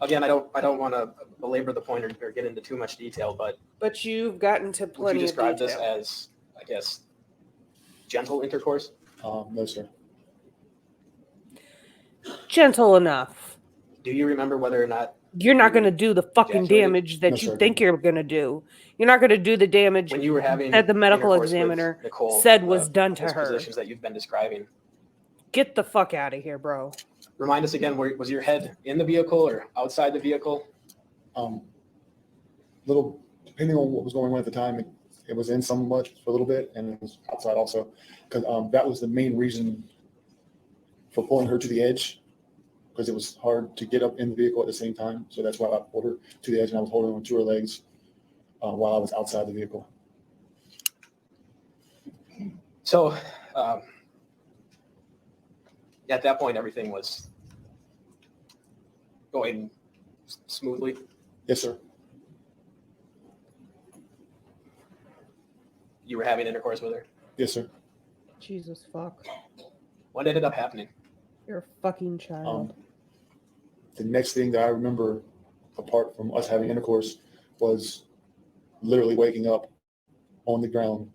Again, I don't want to belabor the point or get into too much detail, but But you've gotten to would plenty you describe of this detail. as, I guess, gentle intercourse? No, sir. Gentle enough. Do you remember whether or not You're not going to do the fucking Ejaculated? damage that No, you sir. think you're going to do. You're not going to do the damage when you were having that the medical intercourse with examiner Nicole, said was done to those her. positions that you've been describing? Get the fuck out of here, bro. Remind us again, was your head in the vehicle or outside the vehicle? Little depending on what was going on at the time, it was in somewhat for a little bit, and it was outside also, because that was the main reason for pulling her to the edge, because it was hard to get up in the vehicle at the same time. So that's why I pulled her to the edge, and I was holding on to her legs while I was outside the vehicle. So at that point, everything was going smoothly. Yes, sir. You were having intercourse with her. Yes, sir. Jesus fuck. What ended up happening? You're a fucking child. The next thing that I remember, apart from us having intercourse, was literally waking up on the ground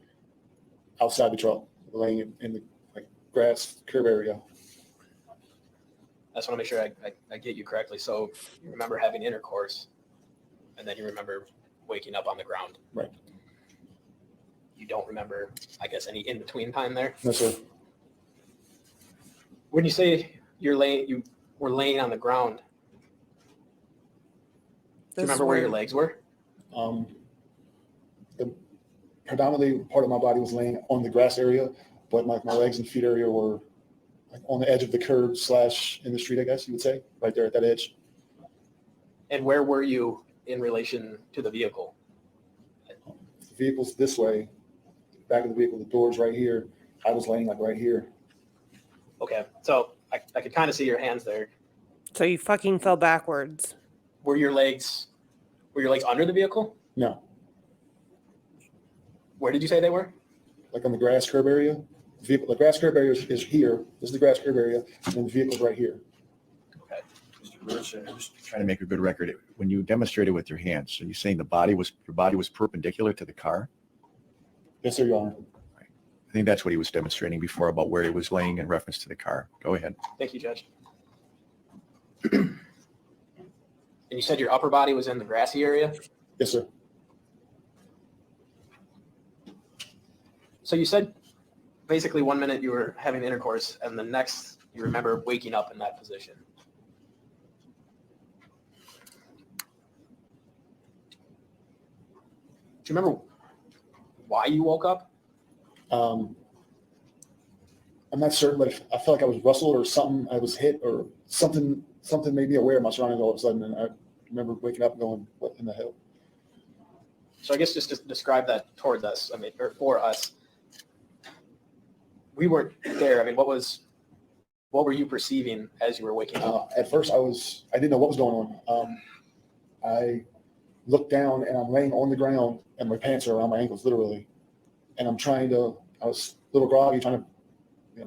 outside the truck, laying in the grass curb area. I just want to make sure I get you correctly. So you remember having intercourse, and then you remember waking up on the ground. Right. You don't remember, I guess, any in-between time there? No, sir. When you say you were laying on the ground, do you remember where your legs were? The predominantly part of my body was laying on the grass area, but my legs and feet area were on the edge of the curb / in the street, I guess you would say, right there at that edge. And where were you in relation to the vehicle? The vehicle's this way, back of the vehicle, the door's right here. I was laying right here. Okay, so I could kind of see your hands there. So you fucking fell backwards. Were your legs under the vehicle? No. Where did you say they were? On the grass curb area. The grass curb area is here. This is the grass curb area, and then the vehicle's right here. Okay. Mr. Burch, I'm just trying to make a good record. When you demonstrated with your hands, are you saying your body was perpendicular to the car? Yes, sir, Your Honor. I think that's what he was demonstrating before about where he was laying in reference to the car. Go ahead. Thank you, Judge. And you said your upper body was in the grassy area? Yes, sir. So you said basically 1 minute you were having intercourse and the next you remember waking up in that position. Do you remember why you woke up? I'm not certain, but I felt like I was rustled or something. I was hit or something made me aware of my surroundings all of a sudden. And I remember waking up and going, what in the hell? So I guess just to describe that towards us, or for us, we weren't there. What were you perceiving as you were waking up? At first I didn't know what was going on. I looked down and I'm laying on the ground and my pants are around my ankles, literally. And I was a little groggy, trying to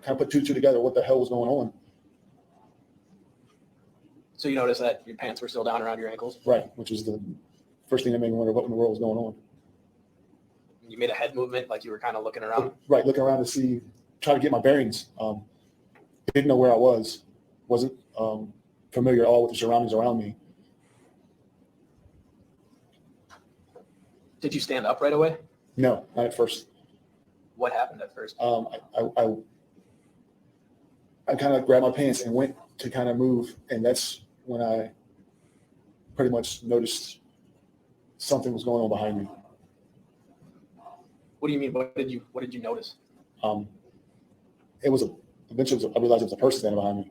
kind of put two together, what the hell was going on. So you noticed that your pants were still down around your ankles? Right, which was the first thing that made me wonder what in the world was going on. You made a head movement like you were kind of looking around? Right, looking around to try to get my bearings. Didn't know where I was. Wasn't familiar at all with the surroundings around me. Did you stand up right away? No, not at first. What happened at first? I kind of grabbed my pants and went to kind of move, and that's when I pretty much noticed something was going on behind me. What do you mean? What did you notice? It was eventually I realized it was a person standing behind me.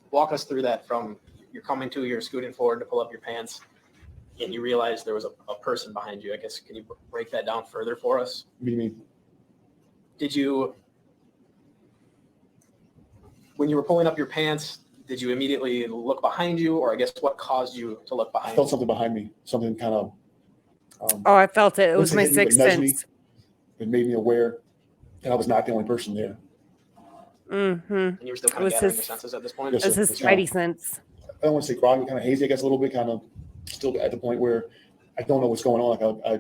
Walk us through that from you're scooting forward to pull up your pants, and you realize there was a person behind you. I guess, can you break that down further for us? What do you mean? When you were pulling up your pants, did you immediately look behind you, or I guess what caused you to look I behind felt you? something behind me. Something kind of. I felt it. It was my hit me, but sixth nudged me. sense. It made me aware that I was not the only person there. Mm-hmm. And you were still kind It of was gathering his- your senses at this point? Yes, It's sir. his It's spidey sense. I don't want to say groggy, kind of hazy, I guess a little bit, kind of still at the point where I don't know what's going on. I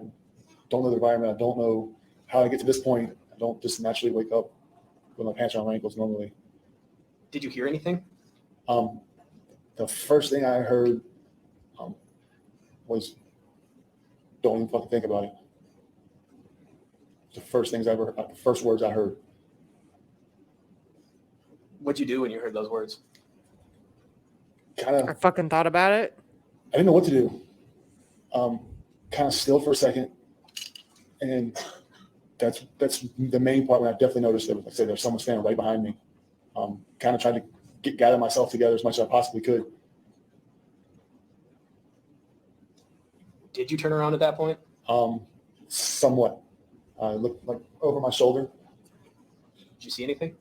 don't know the environment. I don't know how I get to this point. I don't just naturally wake up with my pants around my ankles normally. Did you hear anything? The first thing I heard was, don't even fucking think about it. The first words I heard. What'd you do when you heard those words? I fucking thought about it. I didn't know what to do. Kind of still for a second. And that's the main part when I definitely noticed that, like I said, there's someone standing right behind me. Kind of tried to gather myself together as much as I possibly could. Did you turn around at that point? Somewhat. I looked over my shoulder. Did you see anything?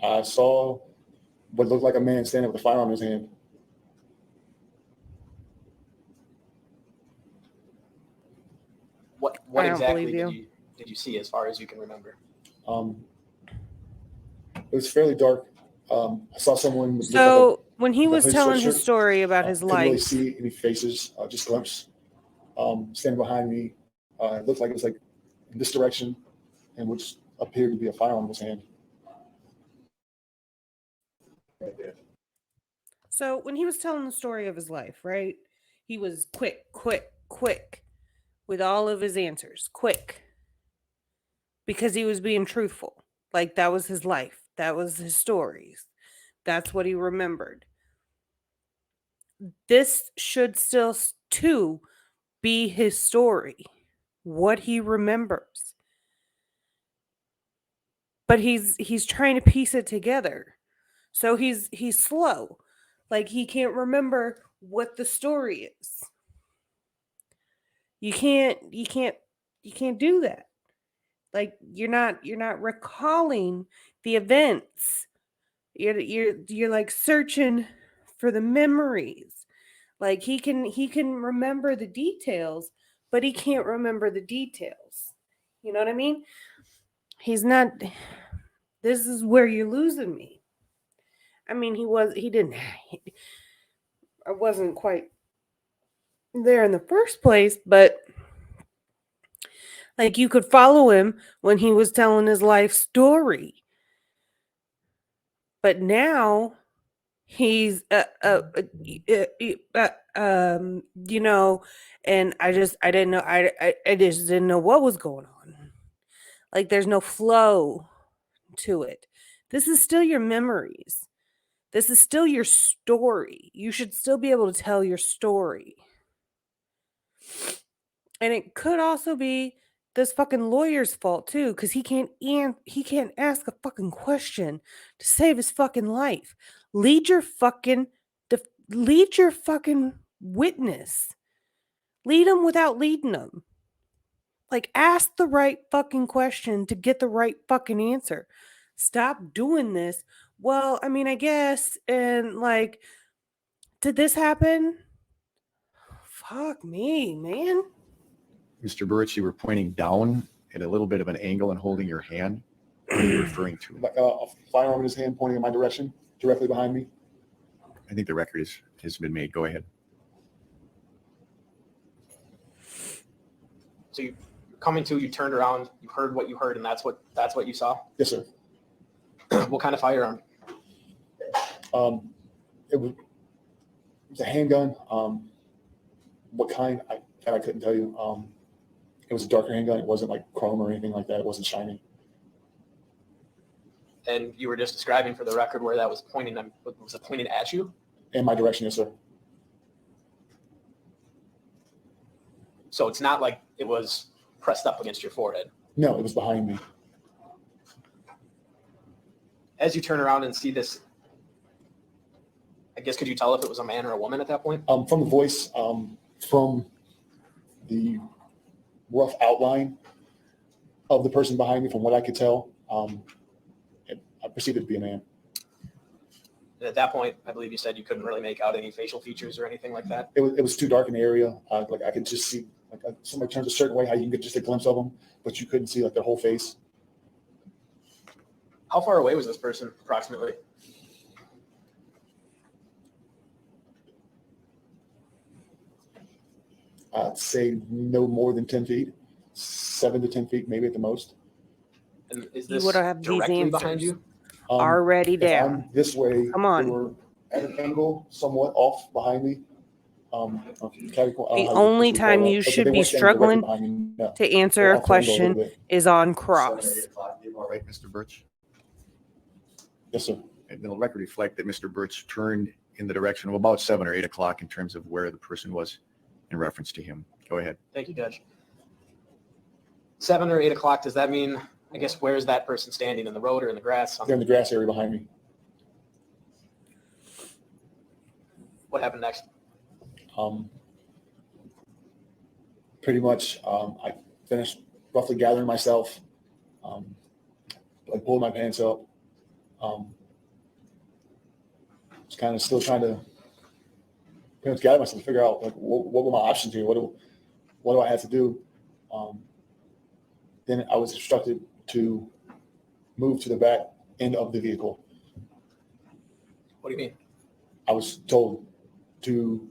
I saw what looked like a man standing with a firearm in his hand. What I don't exactly believe you. did you see as far as you can remember? It was fairly dark. I saw someone with So when he with a was hood telling his sweatshirt. story about his Couldn't really life, see any faces, just glimpse. Standing behind me, it looked like it was like in this direction, and which appeared to be a firearm in his hand. Right there. so when he was telling the story of his life, right? He was quick with all of his answers, quick, because he was being truthful. Like that was his life, that was his stories, that's what he remembered. This should still too be his story, what he remembers. But he's trying to piece it together. So he's slow. Like he can't remember what the story is. You can't do that. Like you're not recalling the events. You're like searching for the memories. Like he can remember the details, but he can't remember the details. You know what I mean? He's not. This is where you're losing me. I mean, he didn't. I wasn't quite there in the first place, but like you could follow him when he was telling his life story. But now he's you know, and I didn't know I just didn't know what was going on. Like there's no flow to it. This is still your memories. This is still your story. You should still be able to tell your story. And it could also be this fucking lawyer's fault too, because he can't ask a fucking question to save his fucking life. Lead your fucking lead your fucking witness. Lead him without leading him. Like ask the right fucking question to get the right fucking answer. Stop doing this. Well, I mean, I guess, and like, did this happen? Fuck me, man. Mr. Burch, you were pointing down at a little bit of an angle and holding your hand. What are you referring to? Like a firearm in his hand pointing in my direction, directly behind me. I think the record has been made. Go ahead. So you coming to, you turned around, you heard what you heard, and that's what you saw. Yes, sir. What kind of firearm? It was a handgun. What kind? I couldn't tell you. It was a darker handgun. It wasn't like chrome or anything like that. It wasn't shiny. And you were just describing for the record where that was pointing. Was it pointing at you? In my direction, yes, sir. So it's not like it was pressed up against your forehead. No, it was behind me. As you turn around and see this, I guess, could you tell if it was a man or a woman at that point? From the voice, from the rough outline of the person behind me, from what I could tell, I perceived it to be a man. And at that point, I believe you said you couldn't really make out any facial features or anything like that. It was too dark in the area. Like I could just see, like somebody turns a certain way, how you can get just a glimpse of them, but you couldn't see like their whole face. How far away was this person approximately? I'd say no more than 10 feet, 7 to 10 feet, maybe at the most. And is You this would have these directly behind answers you? already If down. I'm this way, Come on. they were at an angle somewhat off behind me. The only time you should be struggling to answer a question is on cross. All right, Mr. Burch. Yes, sir. And the record reflect that Mr. Burch turned in the direction of about 7 or 8 o'clock in terms of where the person was in reference to him. Go ahead. Thank you, Judge. 7 or 8 o'clock, does that mean, I guess, where is that person standing, in the road or in the grass? They're in the grass area behind me. What happened next? Pretty much, I finished roughly gathering myself, like pulling my pants up. Just kind of still trying to pretty much gather myself, figure out like what were my options here. What do I have to do? Then I was instructed to move to the back end of the vehicle. What do you mean? I was told to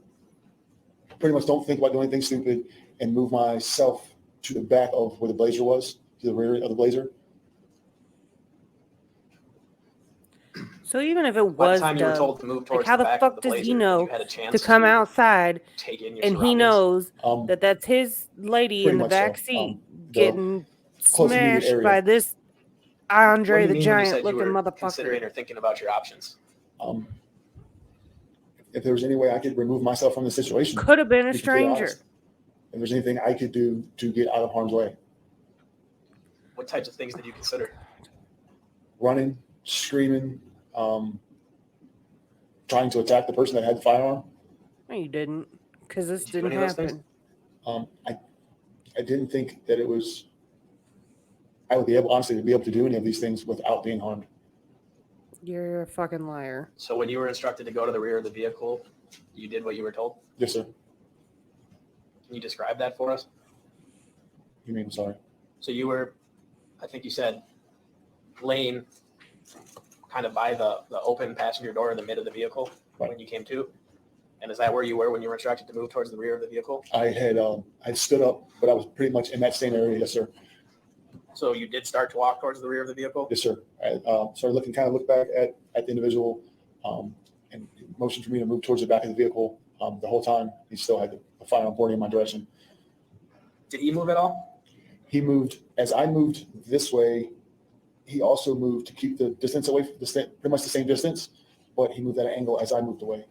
pretty much don't think about doing anything stupid and move myself to the back of where the Blazer was, to the rear of the Blazer. So even if it By the was time you were Doug, told to move like towards how the the back of fuck the does Blazer, he know you had a chance to come outside take in your and he surroundings? knows Um, that that's his lady Pretty in the much so. back seat The getting close immediate smashed area. by this What do Andre you the mean when you Giant said you looking were motherfucker? considering or thinking about your options? If there was any way I could remove myself from the situation, Could have been a to be completely stranger. honest, if there's anything I could do to get out of harm's way, What types of things did you consider? running, screaming, trying to attack the person that had the firearm. No, you didn't, because this Did you do didn't any of those things? happen. I didn't think that I would be able, honestly, to be able to do any of these things without being harmed. You're a fucking liar. So when you were instructed to go to the rear of the vehicle, you did what you were told? Yes, sir. Can you describe that for us? You mean, I'm sorry. So you were, I think you said, laying kind of by the open passenger door in the mid of the vehicle Right. when you came to? And is that where you were when you were instructed to move towards the rear of the vehicle? I stood up, but I was pretty much in that same area. Yes, sir. So you did start to walk towards the rear of the vehicle? Yes, sir. I started look back at the individual, and motioned for me to move towards the back of the vehicle. The whole time, he still had the firearm pointing in my direction. Did he move at all? He moved as I moved this way. He also moved to keep the distance away, pretty much the same distance, but he moved at an angle as I moved away.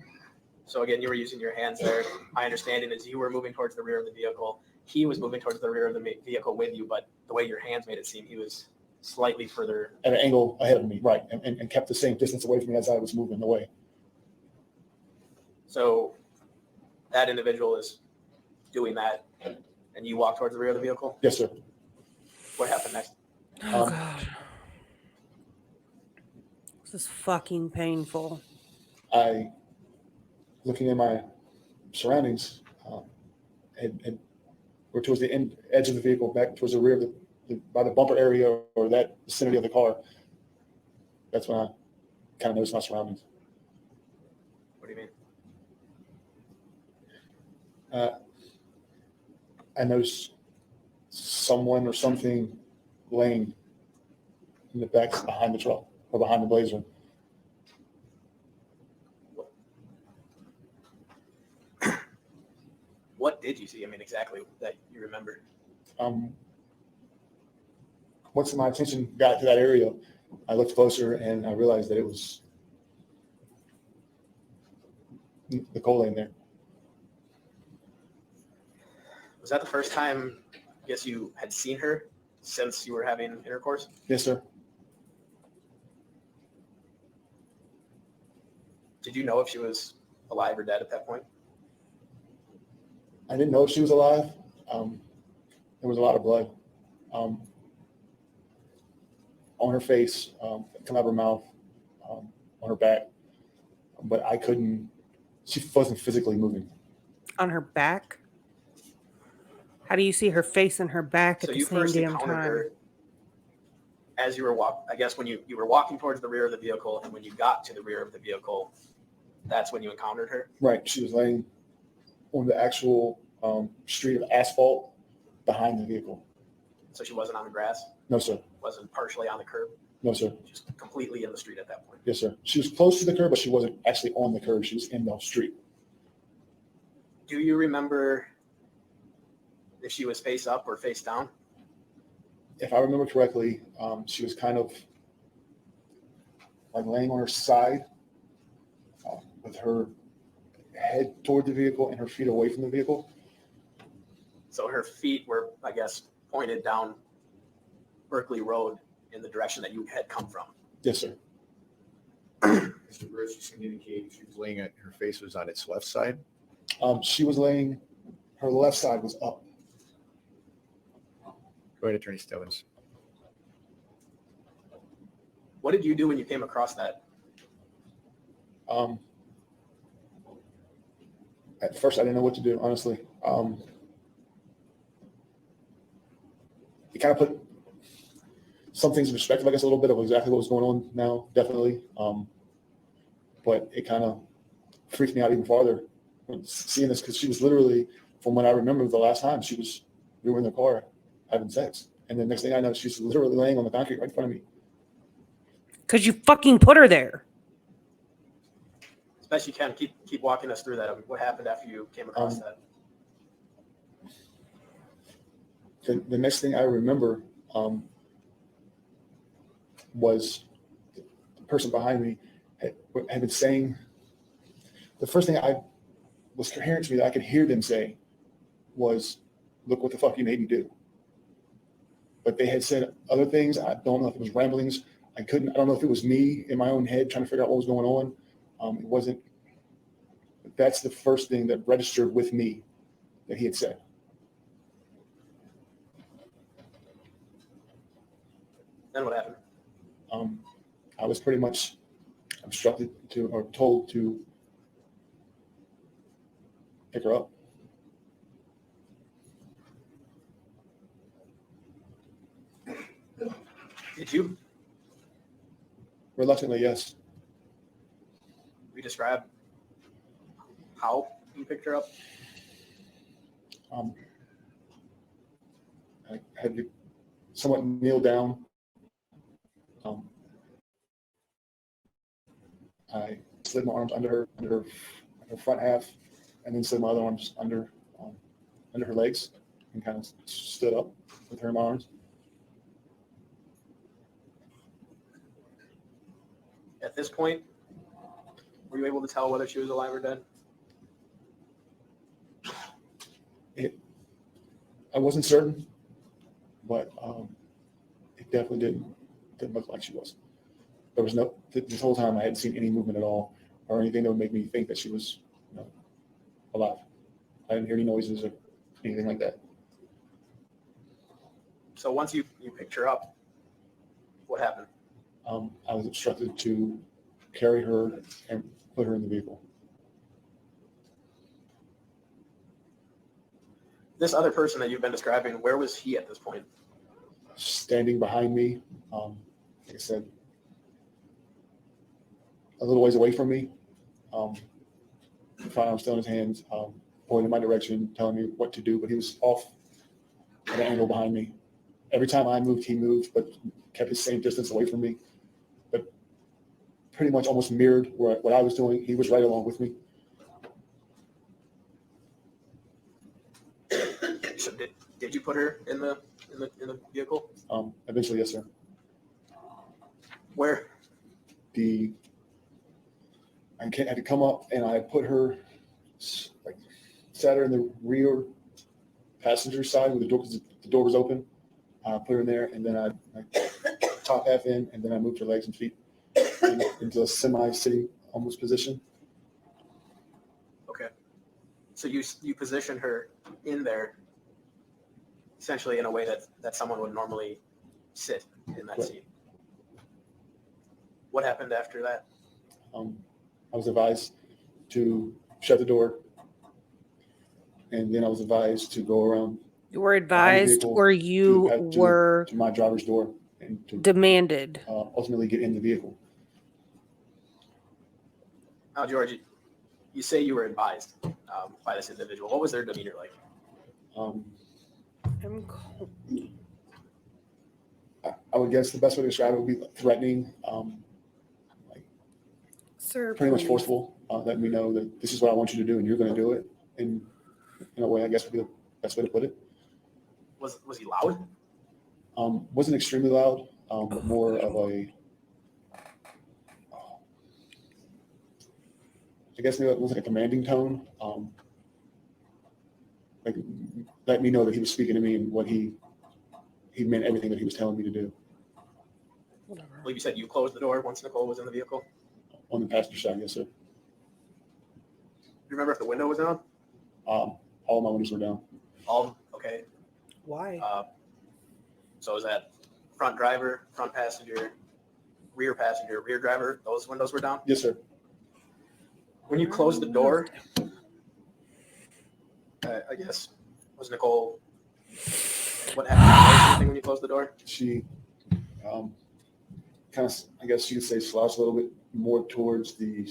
So again, you were using your hands there. My understanding is you were moving towards the rear of the vehicle. He was moving towards the rear of the vehicle with you, but the way your hands made it seem, he was slightly further. At an angle ahead of me, right, and kept the same distance away from me as I was moving away. So that individual is doing that, and you walk towards the rear of the vehicle? Yes, sir. What happened next? Oh god. This is fucking painful. I, looking at my surroundings, and we're towards the edge of the vehicle, back towards the rear of by the bumper area or that vicinity of the car. That's when I kind of noticed my surroundings. What do you mean? I noticed someone or something laying in the back behind the truck or behind the Blazer. What did you see? I mean, exactly that you remember. Once my attention got to that area, I looked closer and I realized that it was Nicole in there. Was that the first time, I guess, you had seen her since you were having intercourse? Yes, sir. Did you know if she was alive or dead at that point? I didn't know if she was alive. There was a lot of blood on her face, come out of her mouth, on her back, but I couldn't. She wasn't physically moving. On her back? How do you see her face and her back at So the you same first damn encountered time? her as you were I guess when you were walking towards the rear of the vehicle, and when you got to the rear of the vehicle, that's when you encountered her? Right. She was laying on the actual street of asphalt behind the vehicle. So she wasn't on the grass? No, sir. Wasn't partially on the curb? No, sir. Just completely in the street at that point? Yes, sir. She was close to the curb, but she wasn't actually on the curb. She was in the street. Do you remember if she was face up or face down? If I remember correctly, she was kind of like laying on her side with her head toward the vehicle and her feet away from the vehicle. So her feet were, I guess, pointed down Berkeley Road in the direction that you had come from. Yes, sir. Mr. Burch, you seem to indicate she was laying her face was on its left side. She was laying, her left side was up. Go ahead, Attorney Stevens. What did you do when you came across that? At first, I didn't know what to do, honestly. It kind of put, some things in perspective, I guess, a little bit of exactly what was going on now, definitely. But it kind of freaked me out even farther seeing this, because she was literally, from what I remember, the last time we were in the car having sex. And the next thing I know, she's literally laying on the concrete right in front of me. Because you fucking put her there. As best you can, keep walking us through that. I mean, what happened after you came across that? The next thing I remember was the person behind me had been saying, the first thing I was coherent to me that I could hear them say was, "Look what the fuck you made me do." But they had said other things. I don't know if it was ramblings. I don't know if it was me in my own head trying to figure out what was going on. It wasn't. That's the first thing that registered with me that he had said. Then what happened? I was pretty much instructed to, or told to, pick her up. Did you? Reluctantly, yes. We describe how you picked her up? I had to somewhat kneel down. I slid my arms under her front half, and then slid my other arms under her legs, and kind of stood up with her in my arms. At this point, were you able to tell whether she was alive or dead? I wasn't certain, but it definitely didn't look like she was. There was this whole time I hadn't seen any movement at all, or anything that would make me think that she was alive. I didn't hear any noises or anything like that. So once you picked her up, what happened? I was instructed to carry her and put her in the vehicle. This other person that you've been describing, where was he at this point? Standing behind me, like I said, a little ways away from me. Firearm still in his hands, pointing in my direction, telling me what to do, but he was off at an angle behind me. Every time I moved, he moved, but kept the same distance away from me. But pretty much almost mirrored what I was doing. He was right along with me. So did you put her in the vehicle? Eventually, yes, sir. Where? I had to come up, and I put her, sat her in the rear passenger side where the door was open. Put her in there, and then I top half in, and then I moved her legs and feet into a semi-sitting almost position. Okay. So you position her in there essentially in a way that someone would normally sit in that Right. seat. What happened after that? I was advised to shut the door, and then I was advised to go around. You were advised, vehicle or you were to my driver's door and to demanded. ultimately get in the vehicle. Now, George, you say you were advised by this individual. What was their demeanor like? I'm cold. I would guess the best way to describe it would be threatening, Sir, pretty much please. forceful, letting me know that this is what I want you to do and you're going to do it. In a way, I guess would be the best way to put it. Was he loud? Wasn't extremely loud, but more of a, I guess maybe it was like a commanding tone. Like let me know that he was speaking to me and what he meant everything that he was telling me to do. Whatever. I believe you said you closed the door once Nicole was in the vehicle. On the passenger side, yes, sir. Do you remember if the window was down? All my windows were down. All okay. Why? So is that front driver, front passenger, rear driver? Those windows were down. Yes, sir. When you closed the door, I guess, was Nicole? What happened? Anything when you closed the door? She kind of, I guess you could say, slouched a little bit more towards the.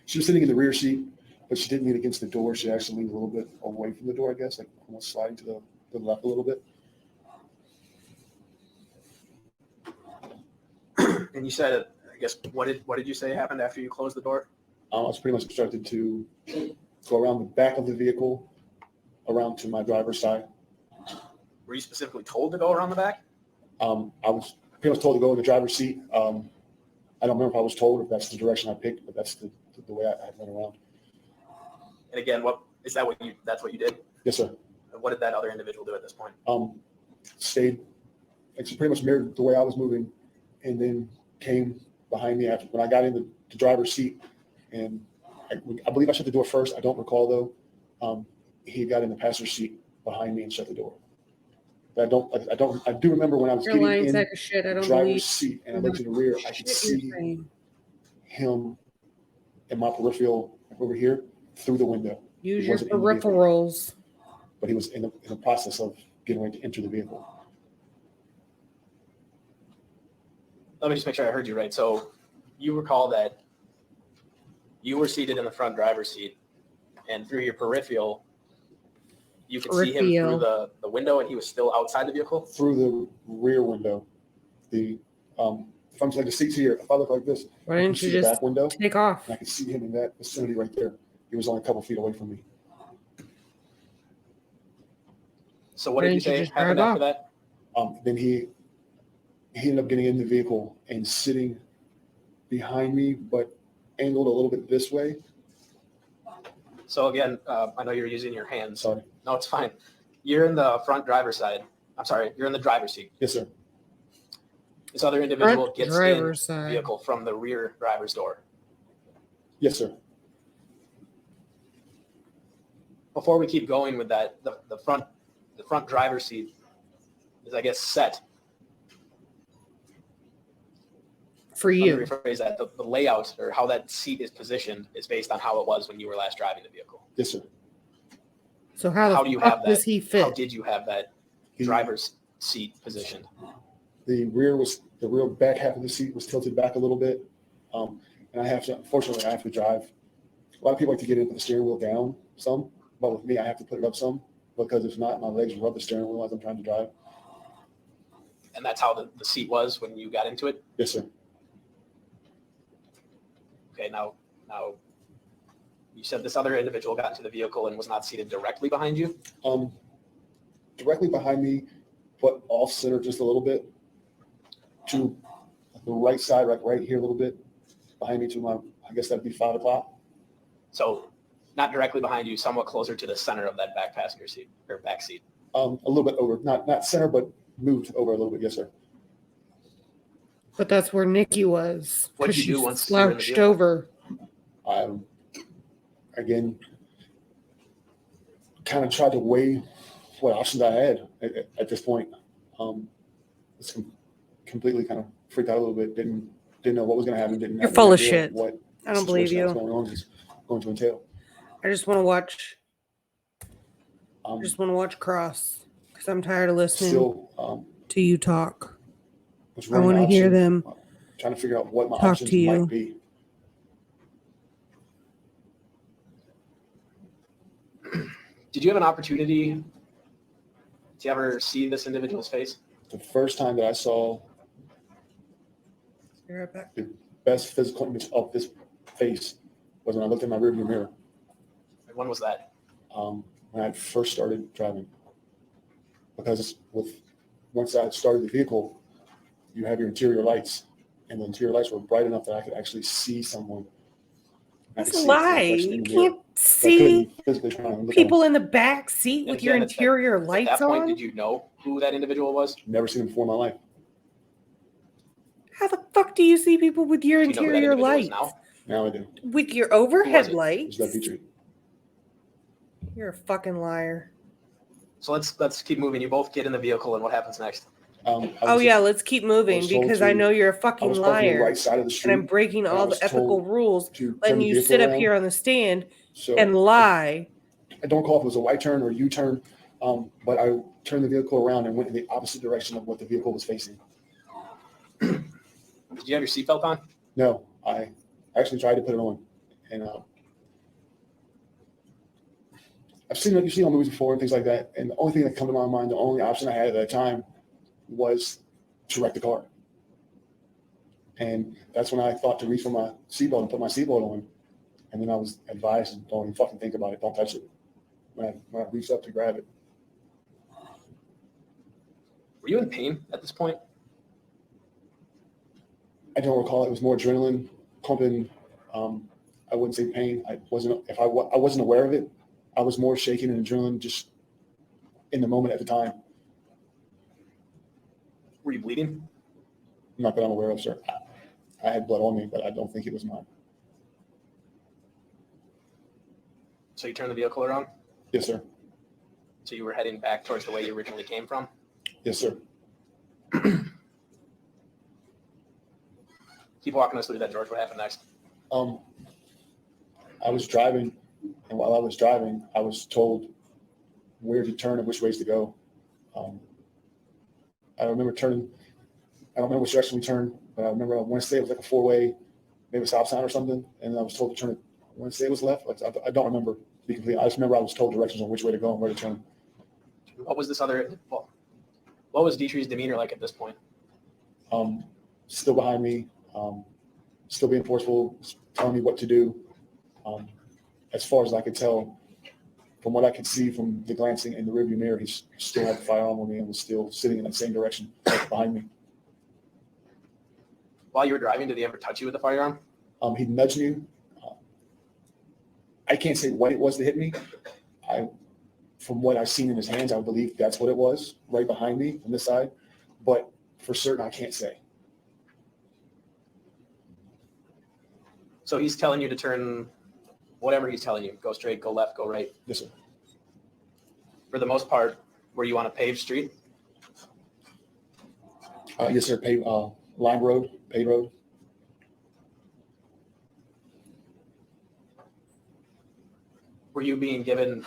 She was sitting in the rear seat, but she didn't lean against the door. She actually leaned a little bit away from the door, I guess, like almost sliding to the left a little bit. And you said, I guess, what did you say happened after you closed the door? I was pretty much instructed to go around the back of the vehicle, around to my driver's side. Were you specifically told to go around the back? I was pretty much told to go in the driver's seat. I don't remember if I was told if that's the direction I picked, but that's the way I went around. And again, that's what you did? Yes, sir. And what did that other individual do at this point? Stayed, it's pretty much mirrored the way I was moving, and then came behind me after when I got in the driver's seat. And I believe I shut the door first. I don't recall though. He got in the passenger seat behind me and shut the door. But I do remember when I was You're getting lying in sack of shit. I the don't driver's believe seat and I looked to the rear, I could see him in my peripheral over here through the window. Use He your wasn't in the vehicle, peripherals. but he was in the process of getting ready to enter the vehicle. Let me just make sure I heard you right. So you recall that you were seated in the front driver's seat, and through your peripheral, you could see him through the window, and he was still outside the vehicle? Through the rear window. If I'm like the seats here, if I look like this, Why I can didn't you see the just back window, take off? and I could see him in that vicinity right there. He was only a couple feet away from me. So what did you say happened after that? Then he ended up getting in the vehicle and sitting behind me, but angled a little bit this way. So again, I know you're using your hands. Sorry. No, it's fine. You're in the front driver's side. I'm sorry, you're in the driver's seat. Yes, sir. This other individual Front gets driver's in the side. vehicle from the rear driver's door. Yes, sir. Before we keep going with that, the front driver's seat is, I guess, set. For Let me you. rephrase that. The layout or how that seat is positioned is based on how it was when you were last driving the vehicle. Yes, sir. So how How the do you fuck have does that? he How fit? did you have that driver's seat positioned? The rear back half of the seat was tilted back a little bit. And unfortunately, I have to drive. A lot of people like to get in and put the steering wheel down some, but with me, I have to put it up some because if not, my legs rub the steering wheel as I'm trying to drive. And that's how the seat was when you got into it? Yes, sir. Okay, now you said this other individual got into the vehicle and was not seated directly behind you? Directly behind me, but off center just a little bit to the right side, right here a little bit behind me to my, I guess that'd be 5 o'clock. So not directly behind you, somewhat closer to the center of that back passenger seat or back seat. A little bit over, not center, but moved over a little bit. Yes, sir. But that's where Nikki was. What'd 'cause you do she once you were in the slouched vehicle? over. Again, kind of tried to weigh what options I had at this point. It's completely kind of freaked out a little bit. Didn't know what was going to happen. Didn't. You're have full any of idea shit. What I don't believe situation that you. was going on is going to entail. I just want to watch. I just want to watch Cross because I'm tired of listening Still, to you talk. was I running want to hear options, them. trying to figure out what my talk options to you. might be. Did you have an opportunity to ever see this individual's face? The first time that I saw Be right back. the best physical image of this face was when I looked in my rearview mirror And when was that? when I first started driving. Because once I started the vehicle, you have your interior lights, and the interior lights were bright enough that I could actually see someone. I That's could a see the lie. reflection You in the mirror. can't I see couldn't physically try and look at people them. in the back seat And with your again, at interior At lights that point, on. did you know who that individual was? Never seen them before in my life. How the fuck do you see people with your Do you know who that interior individual is lights? now? Now I do. With your Who was overhead it? lights? It's that feature. You're a fucking liar. So let's keep moving. You both get in the vehicle, and what happens next? Oh yeah, let's keep moving was told because I to- know you're a I fucking was parked on the liar. right side of the And street. I'm breaking and I all the was ethical told rules, to turn letting the you vehicle sit up around. here on the stand So and lie. I don't recall if it was a right turn or a U-turn, but I turned the vehicle around and went in the opposite direction of what the vehicle was facing. Did you have your seatbelt on? No, I actually tried to put it on, and you've seen on movies before and things like that. And the only thing that come to my mind, the only option I had at that time was to wreck the car. And that's when I thought to reach for my seatbelt and put my seatbelt on. And then I was advised, don't even fucking think about it. Don't touch it. When I reached up to grab it. Were you in pain at this point? I don't recall. It was more adrenaline pumping. I wouldn't say pain. I wasn't aware of it. I was more shaking and adrenaline just in the moment at the time. Were you bleeding? Not that I'm aware of, sir. I had blood on me, but I don't think it was mine. So you turned the vehicle around? Yes, sir. So you were heading back towards the way you originally came from? Yes, sir. Keep walking us through that, George. What happened next? I was driving, and while I was driving, I was told where to turn and which ways to go. I remember turning. I don't remember which direction we turned, but I remember I want to say it was like a four-way, maybe a stop sign or something, and I was told to turn it. I want to say it was left. I don't remember to be complete. I just remember I was told directions on which way to go and where to turn. What was this other? Well, what was Dietrich's demeanor like at this point? Still behind me, still being forceful, telling me what to do. As far as I could tell, from what I could see from the glancing in the rearview mirror, he still had the firearm on me and was still sitting in that same direction behind me. While you were driving, did he ever touch you with the firearm? He nudged me. I can't say what it was that hit me. From what I've seen in his hands, I believe that's what it was, right behind me on this side. But for certain, I can't say. So he's telling you to turn whatever he's telling you. Go straight, go left, go right. Yes, sir. For the most part, were you on a paved street? Yes, sir. Line road, paved road. Were you being given,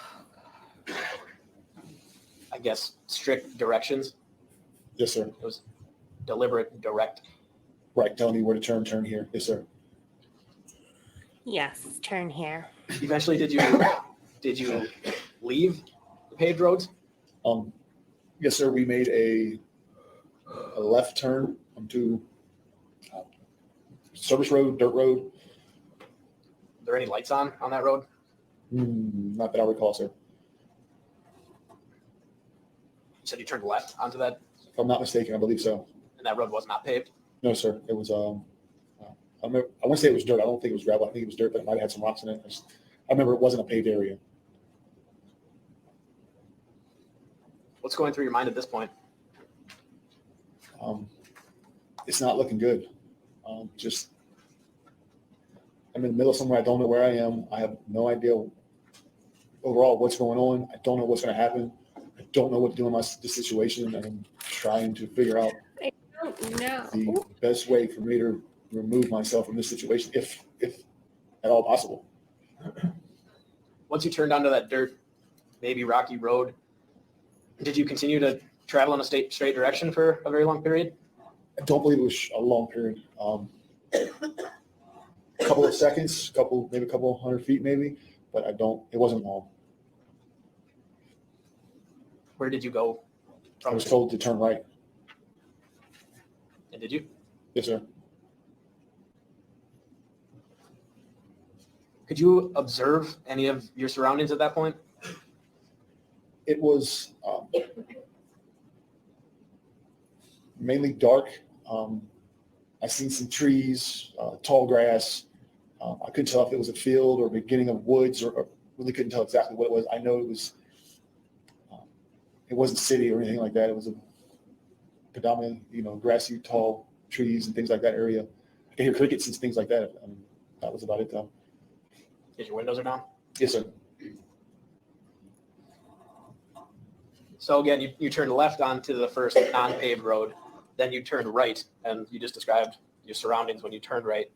I guess, strict directions? Yes, sir. It was deliberate, direct. Right, telling me where to turn here. Yes, sir. Yes, turn here. Eventually, did you leave the paved roads? Yes, sir. We made a left turn onto service road, dirt road. Are there any lights on that road? Not that I recall, sir. You said you turned left onto that, If I'm not mistaken, I believe so. and that road was not paved? No, sir. It was. I want to say it was dirt. I don't think it was gravel. I think it was dirt, but it might have had some rocks in it. I remember it wasn't a paved area. What's going through your mind at this point? It's not looking good. Just I'm in the middle of somewhere. I don't know where I am. I have no idea overall what's going on. I don't know what's going to happen. I don't know what to do in this situation, and I'm trying to figure out Oh, no. the best way for me to remove myself from this situation, if at all possible. Once you turned onto that dirt, maybe rocky road, did you continue to travel in a straight direction for a very long period? I don't believe it was a long period. A couple of seconds, maybe a couple 100 feet, maybe, but it wasn't long. Where did you go I from? was told to turn right. And did you? Yes, sir. Could you observe any of your surroundings at that point? It was mainly dark. I seen some trees, tall grass. I couldn't tell if it was a field or beginning of woods, or really couldn't tell exactly what it was. I know it was. It wasn't city or anything like that. It was a predominantly, grassy, tall trees and things like that area. I could hear crickets and things like that. That was about it, though. Because your windows are down? Yes, sir. So again, you turned left onto the first non-paved road, then you turned right, and you just described your surroundings when you turned right.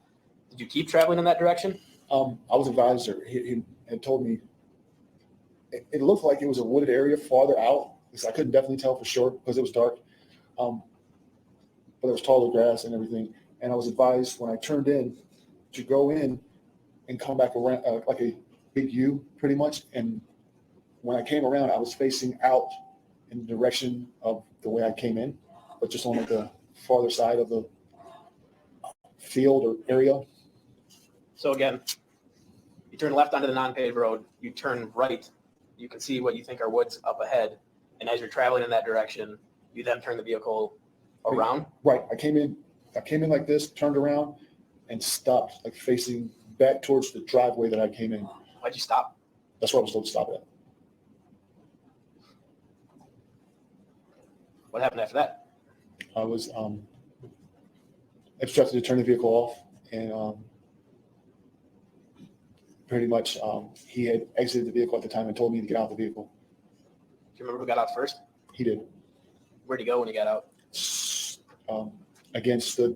Did you keep traveling in that direction? I was advised, sir. He had told me it looked like it was a wooded area farther out, because I couldn't definitely tell for sure because it was dark. But but there was taller grass and everything. And I was advised when I turned in to go in and come back around like a big U pretty much. And when I came around, I was facing out in the direction of the way I came in, but just on like the farther side of the field or area. So again, you turn left onto the non-paved road, you turn right, you can see what you think are woods up ahead. And as you're traveling in that direction, you then turn the vehicle around. Right. I came in like this, turned around and stopped, like facing back towards the driveway that I came in. Why'd you stop? That's where I was told to stop at. What happened after that? I was instructed to turn the vehicle off, and pretty much he had exited the vehicle at the time and told me to get out of the vehicle. Do you remember who got out first? He did. Where'd he go when he got out? Against the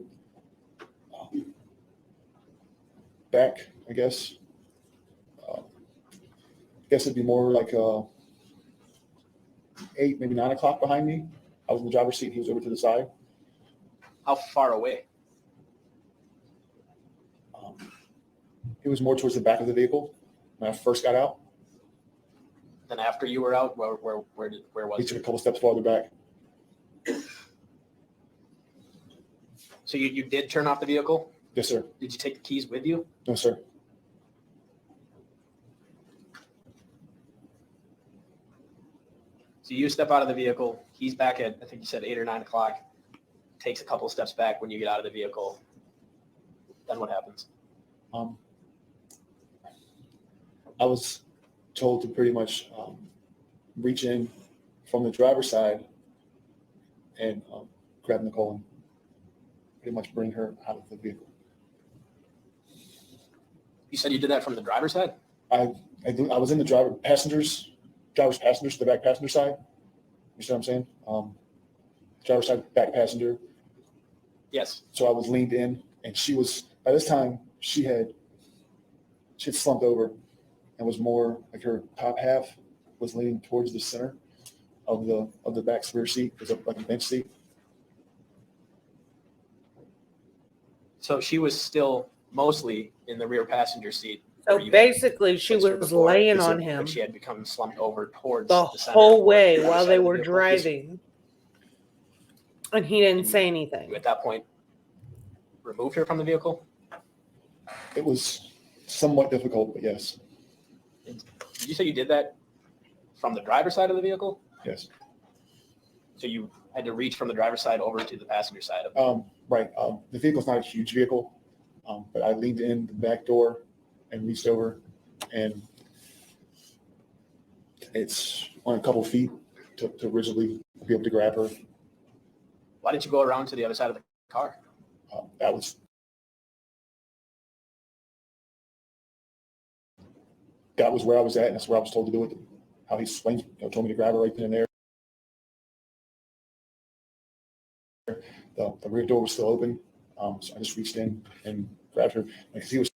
back, I guess. I guess it'd be more like 8, maybe 9 o'clock behind me. I was in the driver's seat. He was over to the side. How far away? It was more towards the back of the vehicle when I first got out. Then after you were out, where was He he? took a couple steps farther back. So you did turn off the vehicle? Yes, sir. Did you take the keys with you? No, sir. So you step out of the vehicle. He's back at, I think you said 8 or 9 o'clock. Takes a couple of steps back when you get out of the vehicle. Then what happens? I was told to pretty much reach in from the driver's side and grab Nicole and pretty much bring her out of the vehicle. You said you did that from the driver's side? I was in the driver's passenger, the back passenger side. You see what I'm saying? Driver's side, back passenger. Yes. So I was leaned in, and she was, by this time, she had slumped over and was more like her top half was leaning towards the center of the back rear seat. It was like a bench seat. So she was still mostly in the rear passenger seat. So where you basically, she placed her was before, laying Yes, sir. on him but she had become slumped over towards the center whole or way the other while side they of the were vehicle. driving. And he didn't say You anything. at that point removed her from the vehicle? It was somewhat difficult, but yes, Did you say you did that from the driver's side of the vehicle? yes. So you had to reach from the driver's side over to the passenger side of it. Right. The vehicle's not a huge vehicle, but I leaned in the back door and reached over, and it's on a couple feet to rigidly be able to grab her. Why didn't you go around to the other side of the car? That was where I was at, and that's where I was told to do it. How he explained, told me to grab her right then and there. The rear door was still open, so I just reached in and grabbed her. Because he was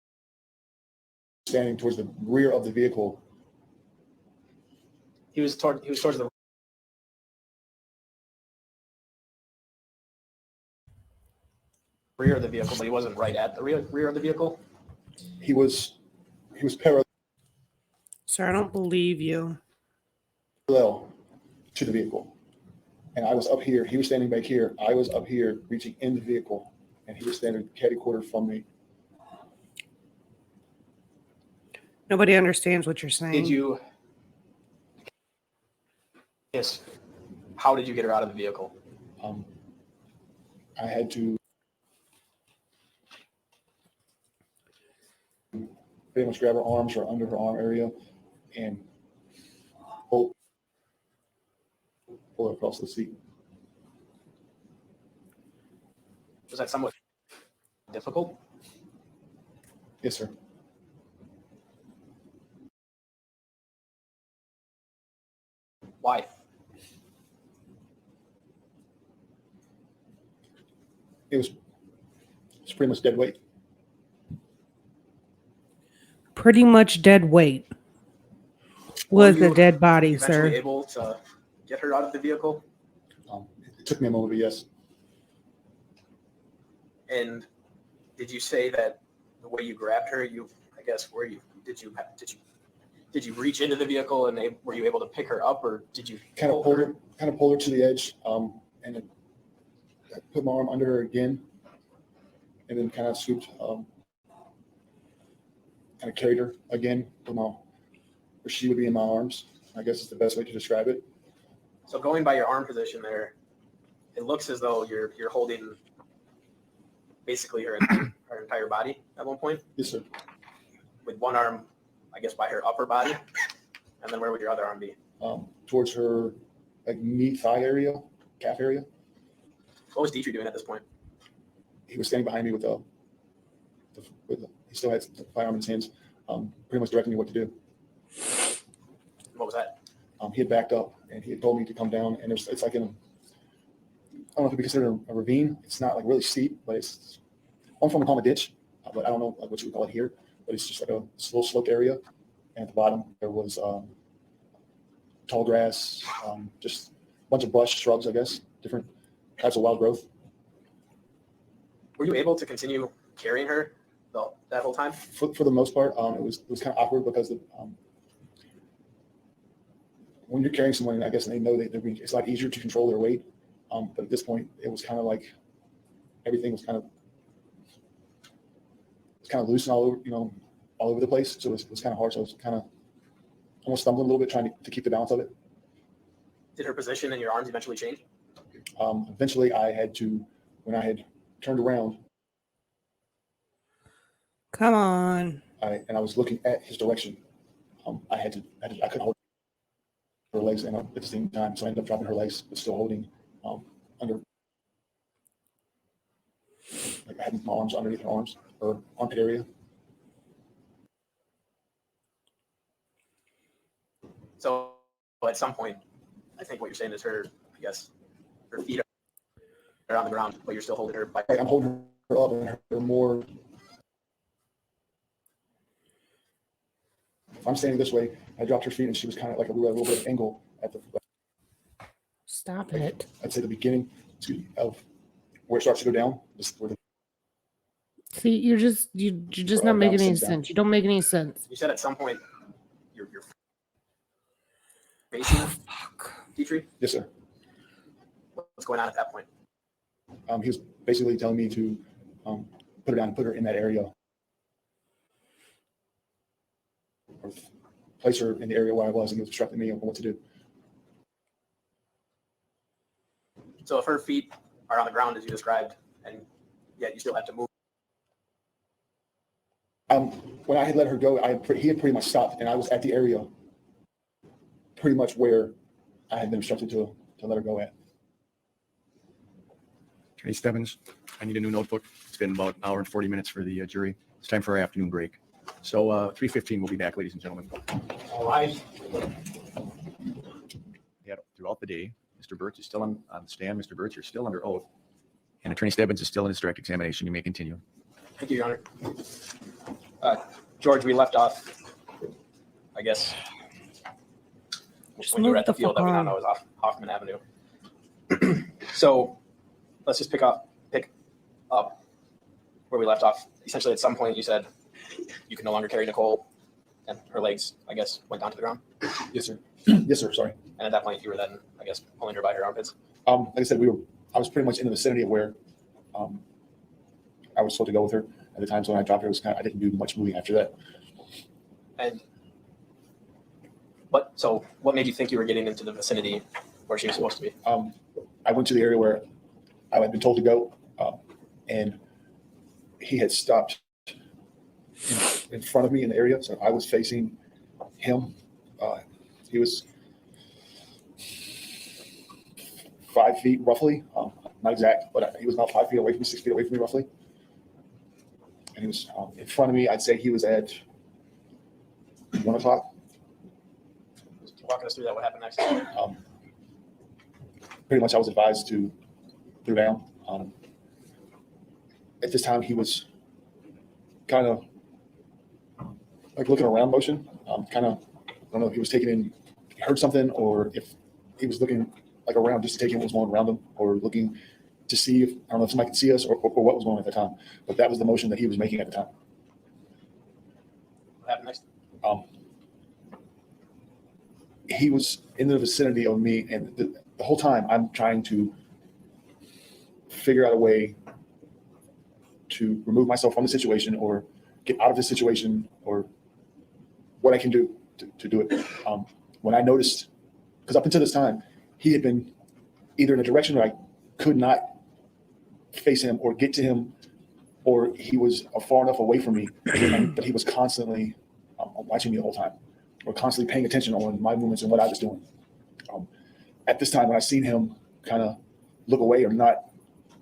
standing towards the rear of the vehicle. He was towards the rear of the vehicle, but he wasn't right at the rear of the vehicle. He was parallel Sir, I don't believe you. to the vehicle. And I was up here. He was standing back here. I was up here reaching in the vehicle, and he was standing catty corner from me. Nobody understands what you're saying. Did you? Yes. How did you get her out of the vehicle? I had to pretty much grab her arms or under her arm area and pull her across the seat. Was that somewhat difficult? Yes, sir. Why? It's pretty much dead weight. Pretty much dead weight. Was Were the you dead body, eventually sir? able to get her out of the vehicle? It took me a moment, but yes. And did you say that the way you grabbed her, I guess, did you reach into the vehicle and were you able to pick her up, or did you Kind of pull her to the edge, and then put my arm under her again, and then kind of scooped, kind of carried her again where she would be in my arms. I guess is the best way to describe it. So going by your arm position there, it looks as though you're holding basically her entire body at one point. Yes, sir. With one arm, I guess, by her upper body, and then where would your other arm be? Towards her like knee, thigh area, calf area. What was Dietrich doing at this point? He was standing behind me with he still had the firearm in his hands, pretty much directing me what to do. What was that? He had backed up and he had told me to come down, and it's like I don't know if it be considered a ravine. It's not like really steep, but it's I'm from a ditch, but I don't know like what you would call it here. But it's just like a slow sloped area, and at the bottom there was tall grass, just a bunch of brush, shrubs, I guess, different types of wild growth. Were you able to continue carrying her that whole time? For the most part, it was kind of awkward because when you're carrying someone, I guess they know that it's a lot easier to control their weight. But at this point, it was kind of like everything was kind of loose and all over the place. So it was kind of hard. So I was kind of almost stumbling a little bit trying to keep the balance of it. Did her position in your arms eventually change? Eventually, when I had turned around. Come on. I was looking at his direction. I couldn't hold her legs at the same time, so I ended up dropping her legs, but still holding under. Like I had my arms underneath her arms or armpit area. So at some point, I think what you're saying is her feet are on the ground, but you're still holding her by. I'm holding her up and her more. If I'm standing this way, I dropped her feet and she was kind of like a little bit of angle at the. Stop it. I'd say the beginning of where it starts to go down. See, you're just not making any sense. You don't make any sense. You said at some point you're facing Dietrich? Yes, sir. What's going on at that point? He was basically telling me to put her down and put her in that area. Or place her in the area where I was, and he was instructing me on what to do. So if her feet are on the ground as you described, and yet you still have to move. When I had let her go, he had pretty much stopped, and I was at the area pretty much where I had been instructed to let her go at. Attorney Stebbins, I need a new notebook. It's been about an hour and 40 minutes for the jury. It's time for our afternoon break. So 3:15, we'll be back, ladies and gentlemen. All right. Yeah, throughout the day, Mr. Burch is still on the stand. Mr. Burch, you're still under oath. And Attorney Stebbins is still in his direct examination. You may continue. Thank you, Your Honor. George, we left off, I guess, Just when you were move at the the field that we fuck now know is Hoffman Avenue. So let's just pick up where we left off. Essentially, at some point, you said you can no longer carry Nicole, and her legs, I guess, went down to the ground. Yes, sir. Yes, sir. Sorry. And at that point, you were then, I guess, pulling her by her armpits. Like I said, I was pretty much in the vicinity of where I was supposed to go with her at the time. So when I dropped her, I didn't do much moving after that. And what made you think you were getting into the vicinity where she was supposed to be? I went to the area where I had been told to go, and he had stopped in front of me in the area. So I was facing him. He was 5 feet roughly, not exact, but he was about 5 feet away from me, 6 feet away from me roughly. And he was in front of me. I'd say he was at 1 o'clock. Just walking us through that, what happened next? Pretty much I was advised to throw down. At this time, he was kind of like looking around motion. I don't know if he was taking in, he heard something, or if he was looking like around just to take in what was going around him, or looking to see if, I don't know if somebody could see us or what was going on at the time, but that was the motion that he was making at the time. What happened next? He was in the vicinity of me, and the whole time I'm trying to figure out a way to remove myself from the situation or get out of this situation or what I can do to do it. When I noticed, because up until this time, he had been either in a direction where I could not face him or get to him, or he was far enough away from me, but he was constantly watching me the whole time, or constantly paying attention on my movements and what I was doing. At this time, when I seen him kind of look away or not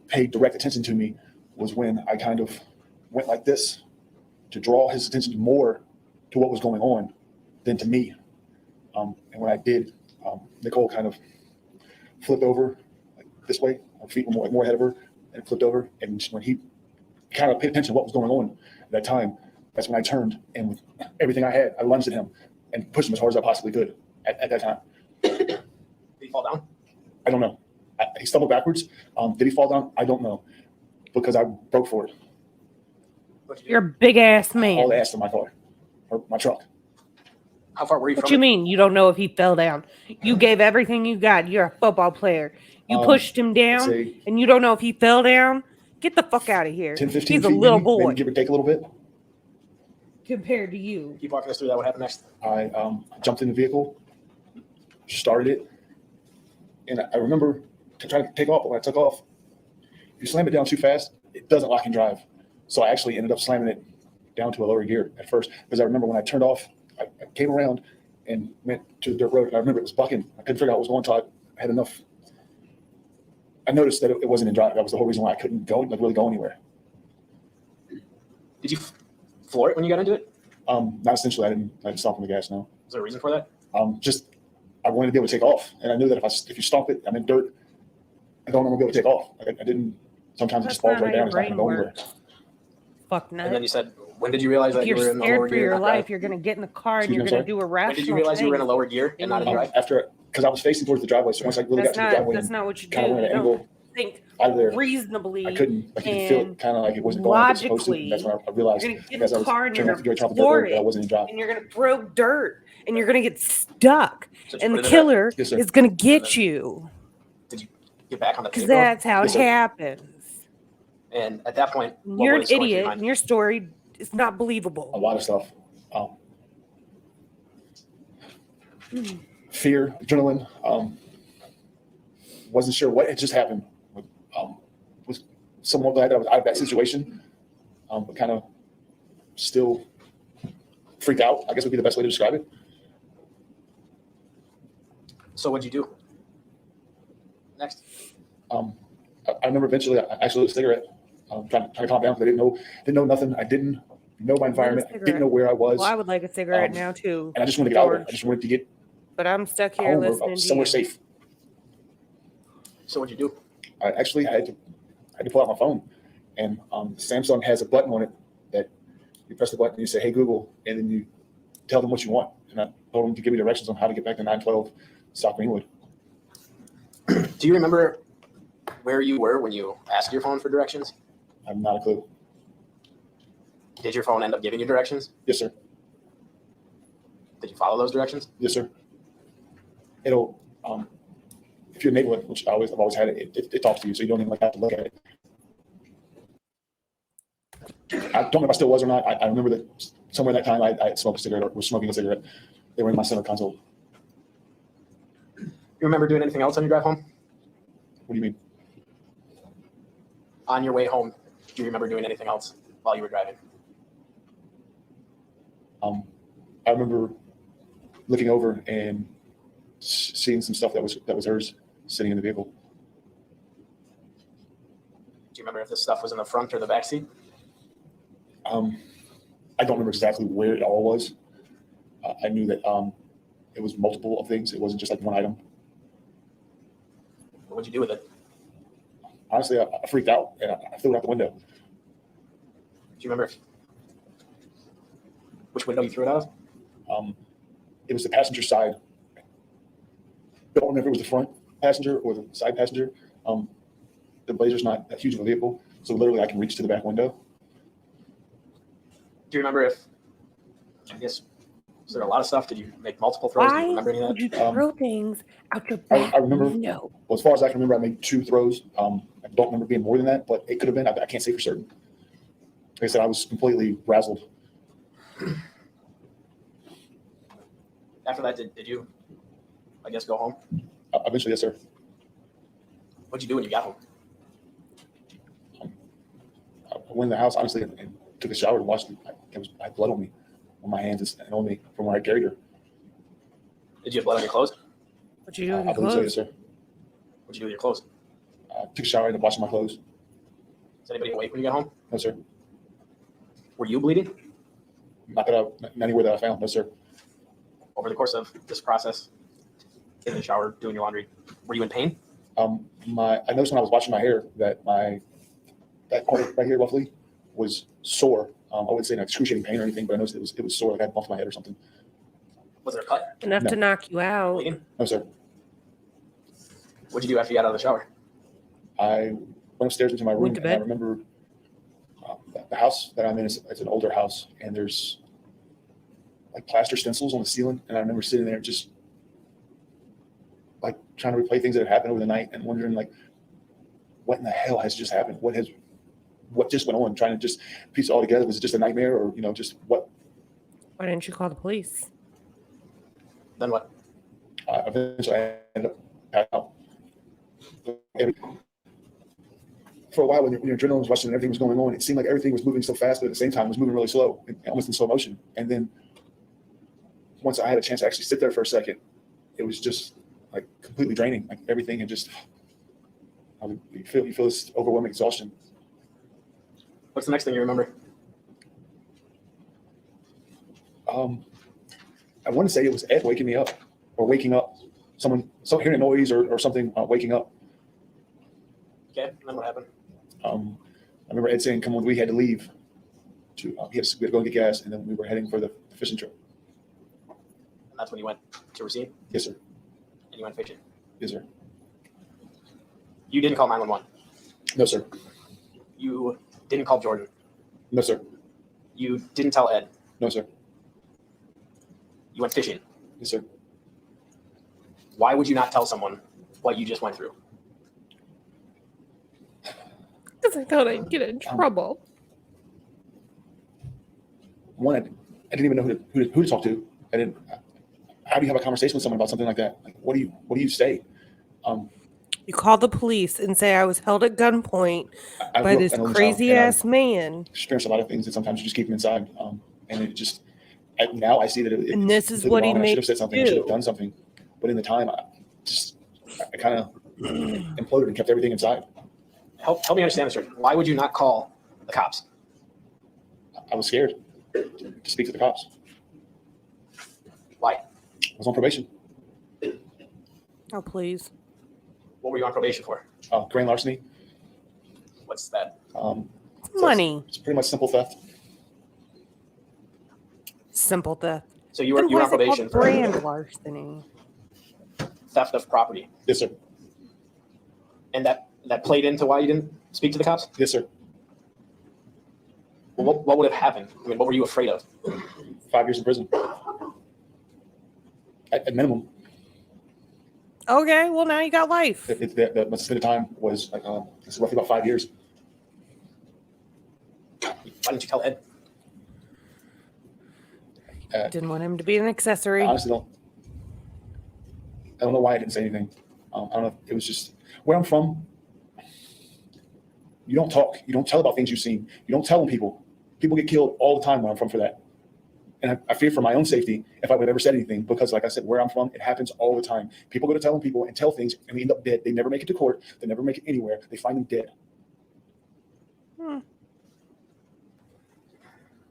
pay direct attention to me, was when I kind of went like this to draw his attention more to what was going on than to me. And when I did, Nicole kind of flipped over like this way, her feet were more ahead of her, and flipped over. And when he kind of paid attention to what was going on at that time, that's when I turned, and with everything I had, I lunged at him and pushed him as hard as I possibly could at that time. Did he fall down? I don't know. He stumbled backwards. Did he fall down? I don't know, because I broke for it. What'd you do? You're a big ass All man. the ass in my car, or my truck. How far were you What from you it? mean you don't know if he fell down? You gave everything you got. You're a football player. You pushed him down, Say and you don't know if he fell down? Get the fuck out of here. 10, 15 He's a feet, little maybe, boy maybe give or take a little bit. compared to you. Keep walking us through that. What happened next? I jumped in the vehicle, started it, and I remember trying to take off. But when I took off, if you slam it down too fast, it doesn't lock and drive. So I actually ended up slamming it down to a lower gear at first, because I remember when I turned off, I came around and went to the dirt road, and I remember it was bucking. I couldn't figure out what was going on until I had enough. I noticed that it wasn't in drive. That was the whole reason why I couldn't go, like really go anywhere. Did you floor it when you got into it? Not essentially. I didn't stop on the gas. No. Was there a reason for that? Just I wanted to be able to take off, and I knew that if you stomp it, I'm in dirt. I don't know I'm gonna be able to take off. I didn't. Sometimes it That's just falls not right how down. your It's not gonna brain go anywhere. works. Fuck no. And then you said, when did you realize If that you were you're in the lower scared for gear? your and not life, drive? you're gonna get in the car and Excuse you're me, gonna I'm do a When rational did you realize you were in a thing. lower gear and not in drive? After, because I was facing towards the driveway, so once I really got to the driveway, That's and not what you do. kind of went You at an don't angle think out of there, reasonably. I couldn't. Like you could feel and it, kind of like it wasn't going like it's supposed to. And that's when I realized, You're gonna get as in I the was car and you're turning off gonna to go top of the dirt floor road, that I it, wasn't in drive. and you're gonna throw dirt, and you're gonna get stuck, So did you and put the it in killer Yes, sir. is gonna get you, Did you get back on the because pavement? that's how Yes, it sir. happens. And at that point, what You're an was going through your idiot, mind? and your story is not A believable. lot of stuff. Fear, adrenaline. Wasn't sure what had just happened. Was somewhat glad that I was out of that situation, but kind of still freaked out, I guess would be the best way to describe it. So what'd you do next? I remember eventually I actually lit a cigarette, trying to calm down because I didn't know nothing. I didn't know my environment. I didn't know where I was, Well, I would like a cigarette Um, now too, and I just wanted to get out of there. I George. just wanted to get But I'm stuck here home or listening to somewhere you. safe. So what'd you do? I had to pull out my phone, and Samsung has a button on it that you press the button and you say, "Hey Google," and then you tell them what you want. And I told them to give me directions on how to get back to 912 South Greenwood. Do you remember where you were when you asked your phone for directions? I have not a clue. Did your phone end up giving you directions? Yes, sir. Did you follow those directions? Yes, sir. It'll if you enable it, which I've always had it, it talks to you, so you don't even have to look at it. I don't know if I still was or not. I remember that somewhere in that time I had smoked a cigarette or was smoking a cigarette. They were in my center console. You remember doing anything else on your drive home? What do you mean? On your way home, do you remember doing anything else while you were driving? I remember looking over and seeing some stuff that was hers sitting in the vehicle. Do you remember if this stuff was in the front or the back seat? I don't remember exactly where it all was. I knew that it was multiple of things. It wasn't just like one item. What'd you do with it? Honestly, I freaked out and I threw it out the window. Do you remember which window you threw it out of? It was the passenger side. Don't remember if it was the front passenger or the side passenger. the Blazer's not that huge of a vehicle, so literally I can reach to the back window. Do you remember if, I guess, was there a lot of stuff? Did you make multiple throws? Do you Why remember any of would that? you throw things out your I back remember- window? Well, as far as I can remember, I made 2 throws. I don't remember being more than that, but it could have been. I can't say for certain. Like I said, I was completely razzled. After that, did you, I guess, go home? Eventually, yes, sir. What'd you do when you got home? I went in the house, honestly, and took a shower and washed. I had blood on me, on my hands and on me from where I carried her. Did you have blood on your clothes? What you do with I your believe so, yes, clothes? sir. What'd you do with your clothes? I took a shower and washed my clothes. Was anybody awake when you got home? No, sir. Were you bleeding Not anywhere that I found. No, sir. over the course of this process? In the shower, doing your laundry. Were you in pain? I noticed when I was washing my hair that that part right here roughly was sore. I wouldn't say an excruciating pain or anything, but I noticed it was sore. Like I had bumped my head or something. Was there a cut? Enough No. to knock you out. Bleeding? No, sir. What'd you do after you got out of the shower? I went upstairs into my room Went to and I bed? remember the house that I'm in is it's an older house and there's like plaster stencils on the ceiling. And I remember sitting there just like trying to replay things that had happened over the night and wondering like, what in the hell has just happened? What just went on? Trying to just piece it all together. Was it just a nightmare or, just what? Why didn't you call the police? Then what? Eventually I ended up passing out. And for a while when your adrenaline was rushing and everything was going on, it seemed like everything was moving so fast, but at the same time it was moving really slow, almost in slow motion. And then once I had a chance to actually sit there for a second, it was just like completely draining. Like everything had just, you feel this overwhelming exhaustion. What's the next thing you remember? I want to say it was Ed waking me up or waking up, someone hearing a noise or something waking up. Okay, and then what happened? I remember Ed saying, "Come on, we had to leave. We had to go and get gas, and then we were heading for the fishing trip." And that's when you went to Racine Yes, sir. and you went fishing. Yes, sir. You didn't call 911. No, sir. You didn't call Jordan. No, sir. You didn't tell Ed. No, sir. You went fishing. Yes, sir. Why would you not tell someone what you just went through? Because I thought I'd get in trouble. One, I didn't even know who to talk to. How do you have a conversation with someone about something like that? Like, what do you say? You call the police and say I was held at gunpoint I by grew up this an only child, crazy and I've ass man. experienced a lot of things that sometimes you just keep them inside. And it just, now I see that it, And this it's is completely what he wrong. I should made have said something. you I should have do. done something. But in the time, I kind of imploded and kept everything inside. Help me understand this, Jordan. Why would you not call the cops? I was scared to speak to the cops. Why? I was on probation. Oh, please. What were you on probation for? Grand larceny. What's that? So Money. It's pretty much simple theft. Simple theft. So you were Then on why is it probation called for brand larceny? theft of property. Yes, sir. And that played into why you didn't speak to the cops? Yes, sir. Well, what would have happened? I mean, what were you afraid of? 5 years in prison. At minimum. Okay, well now you got life. The suspended time was like it's roughly about 5 years. Why didn't you tell Ed? Didn't want him to be an accessory. I honestly don't know why I didn't say anything. I don't know. It was just where I'm from. You don't talk. You don't tell about things you've seen. You don't tell them people. People get killed all the time where I'm from for that. And I fear for my own safety if I would have ever said anything because, like I said, where I'm from, it happens all the time. People go to telling people and tell things and they end up dead. They never make it to court. They never make it anywhere. They find them dead. Hmm.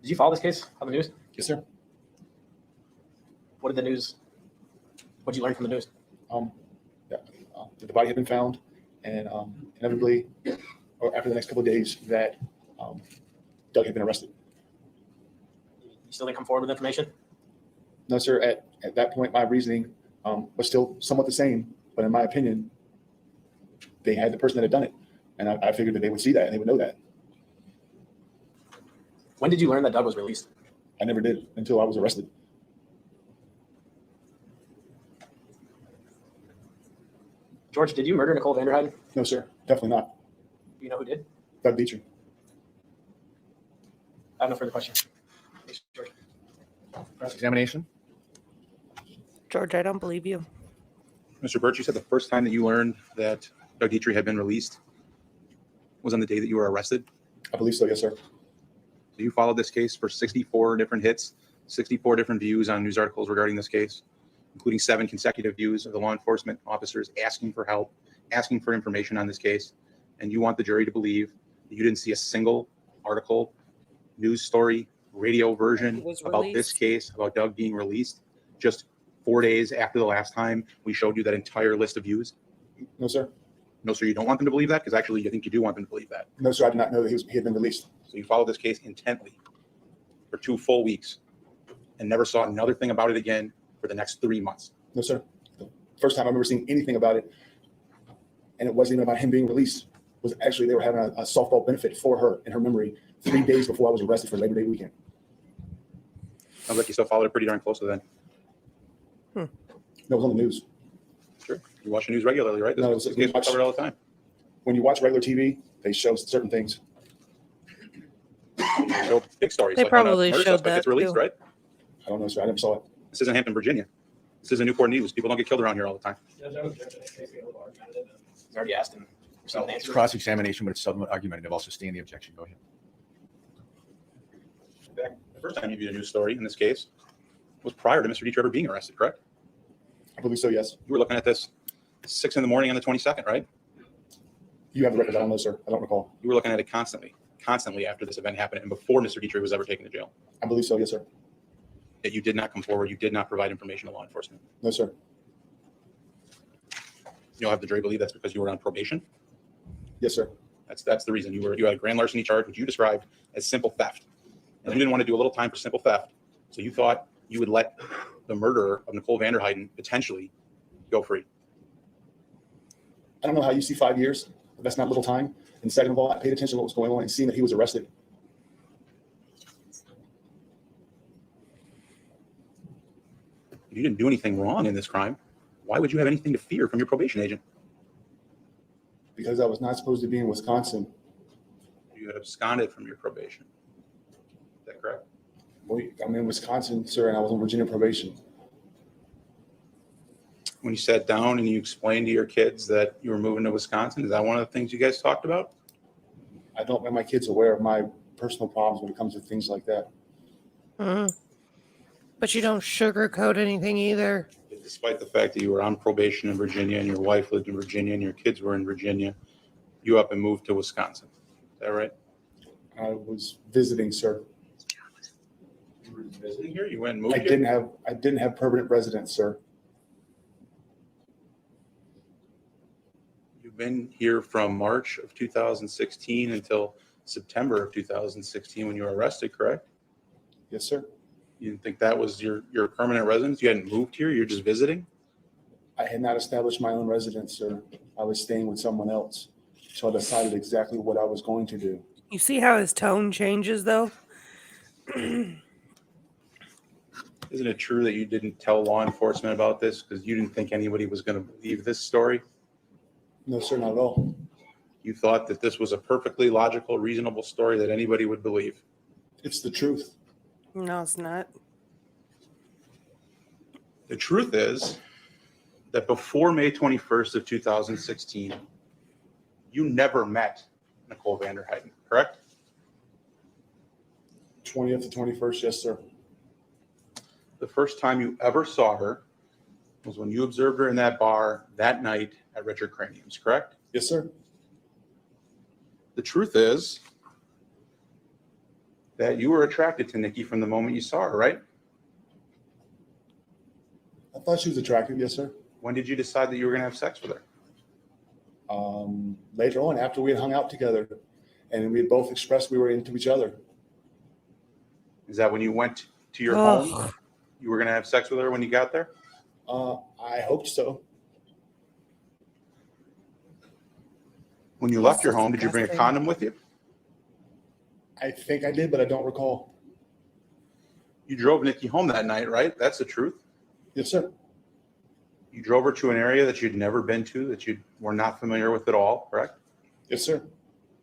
Did you follow this case on the news? Yes, sir. What did you learn from the news? The body had been found, and inevitably, or after the next couple of days, that Doug had been arrested. You still didn't come forward with information? No, sir. At that point, my reasoning was still somewhat the same, but in my opinion, they had the person that had done it. And I figured that they would see that and they would know that. When did you learn that Doug was released? I never did until I was arrested. George, did you murder Nicole Vanderheiden? No, sir. Definitely not. Do you know who did? Doug Dietrich. I have no further questions. Thanks, George. Cross-examination. George, I don't believe you. Mr. Burch, you said the first time that you learned that Doug Dietrich had been released was on the day that you were arrested. I believe so, yes, sir. So you followed this case for 64 different hits, 64 different views on news articles regarding this case, including 7 consecutive views of the law enforcement officers asking for help, asking for information on this case. And you want the jury to believe that you didn't see a single article, news story, radio version about this case, about Doug being released, just 4 days after the last time we showed you that entire list of views? No, sir. No, sir, you don't want them to believe that? Because actually, I think you do want them to believe that. No, sir. I did not know that he had been released. So you followed this case intently for 2 full weeks and never saw another thing about it again for the next 3 months. No, sir. The first time I remember seeing anything about it, and it wasn't even about him being released, was actually they were having a softball benefit for her in her memory 3 days before I was arrested for Labor Day weekend. Sounds like you still followed it pretty darn closely then. No, it was on the news. Sure. You watch the news regularly, right? No, This case was covered all the time. When you watch regular TV, they show certain things. So big stories. They like when a probably murder showed suspect that, gets released, too. right? I don't know, sir. I never saw it. This isn't Hampton, Virginia. This isn't Newport News. People don't get killed around here all the time. He's already asked him for some It's answers. cross-examination, but it's somewhat argumentative. I'll sustain the objection. Go ahead. The first time you viewed a news story in this case was prior to Mr. Dietrich ever being arrested, correct? I believe so, yes. You were looking at this 6 in the morning on the 22nd, right? You have the records. I don't know, sir. I don't recall. You were looking at it constantly after this event happened and before Mr. Dietrich was ever taken to jail. I believe so, yes, sir. That you did not come forward, you did not provide information to law enforcement. No, sir. You'll have the jury believe that's because you were on probation. Yes, sir. That's the reason. You had a grand larceny charge, which you described as simple theft. And you didn't want to do a little time for simple theft. So you thought you would let the murderer of Nicole Vanderheiden potentially go free. I don't know how you see 5 years. But that's not little time. And second of all, I paid attention to what was going on and seeing that he was arrested. You didn't do anything wrong in this crime. Why would you have anything to fear from your probation agent? Because I was not supposed to be in Wisconsin. You had absconded from your probation. Is that correct? Well, I'm in Wisconsin, sir, and I was on Virginia probation. When you sat down and you explained to your kids that you were moving to Wisconsin, is that one of the things you guys talked about? I don't make my kids aware of my personal problems when it comes to things like that. But you don't sugarcoat anything either. Despite the fact that you were on probation in Virginia and your wife lived in Virginia and your kids were in Virginia, you up and moved to Wisconsin. Is that right? I was visiting, sir. You were visiting here? You went and moved I here? didn't have permanent residence, sir. You've been here from March of 2016 until September of 2016 when you were arrested, correct? Yes, sir. You didn't think that was your permanent residence? You hadn't moved here? You're just visiting? I had not established my own residence, sir. I was staying with someone else. So I decided exactly what I was going to do. You see how his tone changes, though? Isn't it true that you didn't tell law enforcement about this because you didn't think anybody was going to believe this story? No, sir, not at all. You thought that this was a perfectly logical, reasonable story that anybody would believe. It's the truth. No, it's not. The truth is that before May 21st of 2016, you never met Nicole Vanderheiden, correct? 20th to 21st, yes, sir. The first time you ever saw her was when you observed her in that bar that night at Richard Cranium's, correct? Yes, sir. The truth is that you were attracted to Nikki from the moment you saw her, right? I thought she was attractive, yes, sir. When did you decide that you were going to have sex with her? Later on, after we had hung out together, and we had both expressed we were into each other. Is that when you went to your home? You were going to have sex with her when you got there? I hoped so. When you That's left your home, did you bring a disgusting. condom with you? I think I did, but I don't recall. You drove Nikki home that night, right? That's the truth. Yes, sir. You drove her to an area that you'd never been to, that you were not familiar with at all, correct? Yes, sir.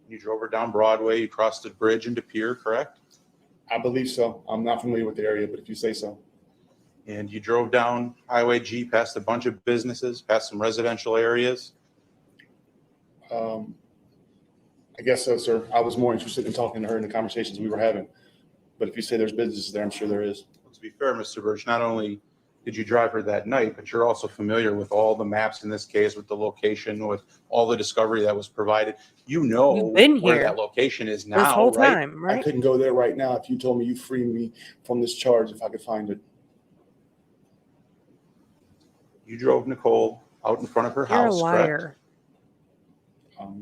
You drove her down Broadway, you crossed the bridge into Pier, correct? I believe so. I'm not familiar with the area, but if you say so. And you drove down Highway G past a bunch of businesses, past some residential areas. I guess so, sir. I was more interested in talking to her in the conversations we were having. But if you say there's businesses there, I'm sure there is. To be fair, Mr. Burch, not only did you drive her that night, but you're also familiar with all the maps in this case, with the location, with all the discovery that was provided. You know You've been where here that location is this now, whole right? time, I right? couldn't go there right now if you told me you freed me from this charge if I could find it. You drove Nicole out in front of her You're a house, correct? liar.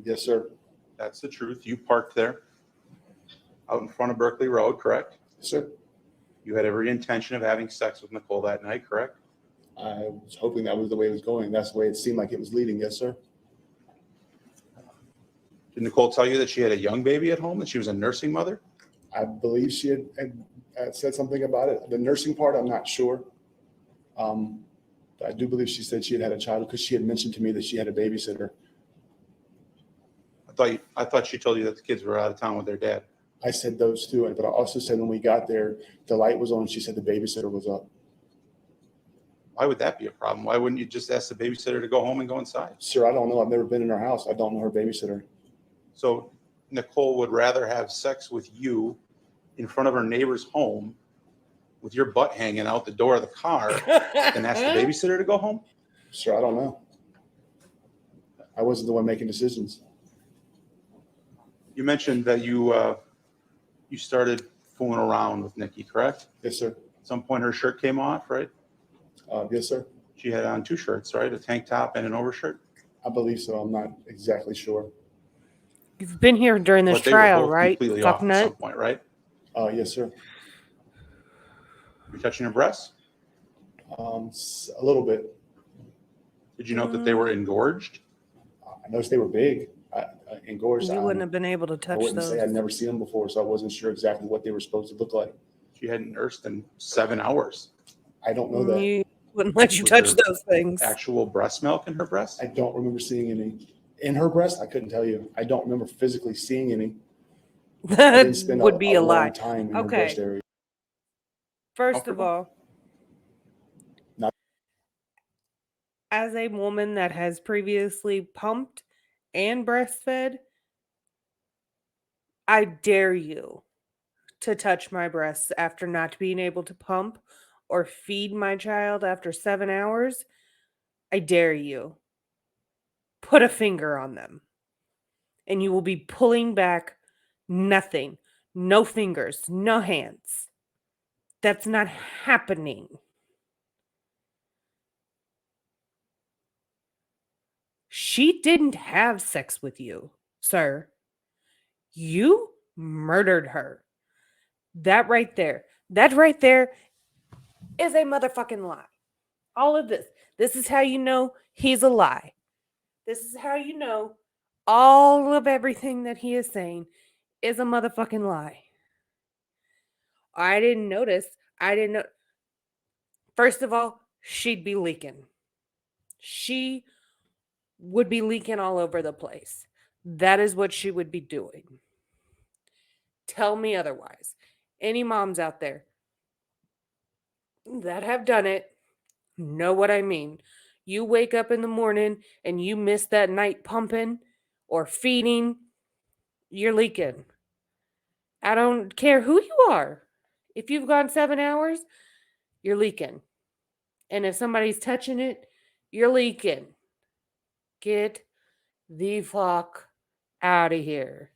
Yes, sir. That's the truth. You parked there out in front of Berkeley Road, correct? Yes, sir. You had every intention of having sex with Nicole that night, correct? I was hoping that was the way it was going. That's the way it seemed like it was leading. Yes, sir. Did Nicole tell you that she had a young baby at home, that she was a nursing mother? I believe she had said something about it. The nursing part, I'm not sure. I do believe she said she had had a child because she had mentioned to me that she had a babysitter. I thought she told you that the kids were out of town with their dad. I said those two, but I also said when we got there, the light was on. She said the babysitter was up. Why would that be a problem? Why wouldn't you just ask the babysitter to go home and go inside? Sir, I don't know. I've never been in her house. I don't know her babysitter. So Nicole would rather have sex with you in front of her neighbor's home with your butt hanging out the door of the car than ask the babysitter to go home? Sir, I don't know. I wasn't the one making decisions. You mentioned that you started fooling around with Nikki, correct? Yes, sir. At some point her shirt came off, right? Yes, sir. She had on two shirts, right? A tank top and an overshirt. I believe so. I'm not exactly sure. You've been here during this But they were trial, both right? completely off at Fucknut. some point, right? Yes, sir. You're touching her breasts? A little bit. Did you note that they were engorged? I noticed they were big. Engorged. You wouldn't have been able to I touch wouldn't those. say I'd never seen them before, so I wasn't sure exactly what they were supposed to look like. She hadn't nursed in 7 hours. I don't know that. You wouldn't let you Was touch there those things. Actual breast milk in her breast? I don't remember seeing any. In her breast, I couldn't tell you. I don't remember physically seeing any. I That didn't spend would be a long lie. time in her Okay. breast area. First of all, Not- as a woman that has previously pumped and breastfed, I dare you to touch my breasts after not being able to pump or feed my child after 7 hours. I dare you. Put a finger on them. And you will be pulling back nothing. No fingers, no hands. That's not happening. She didn't have sex with you, sir. You murdered her. That right there is a motherfucking lie. All of this. This is how you know he's a lie. This is how you know all of everything that he is saying is a motherfucking lie. I didn't notice. I didn't know. First of all, she'd be leaking. She would be leaking all over the place. That is what she would be doing. Tell me otherwise. Any moms out there that have done it know what I mean. You wake up in the morning and you miss that night pumping or feeding, you're leaking. I don't care who you are. If you've gone 7 hours, you're leaking. And if somebody's touching it, you're leaking. Get the fuck out of here.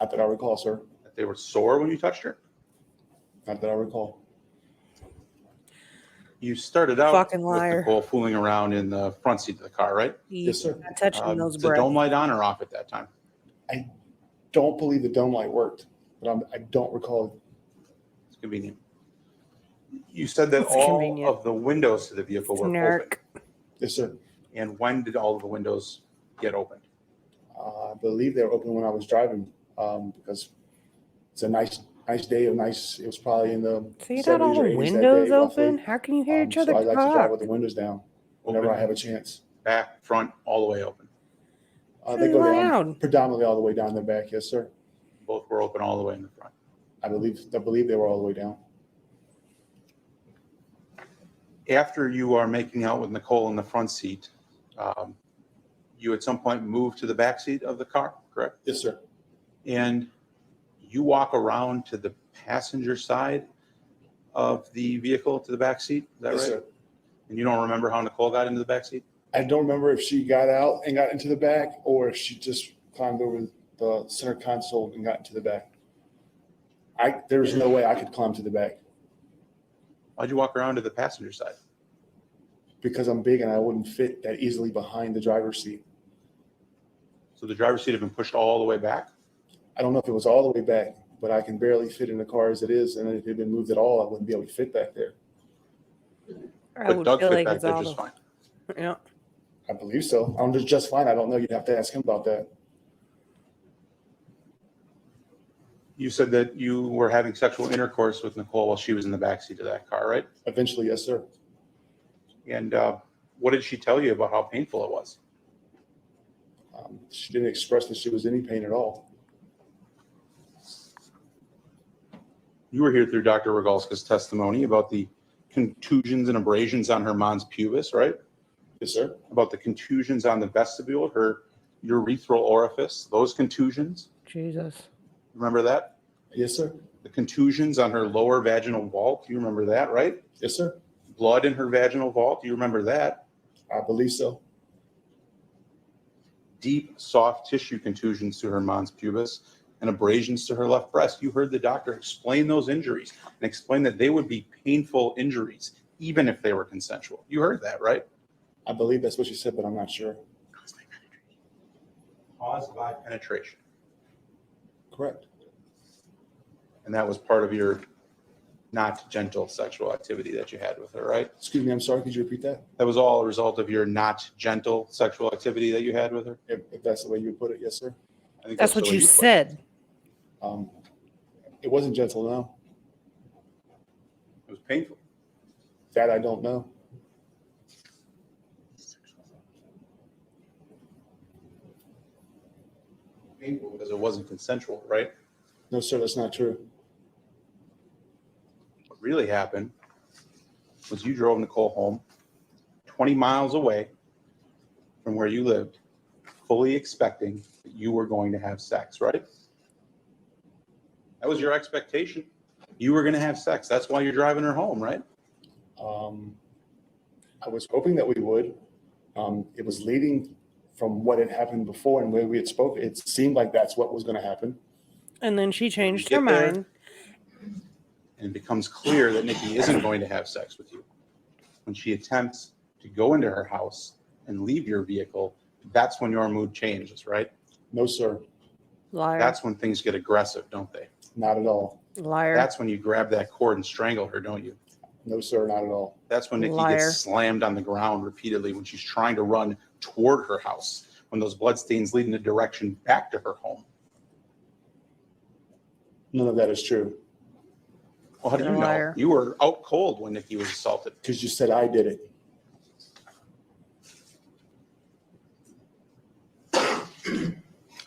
Not that I recall, sir. That they were sore when you touched her? Not that I recall. You started out Fucking with liar. Nicole fooling around in the front seat of the car, right? Yes, sir. Not touching those Was the breasts. dome light on or off at that time? Don't believe the dome light worked, but I don't recall. It's convenient. You said that It's all convenient. of the windows to the vehicle were open. Narc. Yes, sir. And when did all of the windows get opened? I believe they were open when I was driving, because it's a nice day. It was probably in the So you got all 70s or the 80s that windows day, roughly. open? How can you hear each So other I like to drive with talk? the windows down whenever I have a chance. Back, front, all the way open. It's They really go down loud. predominantly all the way down the back. Yes, sir. Both were open all the way in the front. I believe they were all the way down. After you are making out with Nicole in the front seat, you at some point move to the back seat of the car, correct? Yes, sir. And you walk around to the passenger side of the vehicle to the back seat. Is that Yes, right? sir. And you don't remember how Nicole got into the back seat? I don't remember if she got out and got into the back or if she just climbed over the center console and got into the back. There was no way I could climb to the back Why'd you walk around to the passenger side? because I'm big and I wouldn't fit that easily behind the driver's seat. So the driver's seat had been pushed all the way back? I don't know if it was all the way back, but I can barely fit in the car as it is. And if it had been moved at all, I wouldn't be able to fit back there. I But would Doug feel fit like back it's there all just the, fine. yeah. I believe so. I'm just fine. I don't know. You'd have to ask him about that. You said that you were having sexual intercourse with Nicole while she was in the backseat of that car, right? Eventually, yes, sir. And what did she tell you about how painful it was? She didn't express that she was in any pain at all. You were here through Dr. Rogalska's testimony about the contusions and abrasions on her mons pubis, right? Yes, sir. About the contusions on the vestibule, her urethral orifice, those contusions. Jesus. Remember that? Yes, sir. The contusions on her lower vaginal vault. You remember that, right? Yes, sir. Blood in her vaginal vault. You remember that? I believe so. Deep, soft tissue contusions to her mons pubis and abrasions to her left breast. You heard the doctor explain those injuries and explain that they would be painful injuries, even if they were consensual. You heard that, right? I believe that's what she said, but I'm not sure. Caused by penetration. Correct. And that was part of your not gentle sexual activity that you had with her, right? Excuse me. I'm sorry. Could you repeat that? That was all a result of your not gentle sexual activity that you had with her? If that's the way you would put it. Yes, sir. I think That's the what way you put it. said. It wasn't gentle, no. It was painful. That I don't know. Painful because it wasn't consensual, right? No, sir. That's not true. What really happened was you drove Nicole home 20 miles away from where you lived, fully expecting that you were going to have sex, right? That was your expectation. You were going to have sex. That's why you're driving her home, right? I was hoping that we would. It was leading from what had happened before and where we had spoken. It seemed like that's what was going to happen. And then she changed You her get there, mind. And it becomes clear that Nikki isn't going to have sex with you. When she attempts to go into her house and leave your vehicle, that's when your mood changes, right? No, sir. Liar. That's when things get aggressive, don't they? Not at all. Liar. That's when you grab that cord and strangle her, don't you? No, sir. Not at all. That's when Nikki Liar. gets slammed on the ground repeatedly when she's trying to run toward her house, when those bloodstains lead in a direction back to her home. None of that is true. Well, how do You're you a know? liar. You were out cold when Nikki was assaulted. Because you said I did it.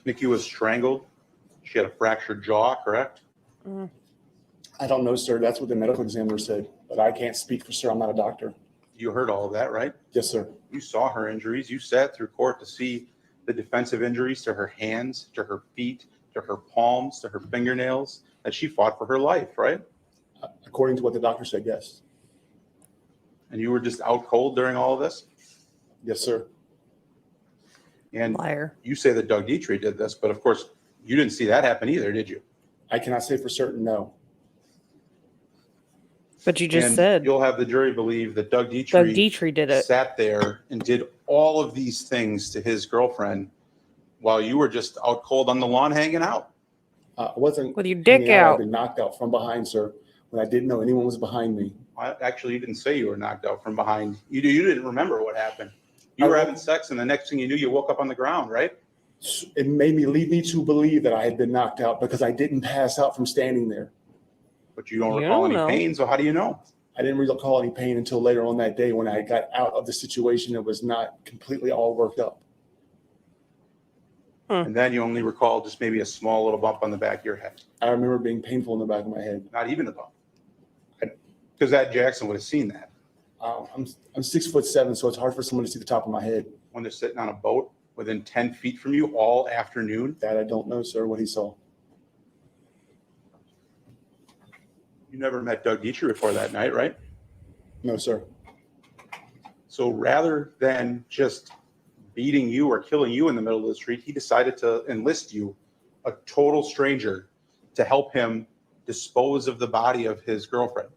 Nikki was strangled. She had a fractured jaw, correct? I don't know, sir. That's what the medical examiner said. But I can't speak for sir. I'm not a doctor. You heard all of that, right? Yes, sir. You saw her injuries. You sat through court to see the defensive injuries to her hands, to her feet, to her palms, to her fingernails, that she fought for her life, right? According to what the doctor said, yes. And you were just out cold during all of this? Yes, sir. And Liar. you say that Doug Dietrich did this, but of course, you didn't see that happen either, did you? I cannot say for certain, no. But you just And said you'll have the jury believe that Doug Doug Dietrich did it. sat there and did all of these things to his girlfriend while you were just out cold on the lawn hanging out. I wasn't With your dick hanging out. out. I've been knocked out from behind, sir, when I didn't know anyone was behind me. Actually, you didn't say you were knocked out from behind. You didn't remember what happened. You were having sex, and the next thing you knew, you woke up on the ground, right? It made me lead me to believe that I had been knocked out because I didn't pass out from standing there. But you don't You recall don't any know. pain, so how do you know? I didn't recall any pain until later on that day when I got out of the situation and was not completely all worked up. And then you only recall just maybe a small little bump on the back of your head. I remember being painful in the back of my head. Not even a bump. Because that Jackson would have seen that I'm 6'7", so it's hard for someone to see the top of my head. when they're sitting on a boat within 10 feet from you all afternoon. That I don't know, sir, what he saw. You never met Doug Dietrich before that night, right? No, sir. So rather than just beating you or killing you in the middle of the street, he decided to enlist you, a total stranger, to help him dispose of the body of his girlfriend.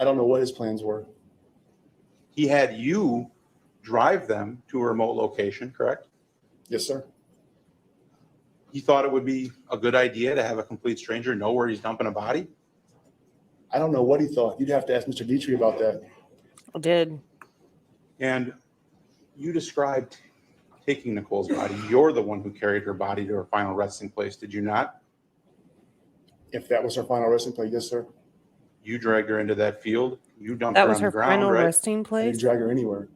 I don't know what his plans were. He had you drive them to a remote location, correct? Yes, sir. He thought it would be a good idea to have a complete stranger know where he's dumping a body. I don't know what he thought. You'd have to ask Mr. Dietrich about that. I did. And you described taking Nicole's body. You're the one who carried her body to her final resting place, did you not? If that was her final resting place, yes, sir. You dragged her into that field. You dumped That her was on her the ground, final right? resting I didn't place. drag her anywhere.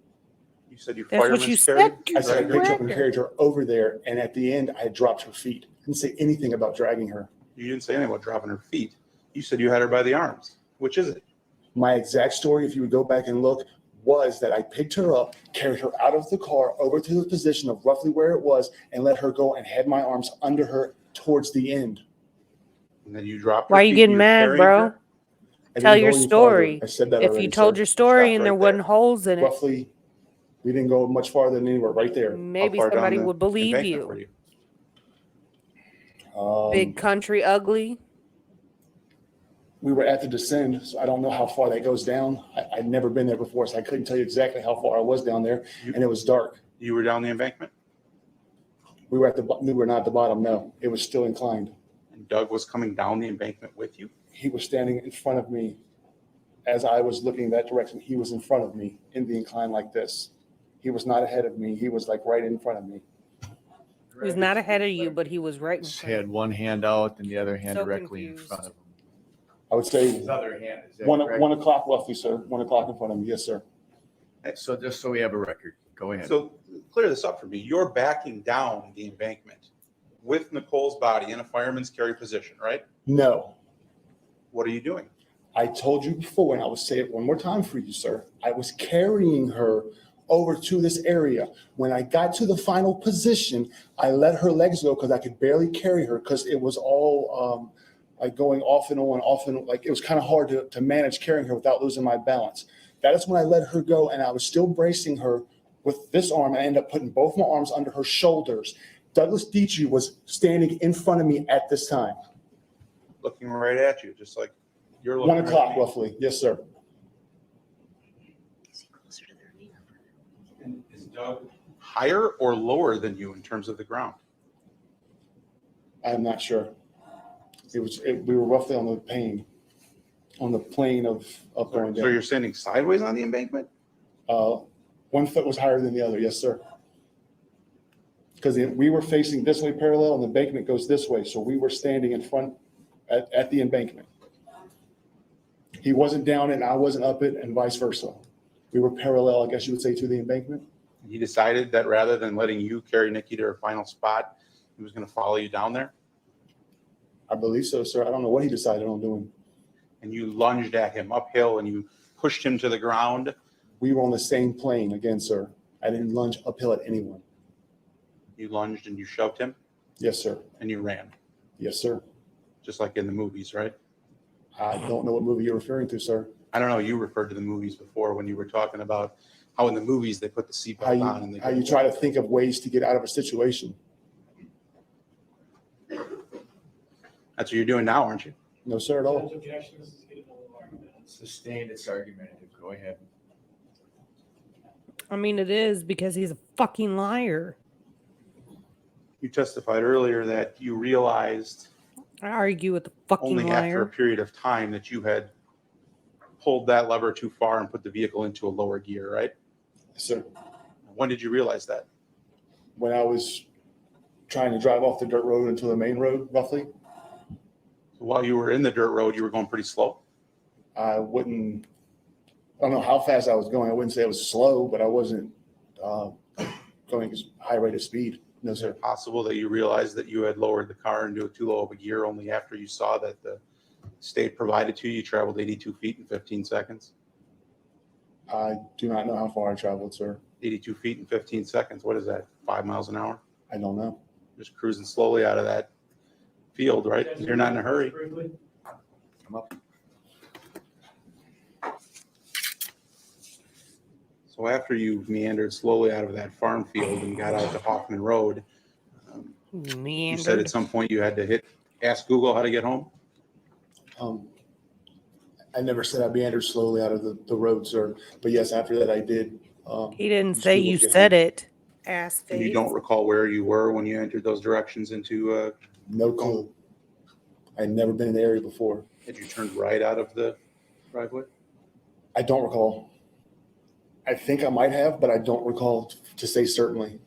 You said you That's what fireman's you carried. said. I said I You picked her up dragged and her. carried her over there, and at the end, I dropped her feet. I didn't say anything about dragging her. You didn't say anything about dropping her feet. You said you had her by the arms. Which is it? My exact story, if you would go back and look, was that I picked her up, carried her out of the car over to the position of roughly where it was, and let her go and had my arms under her towards the end. And then you dropped her Why are you feet, getting were mad, carrying bro? her? I Tell didn't your go any farther. story. I said that If already, you told sir. your story Stop and there right wasn't there. holes in it, Roughly, we didn't go much farther than anywhere, right there. maybe How far down somebody the would believe embankment were you. Big country ugly. We were at the descend, so I don't know how far that goes down. I'd never been there before, so I couldn't tell you exactly how far I was down there, and it was dark. You were down the embankment, We were not at the bottom, no. It was still inclined. and Doug was coming down the embankment with you. He was standing in front of me. As I was looking that direction, he was in front of me in the incline like this. He was not ahead of me. He was like right in front of me. He was not ahead of you, but he was right in Just front. had one hand out and the other hand So directly in confused. front of him. I would say His other hand, is that 1 correct? o'clock roughly, sir. 1 o'clock in front of me. Yes, sir. So just so we have a record, go ahead. So clear this up for me. You're backing down the embankment with Nicole's body in a fireman's carry position, right? No. What are you doing? I told you before, and I will say it one more time for you, sir. I was carrying her over to this area. When I got to the final position, I let her legs go because I could barely carry her because it was all like going off and on, like it was kind of hard to manage carrying her without losing my balance. That is when I let her go, and I was still bracing her with this arm. I ended up putting both my arms under her shoulders. Douglas Dietrich was standing in front of me at this time. Looking right at you, just like you're looking. 1 right o'clock at me. roughly. Yes, sir. And is Doug higher or lower than you in terms of the ground? I'm not sure. We were roughly on the plane of going So down. you're standing sideways on the embankment? 1 foot was higher than the other. Yes, sir. Because we were facing this way parallel and the embankment goes this way. So we were standing in front at the embankment. He wasn't down it and I wasn't up it and vice versa. We were parallel, I guess you would say, to the embankment. He decided that rather than letting you carry Nikki to her final spot, he was going to follow you down there, I believe so, sir. I don't know what he decided on doing. and you lunged at him uphill and you pushed him to the ground. We were on the same plane again, sir. I didn't lunge uphill at anyone. You lunged and you shoved him Yes, sir. and you ran, Yes, sir. just like in the movies, right? I don't know what movie you're referring to, sir. I don't know. You referred to the movies before when you were talking about how in the movies they put the seatbelt on and they How you try to think of ways to get out of a situation. That's what you're doing now, aren't you? No, sir, at all. Sustained, it's argumentative, go ahead. I mean, it is because he's a fucking liar. You testified earlier that you realized I argue with the fucking only after a liar. period of time that you had pulled that lever too far and put the vehicle into a lower gear, right? Yes, sir. When did you realize that? When I was trying to drive off the dirt road into the main road, roughly, While you were in the dirt road, you were going pretty slow. I don't know how fast I was going. I wouldn't say it was slow, but I wasn't going as high rate of speed. No, Is it sir. possible that you realized that you had lowered the car into too low of a gear only after you saw that the state provided to you? You traveled 82 feet in 15 seconds. I do not know how far I traveled, sir. 82 feet in 15 seconds. What is that? 5 miles an hour? I don't know. Just cruising slowly out of that field, right? You're not in a hurry. Come up. So after you meandered slowly out of that farm field and got out to Hoffman Road, you said Meandered. at some point you had to ask Google how to get home. I never said I meandered slowly out of the road, sir. But yes, after that I did. He didn't use say Google you to get said home. it. Ass And you face. don't recall where you were when you entered those directions into, No clue. I'd never been in the area before. had you turned right out of the driveway? I don't recall. I think I might have, but I don't recall to say certainly.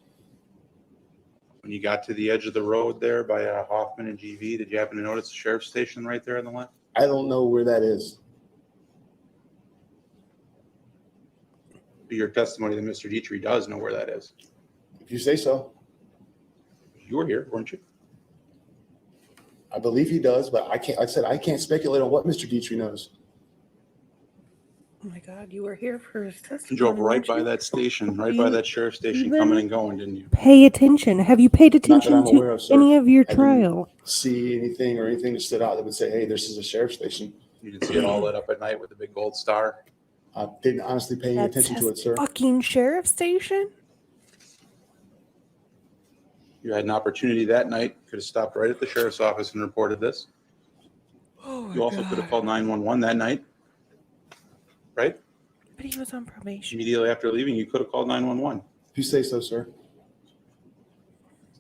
When you got to the edge of the road there by Hoffman and GV, did you happen to notice the sheriff's station right there on the left? I don't know where that is. Your testimony that Mr. Dietrich does know where that is. If you say so. You were here, weren't you? I believe he does, but I can't. Like I said, I can't speculate on what Mr. Dietrich knows. Oh my God, you were here for his testimony. You drove right weren't by you? that station, right by You that sheriff's station, even coming and going, didn't you? Pay attention. Have you paid Not that attention I'm aware to of, sir. any of your I didn't trial? see anything or anything that stood out that would say, "Hey, this is a sheriff's station." You didn't see it all lit up at night with the big gold star? I didn't honestly pay any That attention to says it, sir. fucking sheriff station? You had an opportunity that night, could have stopped right at the sheriff's office and reported this. Oh You also could have called 911 that night, right? But he was on probation. Immediately after leaving, you could have called 911. If you say so, sir.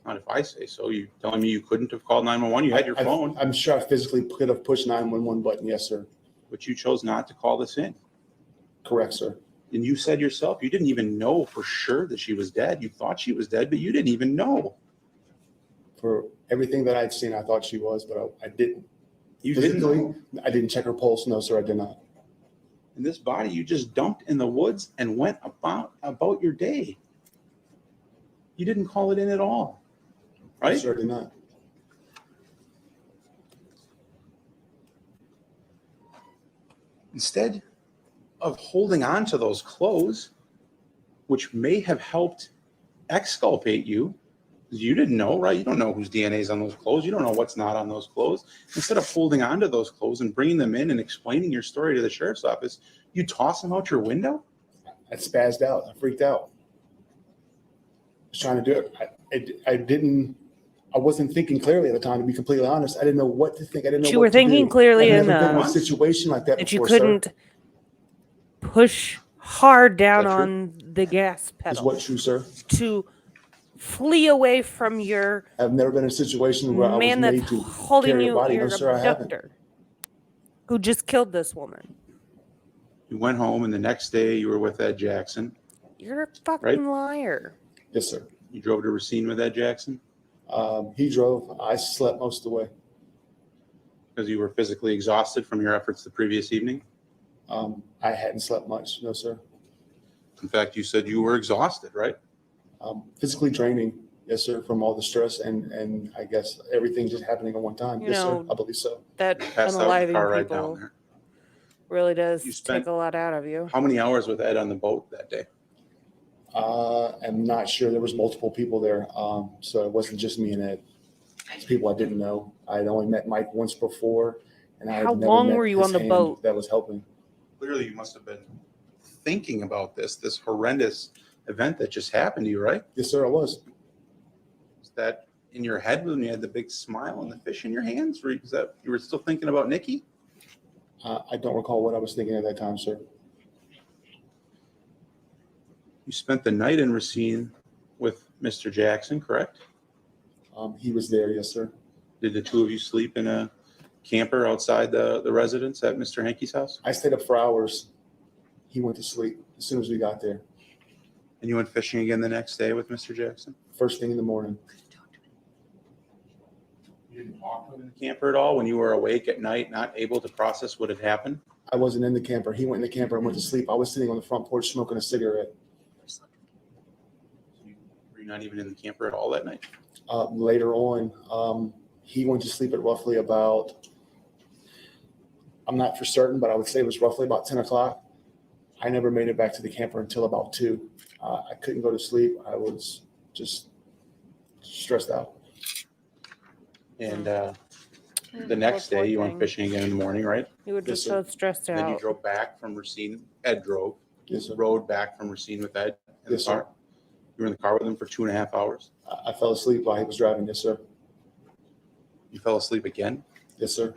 Not if I say so. You telling me you couldn't have called 911? You had your phone, I'm sure I physically could have pushed 911 button. Yes, sir. but you chose not to call this in. Correct, sir. And you said yourself, you didn't even know for sure that she was dead. You thought she was dead, but you didn't even know. For everything that I'd seen, I thought she was, but I didn't. You didn't know. I didn't check her pulse. No, sir, I did not. And this body you just dumped in the woods and went about your day. You didn't call it in at all, right? No, sir, I did not. Instead of holding on to those clothes, which may have helped exculpate you, because you didn't know, right? You don't know whose DNA is on those clothes. You don't know what's not on those clothes. Instead of holding on to those clothes and bringing them in and explaining your story to the sheriff's office, you toss them out your window? I spazzed out. I freaked out. I was trying to do it. I wasn't thinking clearly at the time, to be completely honest. I didn't know what to think. I didn't know You what were to do. thinking clearly I've never been in a enough situation like that that you before, sir. couldn't push hard down Is that true? on the gas Is pedal what true, sir? to flee away from your I've never been in a situation where I was man made that's to holding carry a you, body. your No, sir, I haven't. abductor, who just killed this woman. You went home and the next day you were with Ed Jackson. You're a fucking liar. Yes, sir. You drove to Racine with Ed Jackson He drove. I slept most of the way. because you were physically exhausted from your efforts the previous evening. I hadn't slept much. No, sir. In fact, you said you were exhausted, right? Physically draining. Yes, sir. From all the stress and I guess everything just happening at one time. You Yes, sir. know, I believe so. That Passed out in the unaliving car right down people there. really does You spent- take a lot out of you. How many hours with Ed on the boat that day? I'm not sure. There was multiple people there. So it wasn't just me and Ed. It's people I didn't know. I'd only met Mike once before. And I had How never long met were you his on the hand boat? that was helping. Clearly, you must have been thinking about this horrendous event that just happened to you, right? Yes, sir, I was. Is that in your head when you had the big smile and the fish in your hands? Or is that you were still thinking about Nikki? I don't recall what I was thinking at that time, sir. You spent the night in Racine with Mr. Jackson, correct? He was there, yes, sir. Did the two of you sleep in a camper outside the residence at Mr. Hankey's house? I stayed up for hours. He went to sleep as soon as we got there. And you went fishing again the next day with Mr. Jackson? First thing in the morning. You didn't talk to him in the camper at all when you were awake at night, not able to process what had happened? I wasn't in the camper. He went in the camper and went to sleep. I was sitting on the front porch smoking a cigarette. Were you not even in the camper at all that night? Later on, he went to sleep at roughly about, I'm not for certain, but I would say it was roughly about 10 o'clock. I never made it back to the camper until about 2. I couldn't go to sleep. I was just stressed out. And the next day you went fishing again in the morning, right? You were Yes, just sir. so stressed And then you out. drove back from Racine. Ed drove. Yes, sir. Rode back from Racine with Ed in Yes, the car. You were in the car with him for 2.5 hours. I fell asleep while he was driving. Yes, sir. You fell asleep again. Yes, sir.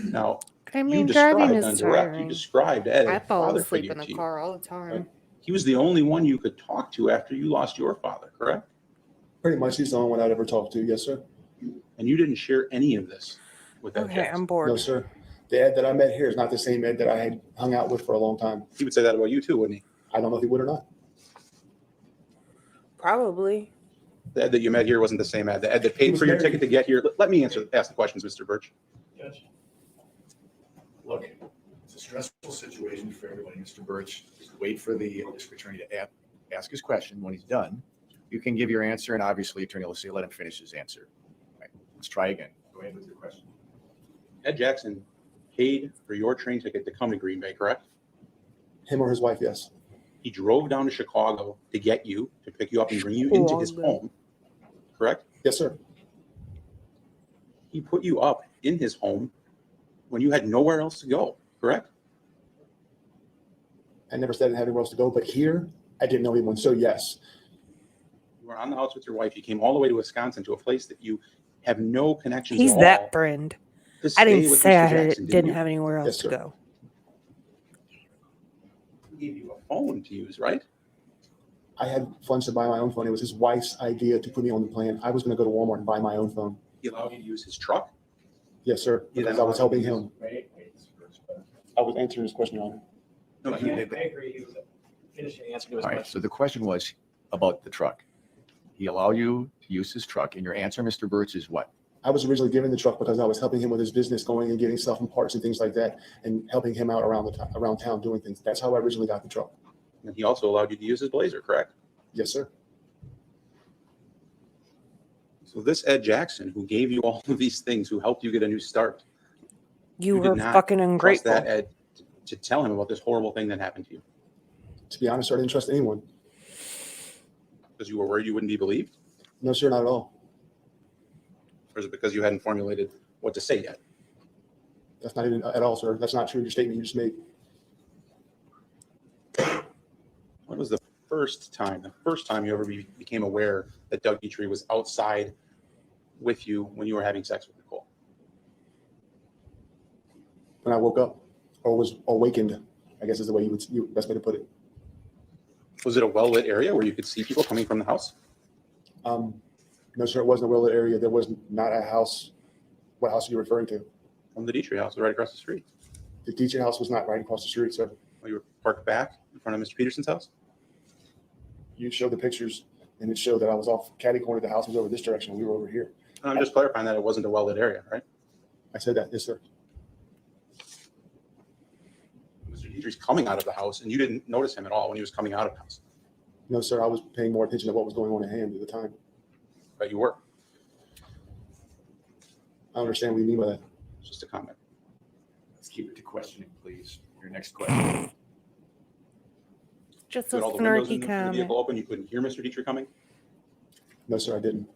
Now, I you mean, driving described is on direct, you tiring. described Ed I as a fall father asleep figure in the to you. car all the time. He was the only one you could talk to after you lost your father, correct? Pretty much he's the only one I'd ever talked to. Yes, sir. And you didn't share any of this with Ed Okay, Jackson. I'm bored. No, sir. The Ed that I met here is not the same Ed that I had hung out with for a long time. He would say that about you too, wouldn't he? I don't know if he would or not. Probably. The Ed that you met here wasn't the same Ed. The Ed that paid for your ticket to get here. Let me ask the questions, Mr. Burch. Judge. Look, it's a stressful situation for everybody. Mr. Burch, just wait for the district attorney to ask his question. When he's done, you can give your answer, and obviously, attorney will say, let him finish his answer. All right, let's try again. Go ahead with your question. Ed Jackson paid for your train ticket to come to Green Bay, correct? Him or his wife, yes. He drove down to Chicago to get you, to pick you up and bring you into his home, correct? Yes, sir. He put you up in his home when you had nowhere else to go, correct? I never said I had anywhere else to go, but here I didn't know anyone. So yes, You were on the house with your wife. You came all the way to Wisconsin to a place that you have no connections He's at all. that friend. to I stay didn't with say Mr. I Jackson, didn't you? have anywhere else Yes, to sir. go. He gave you a phone to use, right? I had funds to buy my own phone. It was his wife's idea to put me on the plan. I was going to go to Walmart and buy my own phone. He allowed you to use his truck. Yes, sir. He then Because I was allowed you helping to use- him. Wait. I was answering his question, Your Honor. No, I he, agree. He was finishing the answer to his All right, question. so the question was about the truck. He allowed you to use his truck, and your answer, Mr. Burch, is what? I was originally given the truck because I was helping him with his business, going and getting stuff and parts and things like that, and helping him out around town doing things. That's how I originally got the truck. and he also allowed you to use his Blazer, correct? Yes, sir. So this Ed Jackson, who gave you all of these things, who helped you get a new start, You did were not fucking trust ungrateful. that Ed to tell him about this horrible thing that happened to you To be honest, sir, I didn't trust anyone. because you were worried you wouldn't be believed, No, sir, not at all. or is it because you hadn't formulated what to say yet? That's not even at all, sir. That's not true. Your statement you just made. When was the first time you ever became aware that Doug Dietrich was outside with you when you were having sex with Nicole? When I woke up or was awakened, I guess is the way best way to put it. Was it a well-lit area where you could see people coming from the house? No, sir, it wasn't a well-lit area. There was not a house. What house are you referring to? From the Dietrich house, right across the street. The DJ house was not right across the street, sir. Well, you were parked back in front of Mr. Peterson's house? You showed the pictures, and it showed that I was off catty corner. The house was over this direction. And we were over here. And I'm just clarifying that it wasn't a well-lit area, right? I said that, yes, sir. Mr. Dietrich's coming out of the house, and you didn't notice him at all when he was coming out of the house, No, sir, I was paying more attention to what was going on at hand at the time. but you were. I understand what you mean by that. It's just a comment. Let's keep it to questioning, please. Your next question. Just You a had all the windows snarky in the comment. vehicle open, you couldn't hear Mr. Dietrich coming. No, sir, I didn't.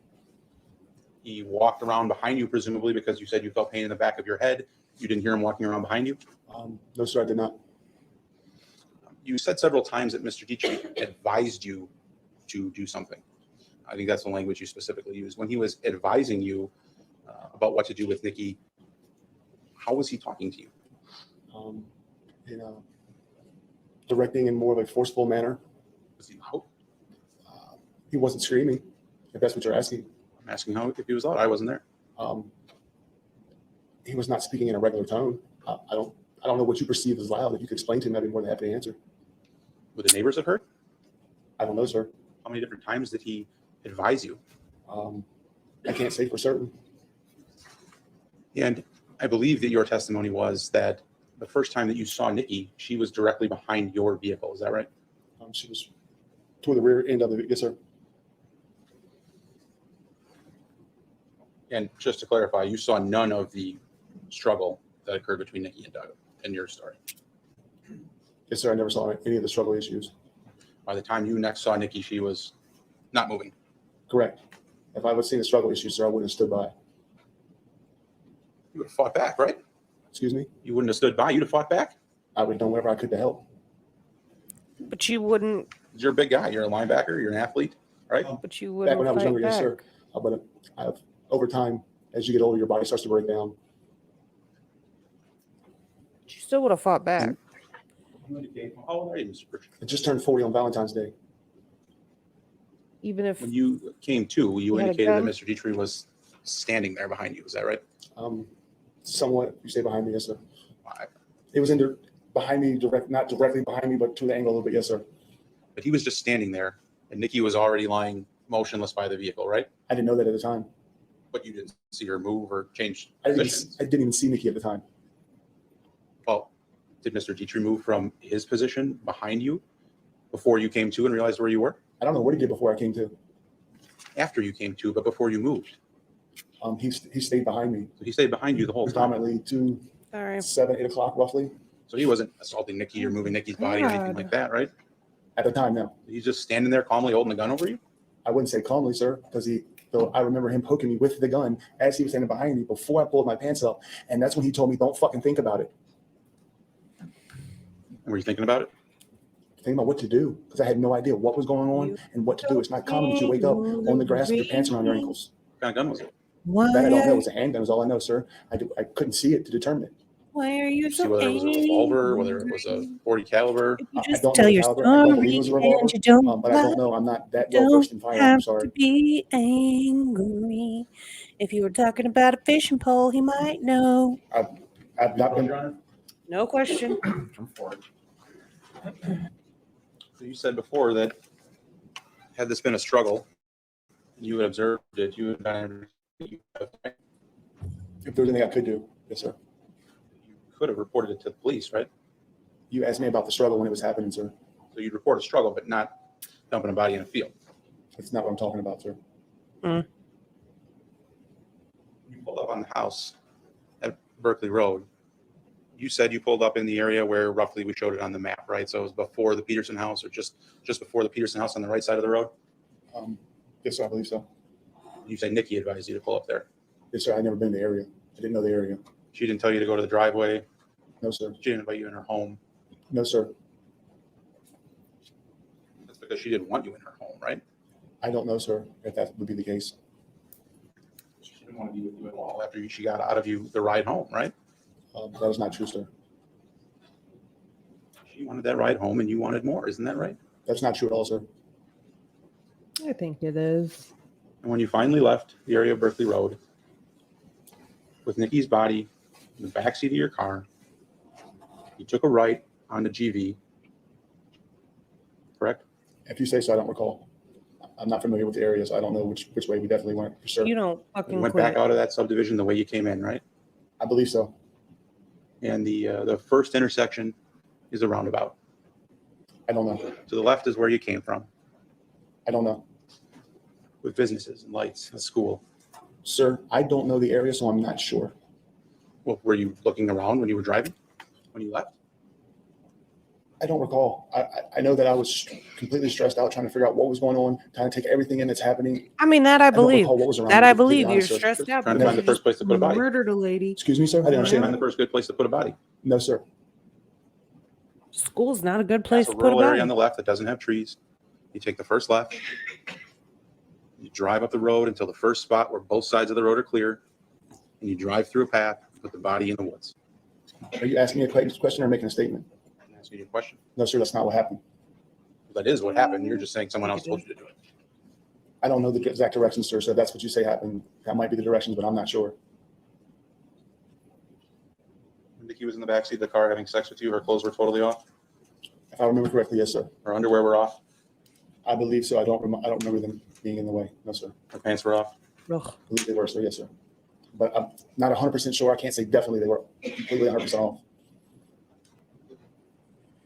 He walked around behind you, presumably because you said you felt pain in the back of your head. You didn't hear him walking around behind you. No, sir, I did not. You said several times that Mr. Dietrich advised you to do something. I think that's the language you specifically used. When he was advising you about what to do with Nikki, how was he talking to you? In a directing in more of a forceful manner. Was he loud? He wasn't screaming, if that's what you're asking. I'm asking how if he was loud. I wasn't there. He was not speaking in a regular tone. I don't know what you perceive as loud. If you could explain to me, I'd be more than happy to answer. Would the neighbors have heard? I don't know, sir. How many different times did he advise you? I can't say for certain. And I believe that your testimony was that the first time that you saw Nikki, she was directly behind your vehicle. Is that right? She was toward the rear end of it. Yes, sir. And just to clarify, you saw none of the struggle that occurred between Nikki and Doug in your story. Yes, sir. I never saw any of the struggle issues. By the time you next saw Nikki, she was not moving. Correct. If I would have seen the struggle issues, sir, I wouldn't have stood by. You would have fought back, right? Excuse me? You wouldn't have stood by. You'd have fought back. I would have done whatever I could to help. But you wouldn't. You're a big guy. You're a linebacker. You're an athlete, right? But you Back wouldn't when I was fight younger, yes, back. sir. But over time, as you get older, your body starts to break down. But you still would have fought back. How old are you, Mr. Burch? I just turned 40 on Valentine's Day. Even if When you came to, you had a indicated that gun? Mr. Dietrich was standing there behind you. Is that right? Somewhat, you say behind me, yes, sir. I- It was behind me, not directly behind me, but to the angle a little bit, yes, sir. But he was just standing there, and Nikki was already lying motionless by the vehicle, right? I didn't know that at the time. But you didn't see her move or change I positions. didn't even see Nikki at the time. Well, did Mr. Dietrich move from his position behind you before you came to and realized where you were? I don't know what he did before I came to. After you came to, but before you moved. He stayed behind me So he stayed behind you the whole time. predominantly to sorry. 7, 8 o'clock roughly So he wasn't assaulting Nikki or moving Nikki's body or anything God. like that, right? at the time. No, He's just standing there calmly holding a gun over you? I wouldn't say calmly, sir, because though I remember him poking me with the gun as he was standing behind me before I pulled my pants up. And that's when he told me, don't fucking think about it. And were you thinking about it? Think about what to do, because I had no idea what was going on and what to do. It's not common that you wake up on the grass with your pants around your ankles. What kind of gun was it? That I don't know. It was a handgun is all I know, sir. I couldn't see it to determine it. Why are you See so whether it was a revolver, whether it was a 40 caliber. If you I just don't tell know the your caliber. I don't believe it story was a revolver, and you don't but I don't know. I'm not that well don't versed in firearms. I'm have to sorry. be angry. If you were talking about a fishing pole, he might know. I've not been. No question. Come forward. So you said before that had this been a struggle, you would observe it, you would have If there was anything I could do, yes, sir. you could have reported it to the police, right? You asked me about the struggle when it was happening, sir. So you'd report a struggle, but not dumping a body in a field. That's not what I'm talking about, sir. You pulled up on the house at Berkeley Road. You said you pulled up in the area where roughly we showed it on the map, right? So it was before the Peterson house or just before the Peterson house on the right side of the road? Yes, sir. I believe so. You say Nikki advised you to pull up there. Yes, sir. I'd never been in the area. I didn't know the area. She didn't tell you to go to the driveway. No, sir. She didn't invite you in her home. No, sir. That's because she didn't want you in her home, right? I don't know, sir, if that would be the case. She didn't want to be with you at all after she got out of you the ride home, right? That is not true, sir. She wanted that ride home and you wanted more. Isn't that right? That's not true at all, sir. I think it is. And when you finally left the area of Berkeley Road with Nikki's body in the backseat of your car, you took a right onto GV, correct? If you say so, I don't recall. I'm not familiar with the area, so I don't know which way we definitely went, for sure. You don't You fucking went quit. back out of that subdivision the way you came in, right? I believe so. And the first intersection is a roundabout. I don't know. To the left is where you came from, I don't know. with businesses and lights, a school. Sir, I don't know the area, so I'm not sure. Well, were you looking around when you were driving, when you left? I don't recall. I know that I was completely stressed out trying to figure out what was going on, trying to take everything in that's happening. I mean, that I don't believe. recall what was around That me, I to be believe. You're honest, sir. stressed out. Trying to because find the you first place to put a body. Murdered a lady. Excuse me, sir? I didn't Find understand the that. first good place to put a body. No, sir. School's not a good place That's to a put a rural area on body. the left that doesn't have trees. You take the first left. You drive up the road until the first spot where both sides of the road are clear. And you drive through a path, put the body in the woods. Are you asking me a question or making a statement? I'm asking you a question. No, sir, that's not what happened. That is what happened. You're just saying someone else told you to do it. I don't know the exact directions, sir, so if that's what you say happened. That might be the directions, but I'm not sure. When Nikki was in the backseat of the car having sex with you, her clothes were totally off, If I remember correctly, yes, sir. her underwear were off. I believe so. I don't remember them being in the way. No, sir. Her pants were off. Ugh. I believe they were, sir. Yes, sir. But I'm not 100% sure. I can't say definitely they were completely 100% off.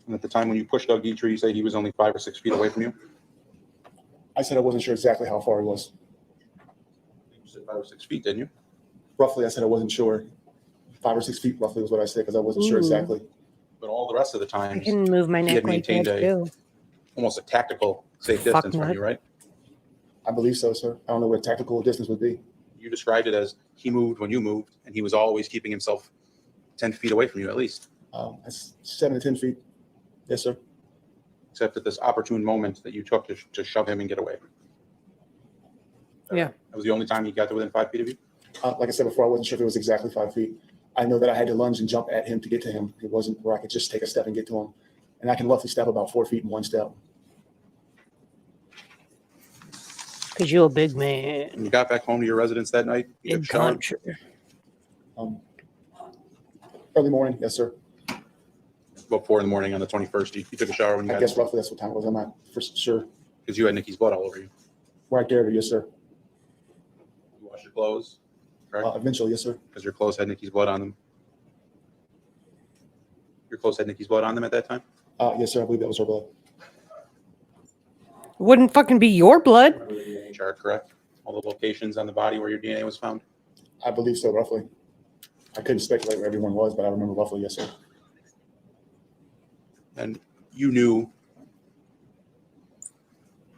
And at the time when you pushed Doug Dietrich, you say he was only 5 or 6 feet away from you? I said I wasn't sure exactly how far he was. You said 5 or 6 feet, didn't you? Roughly, I said I wasn't sure. 5 or 6 feet roughly was what I said because I wasn't sure Ooh. exactly. But all the rest of the I times, can move my he neck had like that maintained too. almost a tactical safe Fuck distance from nut. you, right? I believe so, sir. I don't know what tactical distance would be. You described it as he moved when you moved, and he was always keeping himself 10 feet away from you at least, That's 7 to 10 feet. Yes, sir. except at this opportune moment that you took to shove him and get away. Yeah. That was the only time he got to within 5 feet of you? Like I said before, I wasn't sure if it was exactly 5 feet. I know that I had to lunge and jump at him to get to him. It wasn't where I could just take a step and get to him. And I can roughly step about 4 feet in one step. Because you're a big When man. you got back home to your residence that night, you took a Big shower. country. Early morning, yes, sir. About 4 in the morning on the 21st. You took a shower when you I got guess roughly that's what time it was. I'm not for sure. because you had Nikki's blood all over you. Right there, yes, sir. You washed your clothes, correct? Eventually, yes, sir. Because your clothes had Nikki's blood on them. Your clothes had Nikki's blood on them at that time? Yes, sir. I believe that was her blood. Wouldn't fucking be your blood. Chart, correct? All the locations on the body where your DNA was found? I believe so, roughly. I couldn't speculate where everyone was, but I remember roughly, yes, sir. And you knew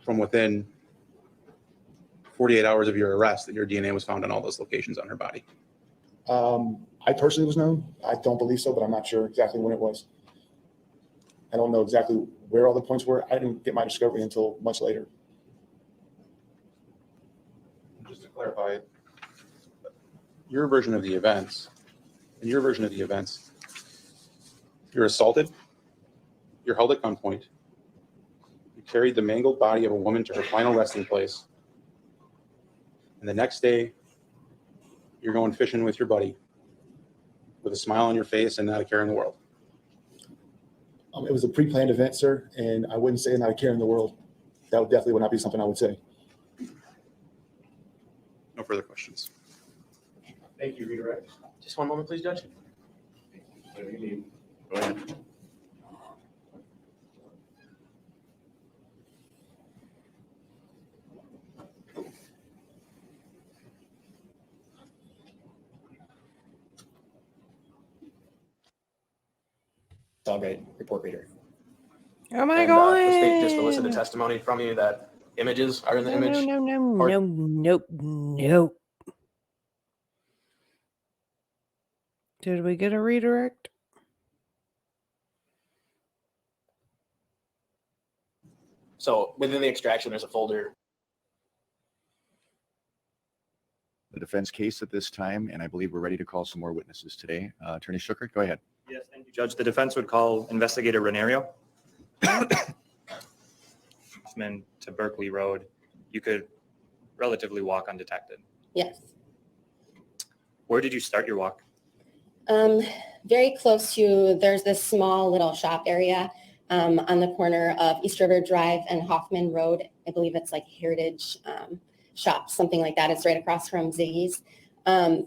from within 48 hours of your arrest that your DNA was found on all those locations on her body. I personally was known. I don't believe so, but I'm not sure exactly when it was. I don't know exactly where all the points were. I didn't get my discovery until much later. Just to clarify, your version of the events, you're assaulted, you're held at gunpoint, you carried the mangled body of a woman to her final resting place, and the next day, you're going fishing with your buddy with a smile on your face and not a care in the world. It was a pre-planned event, sir, and I wouldn't say not a care in the world. That would definitely not be something I would say. No further questions. Thank you, redirect. Just one moment, please, Judge. Whatever you need. Go ahead. It's all great. Report reader. Oh my And god. the state just elicited testimony from you that images are in the image. No. Did we get a redirect? So within the extraction, there's a folder. The defense case at this time, and I believe we're ready to call some more witnesses today. Attorney Schuckert, go ahead. Yes, thank you, Judge. The defense would call Investigator Renario to Berkeley Road. You could relatively walk undetected. Yes. Where did you start your walk? Very close to, there's this small little shop area on the corner of East River Drive and Hoffman Road. I believe it's like Heritage Shop, something like that. It's right across from Ziggy's. And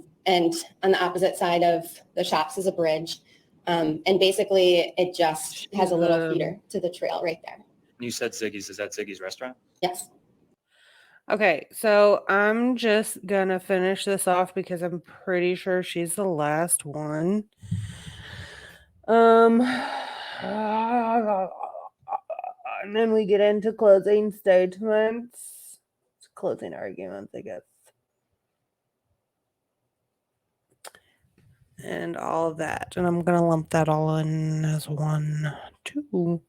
on the opposite side of the shops is a bridge. And basically it just has a little feeder to the trail right there. You said Ziggy's. Is that Ziggy's restaurant? Yes. Okay, so I'm just gonna finish this off because I'm pretty sure she's the last one. And then we get into closing statements, closing arguments, I guess, and all of that. And I'm gonna lump that all in as 1, 2.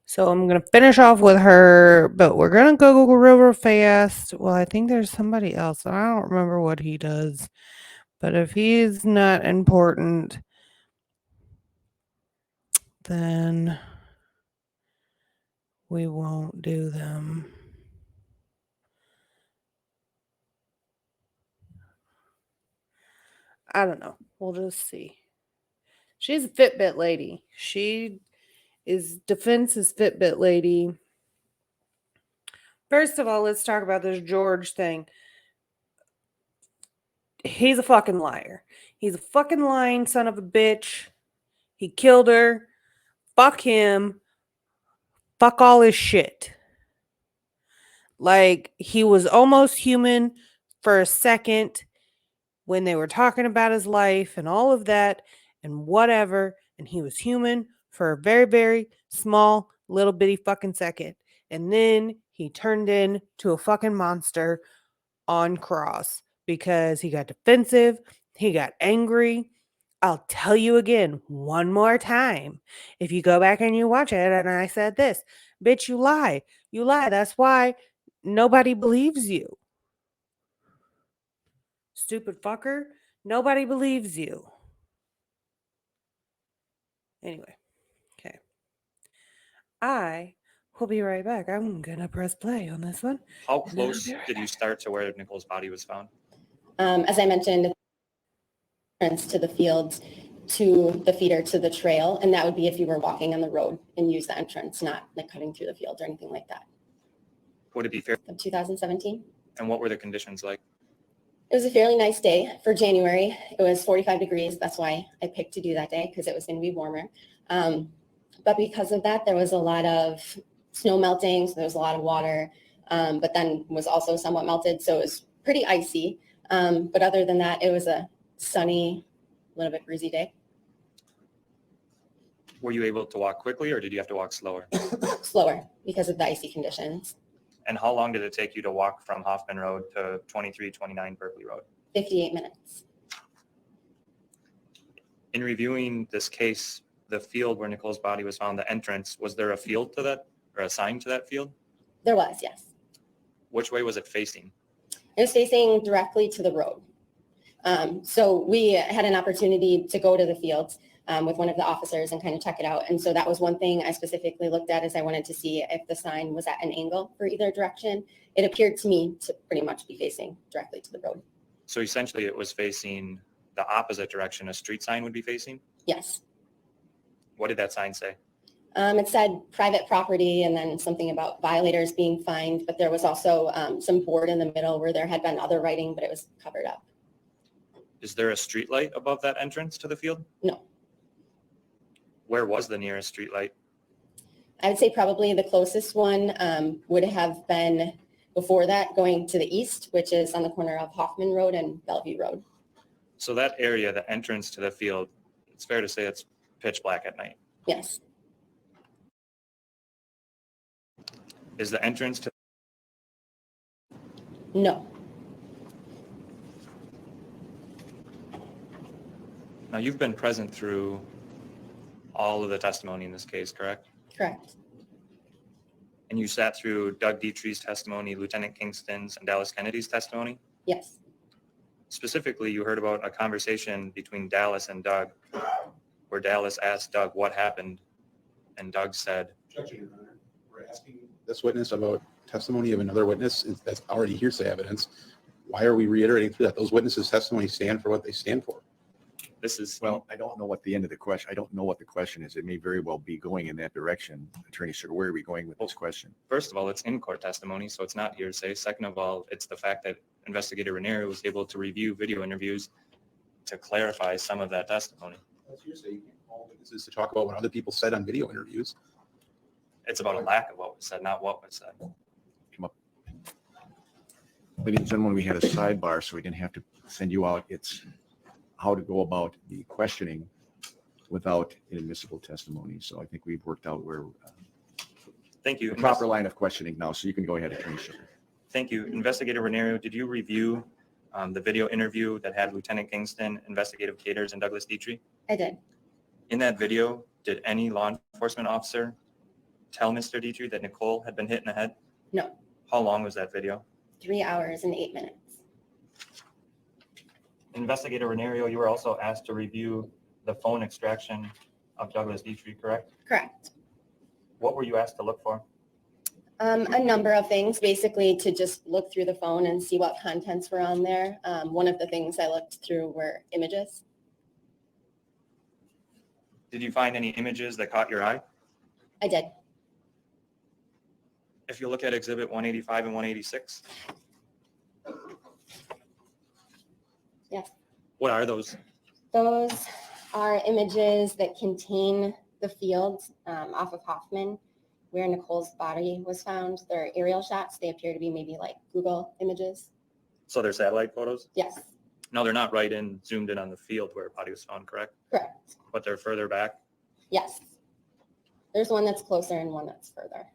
So I'm going to finish off with her, but we're going to go real fast. Well, I think there's somebody else. I don't remember what he does. But if he's not important, then we won't do them. I don't know. We'll just see. She's a Fitbit lady. She is defense's Fitbit lady. First of all, let's talk about this George thing. He's a fucking liar. He's a fucking lying son of a bitch. He killed her. Fuck him. Fuck all his shit. Like, he was almost human for a second when they were talking about his life and all of that and whatever. And he was human for a very, very small, little bitty fucking second. And then he turned into a fucking monster on cross because he got defensive. He got angry. I'll tell you again one more time. If you go back and you watch it, and I said this, bitch, you lie. You lie. That's why nobody believes you. Stupid fucker. Nobody believes you. Anyway, okay. I will be right back. I'm going to press play on this one. How And then I'll close be right did you back. start to where Nicole's body was found? As I mentioned, entrance to the fields, to the feeder, to the trail, and that would be if you were walking on the road and use the entrance, not like cutting through the field or anything like that. Would it be fair? Of 2017. And what were the conditions like? It was a fairly nice day for January. It was 45 degrees. That's why I picked to do that day, because it was going to be warmer. But because of that, there was a lot of snow melting, so there was a lot of water, but then was also somewhat melted, so it was pretty icy. But other than that, it was a sunny, a little bit breezy day. Were you able to walk quickly or did you have to walk slower? Slower because of the icy conditions. And how long did it take you to walk from Hoffman Road to 2329 Berkeley Road? 58 minutes. In reviewing this case, the field where Nicole's body was found, the entrance, was there a field to that or a sign to that field? There was, yes. Which way was it facing? It was facing directly to the road. So we had an opportunity to go to the fields with one of the officers and kind of check it out. And so that was one thing I specifically looked at, is I wanted to see if the sign was at an angle for either direction. It appeared to me to pretty much be facing directly to the road. So essentially it was facing the opposite direction a street sign would be facing? Yes. What did that sign say? It said private property and then something about violators being fined, but there was also some board in the middle where there had been other writing, but it was covered up. Is there a street light above that entrance to the field? No. Where was the nearest street light? I would say probably the closest one would have been before that, going to the east, which is on the corner of Hoffman Road and Bellevue Road. So that area, the entrance to the field, it's fair to say it's pitch black at night. Yes. Is the entrance to No. Now, you've been present through all of the testimony in this case, correct? Correct. And you sat through Doug Dietrich's testimony, Lieutenant Kingston's, and Dallas Kennedy's testimony? Yes. Specifically, you heard about a conversation between Dallas and Doug where Dallas asked Doug what happened, and Doug said, Objection, Your Honor. We're asking this witness about testimony of another witness that's already hearsay evidence. Why are we reiterating that? Those witnesses' testimony stand for what they stand for. this is, Well, I don't know what the end of the question, I don't know what the question is. It may very well be going in that direction. Attorney Sugar, where are we going with this question? first of all, it's in court testimony, so it's not hearsay. Second of all, it's the fact that Investigator Ranieri was able to review video interviews to clarify some of that testimony. That's hearsay. You can't call witnesses to talk about what other people said on video interviews. It's about a lack of what was said, not what was said. Ladies and gentlemen, we had a sidebar, so we didn't have to send you out. It's how to go about the questioning without inadmissible testimony. So I think we've worked out where Thank you. the proper line of questioning now, so you can go ahead, Attorney Sugar. Thank you. Investigator Ranieri, did you review the video interview that had Lieutenant Kingston, Investigative Caters, and Douglas Dietrich? I did. In that video, did any law enforcement officer tell Mr. Dietrich that Nicole had been hit in the head? No. How long was that video? 3 hours and 8 minutes. Investigator Ranieri, you were also asked to review the phone extraction of Douglas Dietrich, correct? Correct. What were you asked to look for? A number of things, basically to just look through the phone and see what contents were on there. One of the things I looked through were images. Did you find any images that caught your eye? I did. If you look at Exhibit 185 and 186. Yes. What are those? Those are images that contain the field off of Hoffman where Nicole's body was found. They're aerial shots. They appear to be maybe like Google images. So they're satellite photos? Yes, No, they're not zoomed in on the field where a body was found, correct? correct. But they're further back? Yes. There's one that's closer and one that's further.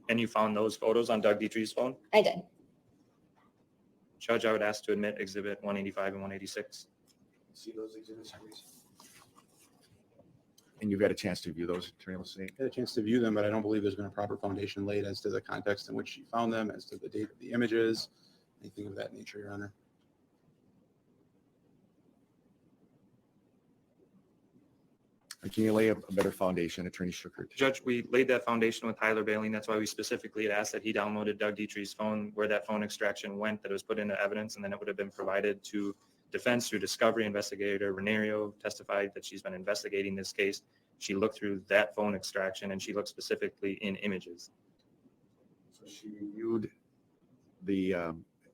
And you found those photos on Doug Dietrich's phone? I did. Judge, I would ask to admit Exhibit 185 and 186. See those exhibits, please? And you've had a chance to view those, Attorney Lassie? I had a chance to view them, but I don't believe there's been a proper foundation laid as to the context in which she found them, as to the date of the images, anything of that nature, Your Honor. Can you lay a better foundation, Attorney Schuchert? Judge, we laid that foundation with Tyler Bailing. That's why we specifically had asked that he downloaded Doug Dietrich's phone, where that phone extraction went, that it was put into evidence, and then it would have been provided to defense through discovery. Investigator Renario testified that she's been investigating this case. She looked through that phone extraction and she looked specifically in images. So she reviewed the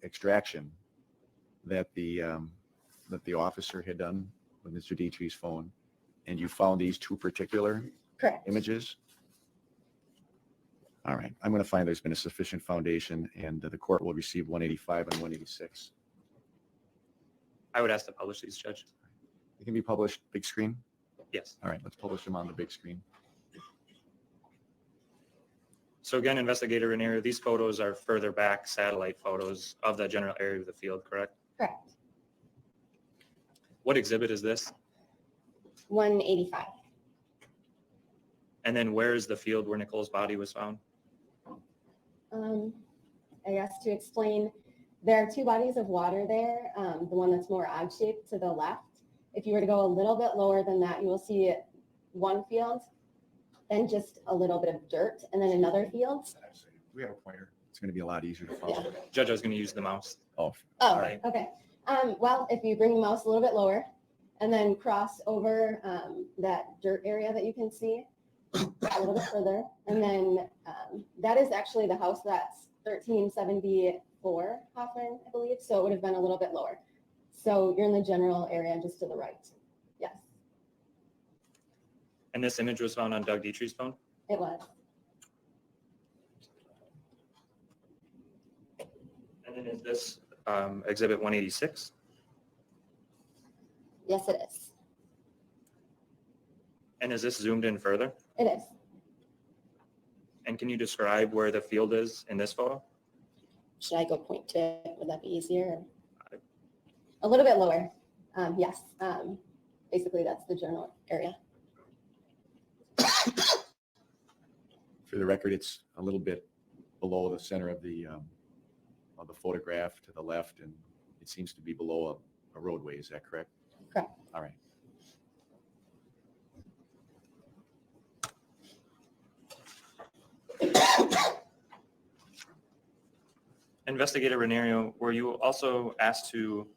extraction that the officer had done with Mr. Dietrich's phone, and you found these two particular Correct. images? All right, I'm going to find there's been a sufficient foundation, and the court will receive 185 and 186. I would ask to publish these, Judge. They can be published big screen? Yes. All right, let's publish them on the big screen. So again, Investigator Renario, these photos are further back satellite photos of the general area of the field, correct? Correct. What exhibit is this? 185. And then where is the field where Nicole's body was found? I guess to explain, there are two bodies of water there. The one that's more odd-shaped to the left. If you were to go a little bit lower than that, you will see one field, then just a little bit of dirt, and then another field. We have a pointer. It's going to be a lot easier to follow. Judge, I was going to use the mouse. Oh, Oh, right. okay. Well, if you bring the mouse a little bit lower and then cross over that dirt area that you can see a little bit further, and then that is actually the house that's 1374 Hoffman, I believe. So it would have been a little bit lower. So you're in the general area just to the right. Yes, And this image was found on Doug Dietrich's phone? it was. And then is this exhibit 186? Yes, it is. And is this zoomed in further? It is. And can you describe where the field is in this photo? Should I go point to it? Would that be easier? A little bit lower. Yes. Basically, that's the general area. for the record, it's a little bit below the center of the photograph to the left, and it seems to be below a roadway. Is that correct? Correct. All right. Investigator Renario, were you also asked to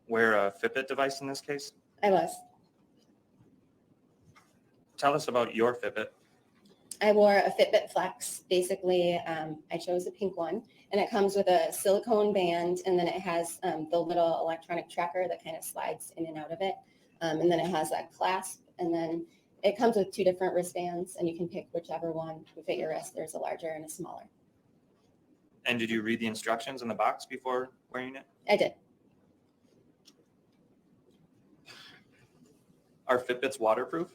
wear a Fitbit device in this case? I was. Tell us about your Fitbit. I wore a Fitbit Flex. Basically, I chose a pink one, and it comes with a silicone band, and then it has the little electronic tracker that kind of slides in and out of it. And then it has that clasp, and then it comes with two different wristbands, and you can pick whichever one would fit your wrist. There's a larger and a smaller. And did you read the instructions in the box before wearing it? I did. Are Fitbits waterproof?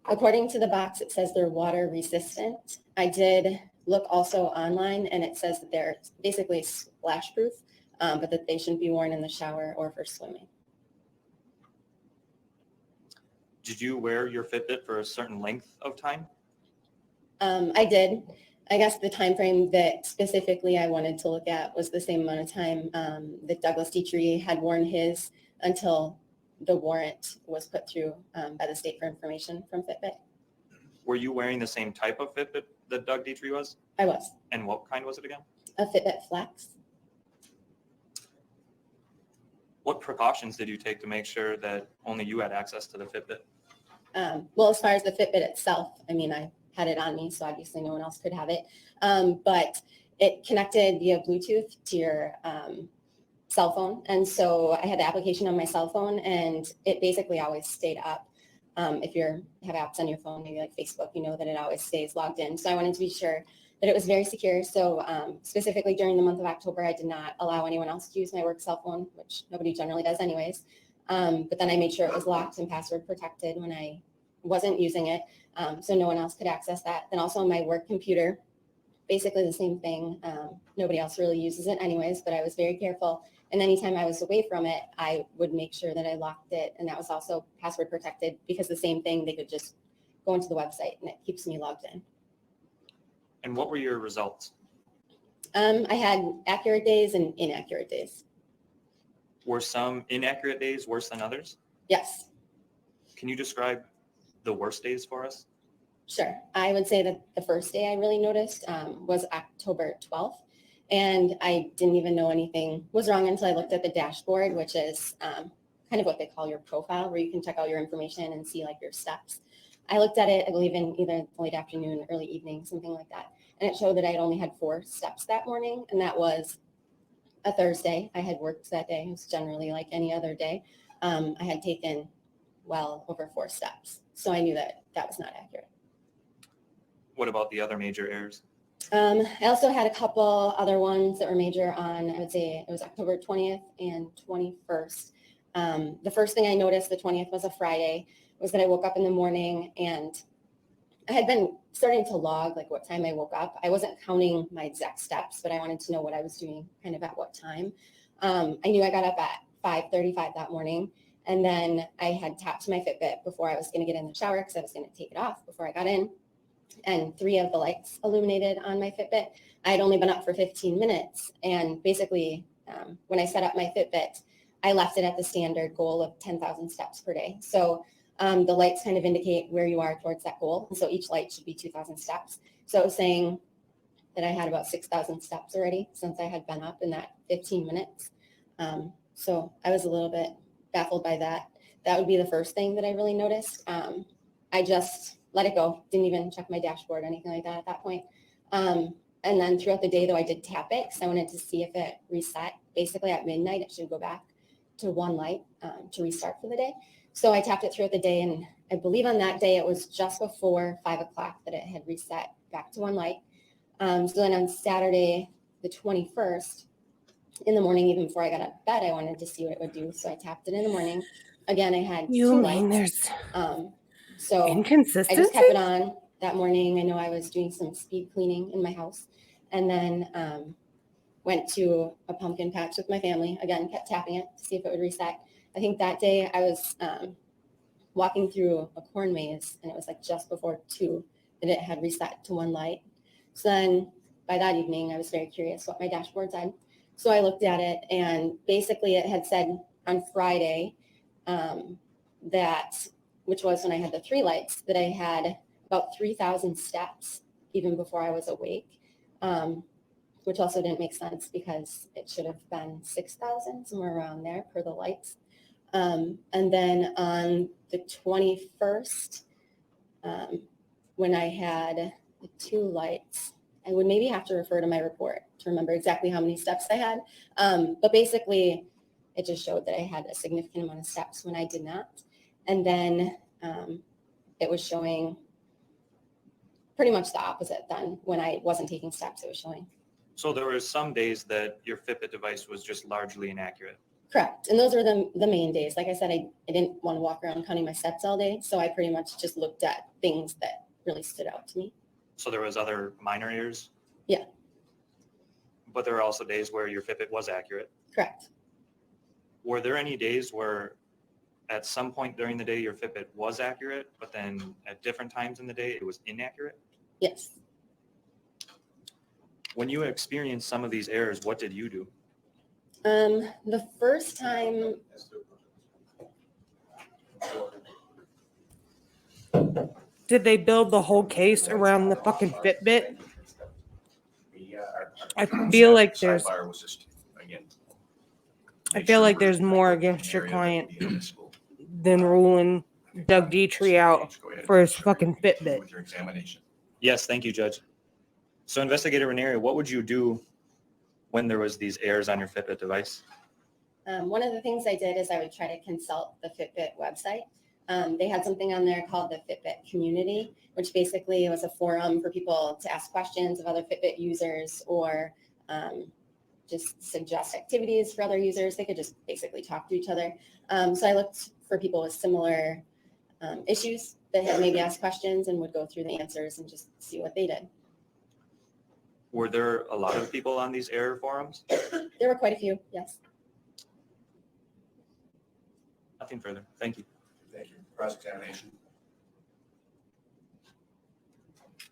According to the box, it says they're water resistant. I did look also online, and it says that they're basically splash proof, but that they shouldn't be worn in the shower or for swimming. Did you wear your Fitbit for a certain length of time? I did. I guess the time frame that specifically I wanted to look at was the same amount of time that Douglas Dietrich had worn his until the warrant was put through by the State for Information from Fitbit. Were you wearing the same type of Fitbit that Doug Dietrich was? I was. And what kind was it again? A Fitbit Flex. What precautions did you take to make sure that only you had access to the Fitbit? Well, as far as the Fitbit itself, I mean, I had it on me, so obviously no one else could have it. But it connected via Bluetooth to your cell phone. And so I had the application on my cell phone, and it basically always stayed up. If you have apps on your phone, maybe like Facebook, you know that it always stays logged in. So I wanted to be sure that it was very secure. So specifically during the month of October, I did not allow anyone else to use my work cell phone, which nobody generally does anyways. But then I made sure it was locked and password protected when I wasn't using it. So no one else could access that. Then also on my work computer, basically the same thing. Nobody else really uses it anyways, but I was very careful. And anytime I was away from it, I would make sure that I locked it. And that was also password protected, because the same thing, they could just go into the website and it keeps me logged in. And what were your results? I had accurate days and inaccurate days. Were some inaccurate days worse than others? Yes, Can you describe the worst days for us? sure. I would say that the first day I really noticed was October 12th. And I didn't even know anything was wrong until I looked at the dashboard, which is kind of what they call your profile, where you can check out your information and see like your steps. I looked at it, I believe in either late afternoon, early evening, something like that. And it showed that I'd only had 4 steps that morning. And that was a Thursday. I had worked that day. It was generally like any other day. I had taken well over 4 steps. So I knew that that was not accurate. What about the other major errors? I also had a couple other ones that were major on, I would say it was October 20th and 21st. The first thing I noticed, the 20th was a Friday, was that I woke up in the morning and I had been starting to log like what time I woke up. I wasn't counting my exact steps, but I wanted to know what I was doing kind of at what time. I knew I got up at 5:35 that morning. And then I had tapped my Fitbit before I was going to get in the shower because I was going to take it off before I got in. And 3 of the lights illuminated on my Fitbit. I had only been up for 15 minutes. And basically, when I set up my Fitbit, I left it at the standard goal of 10,000 steps per day. So the lights kind of indicate where you are towards that goal. And so each light should be 2,000 steps. So it was saying that I had about 6,000 steps already since I had been up in that 15 minutes. So I was a little bit baffled by that. That would be the first thing that I really noticed. I just let it go. Didn't even check my dashboard or anything like that at that point. And then throughout the day, though, I did tap it because I wanted to see if it reset. Basically, at midnight, it should go back to 1 light to restart for the day. So I tapped it throughout the day, and I believe on that day, it was just before 5 o'clock that it had reset back to 1 light. So then on Saturday, the 21st, in the morning, even before I got out of bed, I wanted to see what it would do. So I tapped it in the morning. Again, I had 2 lights. There's So inconsistency? I just kept it on that morning. I know I was doing some speed cleaning in my house, and then went to a pumpkin patch with my family. Again, kept tapping it to see if it would reset. I think that day I was walking through a corn maze, and it was like just before 2 that it had reset to 1 light. So then by that evening, I was very curious what my dashboard said. So I looked at it, and basically it had said on Friday that, which was when I had the 3 lights, that I had about 3,000 steps even before I was awake, which also didn't make sense because it should have been 6,000, somewhere around there per the lights. And then on the 21st, when I had the 2 lights, I would maybe have to refer to my report to remember exactly how many steps I had. But basically, it just showed that I had a significant amount of steps when I did not. And then it was showing pretty much the opposite then. When I wasn't taking steps, it was showing. So there were some days that your Fitbit device was just largely inaccurate. Correct. And those are the main days. Like I said, I didn't want to walk around counting my steps all day. So I pretty much just looked at things that really stood out to me. So there was other minor errors? Yeah. But there were also days where your Fitbit was accurate. Correct. Were there any days where at some point during the day your Fitbit was accurate, but then at different times in the day it was inaccurate? Yes. When you experienced some of these errors, what did you do? The first time, Did they build the whole case around the fucking Fitbit? I feel like there's Sidebar was just, again, I make feel sure like we're there's in more an against your area that client would be admissible. than ruling Doug Dietrich out Go ahead. for his Sure. fucking Continue Fitbit. with your examination. Yes, thank you, Judge. So Investigator Ranieri, what would you do when there was these errors on your Fitbit device? One of the things I did is I would try to consult the Fitbit website. They had something on there called the Fitbit community, which basically was a forum for people to ask questions of other Fitbit users or just suggest activities for other users. They could just basically talk to each other. So I looked for people with similar issues that had maybe asked questions and would go through the answers and just see what they did. Were there a lot of people on these error forums? There were quite a few, yes. Nothing further. Thank you. Thank you. Cross-examination.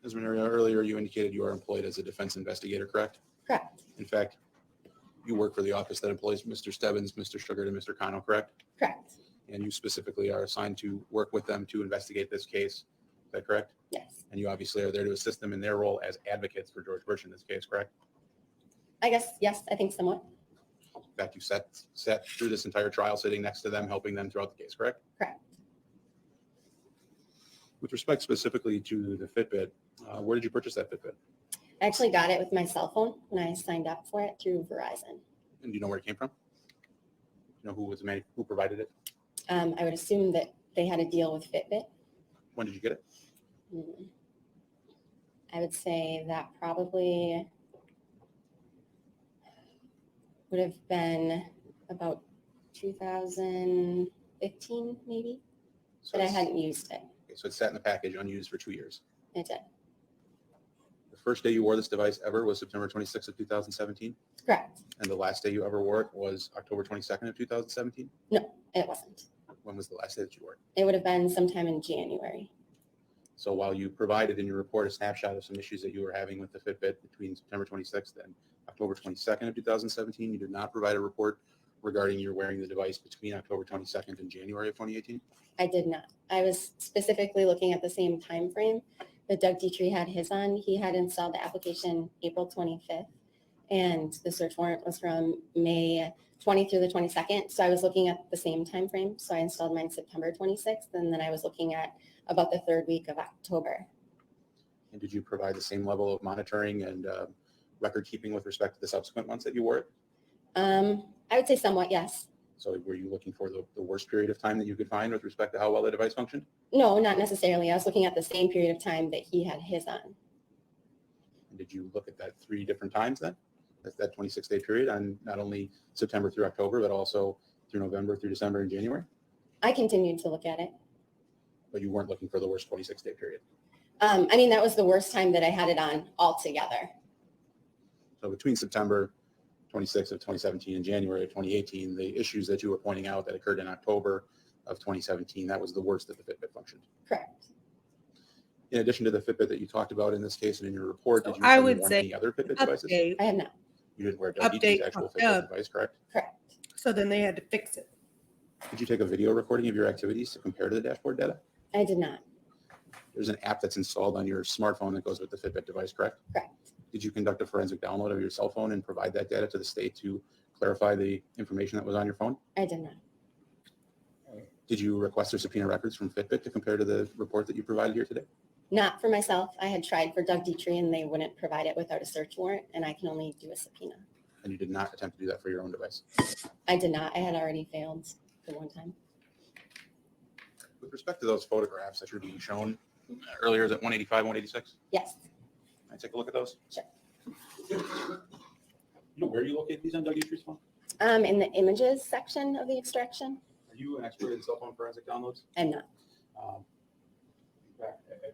Ms. Minerio, earlier you indicated you are employed as a defense investigator, correct? Correct, In fact, you work for the office that employs Mr. Stebbins, Mr. Sugar, and Mr. Cano, correct? correct, And you specifically are assigned to work with them to investigate this case. Is that correct? yes. And you obviously are there to assist them in their role as advocates for George Burch in this case, correct? I guess, yes, I think somewhat. In fact, you sat through this entire trial sitting next to them, helping them throughout the case, correct? Correct. With respect specifically to the Fitbit, where did you purchase that Fitbit? I actually got it with my cell phone when I signed up for it through Verizon. And do you know where it came from? You know who provided it? I would assume that they had a deal with Fitbit. When did you get it? I would say that probably would have been about 2015, maybe, So but I it's- hadn't used it. okay, so it sat in the package unused for 2 years. I did. The first day you wore this device ever was September 26th of 2017, Correct. and the last day you ever wore it was October 22nd of 2017. No, it wasn't. When was the last day that you wore it? It would have been sometime in January. So while you provided in your report a snapshot of some issues that you were having with the Fitbit between September 26th and October 22nd of 2017, you did not provide a report regarding your wearing the device between October 22nd and January of 2018. I did not. I was specifically looking at the same time frame that Doug Dietrich had his on. He had installed the application April 25th, and the search warrant was from May 20 through the 22nd. So I was looking at the same time frame. So I installed mine September 26th, and then I was looking at about the third week of October. And did you provide the same level of monitoring and record keeping with respect to the subsequent months that you wore it? I would say somewhat, yes. So were you looking for the worst period of time that you could find with respect to how well the device functioned? No, not necessarily. I was looking at the same period of time that he had his on. And did you look at that 3 different times then? That's that 26-day period on not only September through October, but also through November, through December and January? I continued to look at it. But you weren't looking for the worst 26-day period. I mean, that was the worst time that I had it on altogether. So between September 26th of 2017 and January of 2018, the issues that you were pointing out that occurred in October of 2017, that was the worst that the Fitbit functioned. Correct. In addition to the Fitbit that you talked about in this case and in your report, So did you I have would worn say any other Fitbit devices? Update. I have not. You didn't wear Doug Dietrich's Update actual on Fitbit Doug. device, correct? Correct. So then they had to fix it. Did you take a video recording of your activities to compare to the dashboard data? I did not. There's an app that's installed on your smartphone that goes with the Fitbit device, correct? Correct. Did you conduct a forensic download of your cell phone and provide that data to the state to clarify the information that was on your phone? I did not. Did you request or subpoena records from Fitbit to compare to the report that you provided here today? Not for myself. I had tried for Doug Dietrich and they wouldn't provide it without a search warrant, and I can only do a subpoena. And you did not attempt to do that for your own device? I did not. I had already failed the one time. With respect to those photographs that you're being shown earlier, is it 185, 186? Yes. Can I take a look at those? Sure. You know where you locate these on Doug Dietrich's phone? In the images section of the extraction, Are you an expert in cell phone forensic downloads? I'm not. In fact, have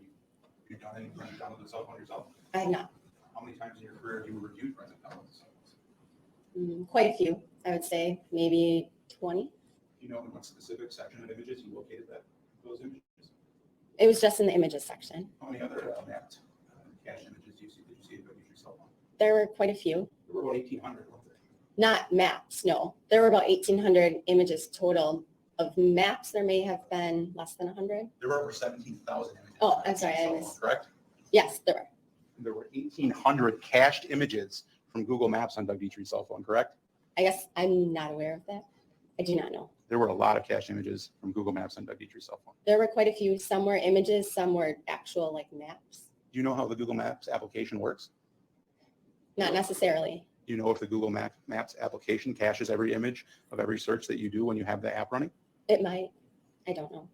you done any forensic downloads of cell phone yourself? I have not. How many times in your career have you reviewed forensic downloads? Quite a few. I would say maybe 20. Do you know in what specific section of images you located those images? It was just in the images section. How many other mapped cache images did you see at Doug Dietrich's cell phone? There were quite a few. There were about 1,800, weren't there? Not maps, no. There were about 1,800 images total. Of maps, there may have been less than 100. There were over 17,000 images. Oh, I'm sorry, I Cell phone, missed. correct? Yes, there were. There were 1,800 cached images from Google Maps on Doug Dietrich's cell phone, correct? I guess I'm not aware of that. I do not know. There were a lot of cached images from Google Maps on Doug Dietrich's cell phone. There were quite a few. Some were images, some were actual like maps. Do you know how the Google Maps application works? Not necessarily. Do you know if the Google Maps application caches every image of every search that you do when you have the app running? It might. I don't know.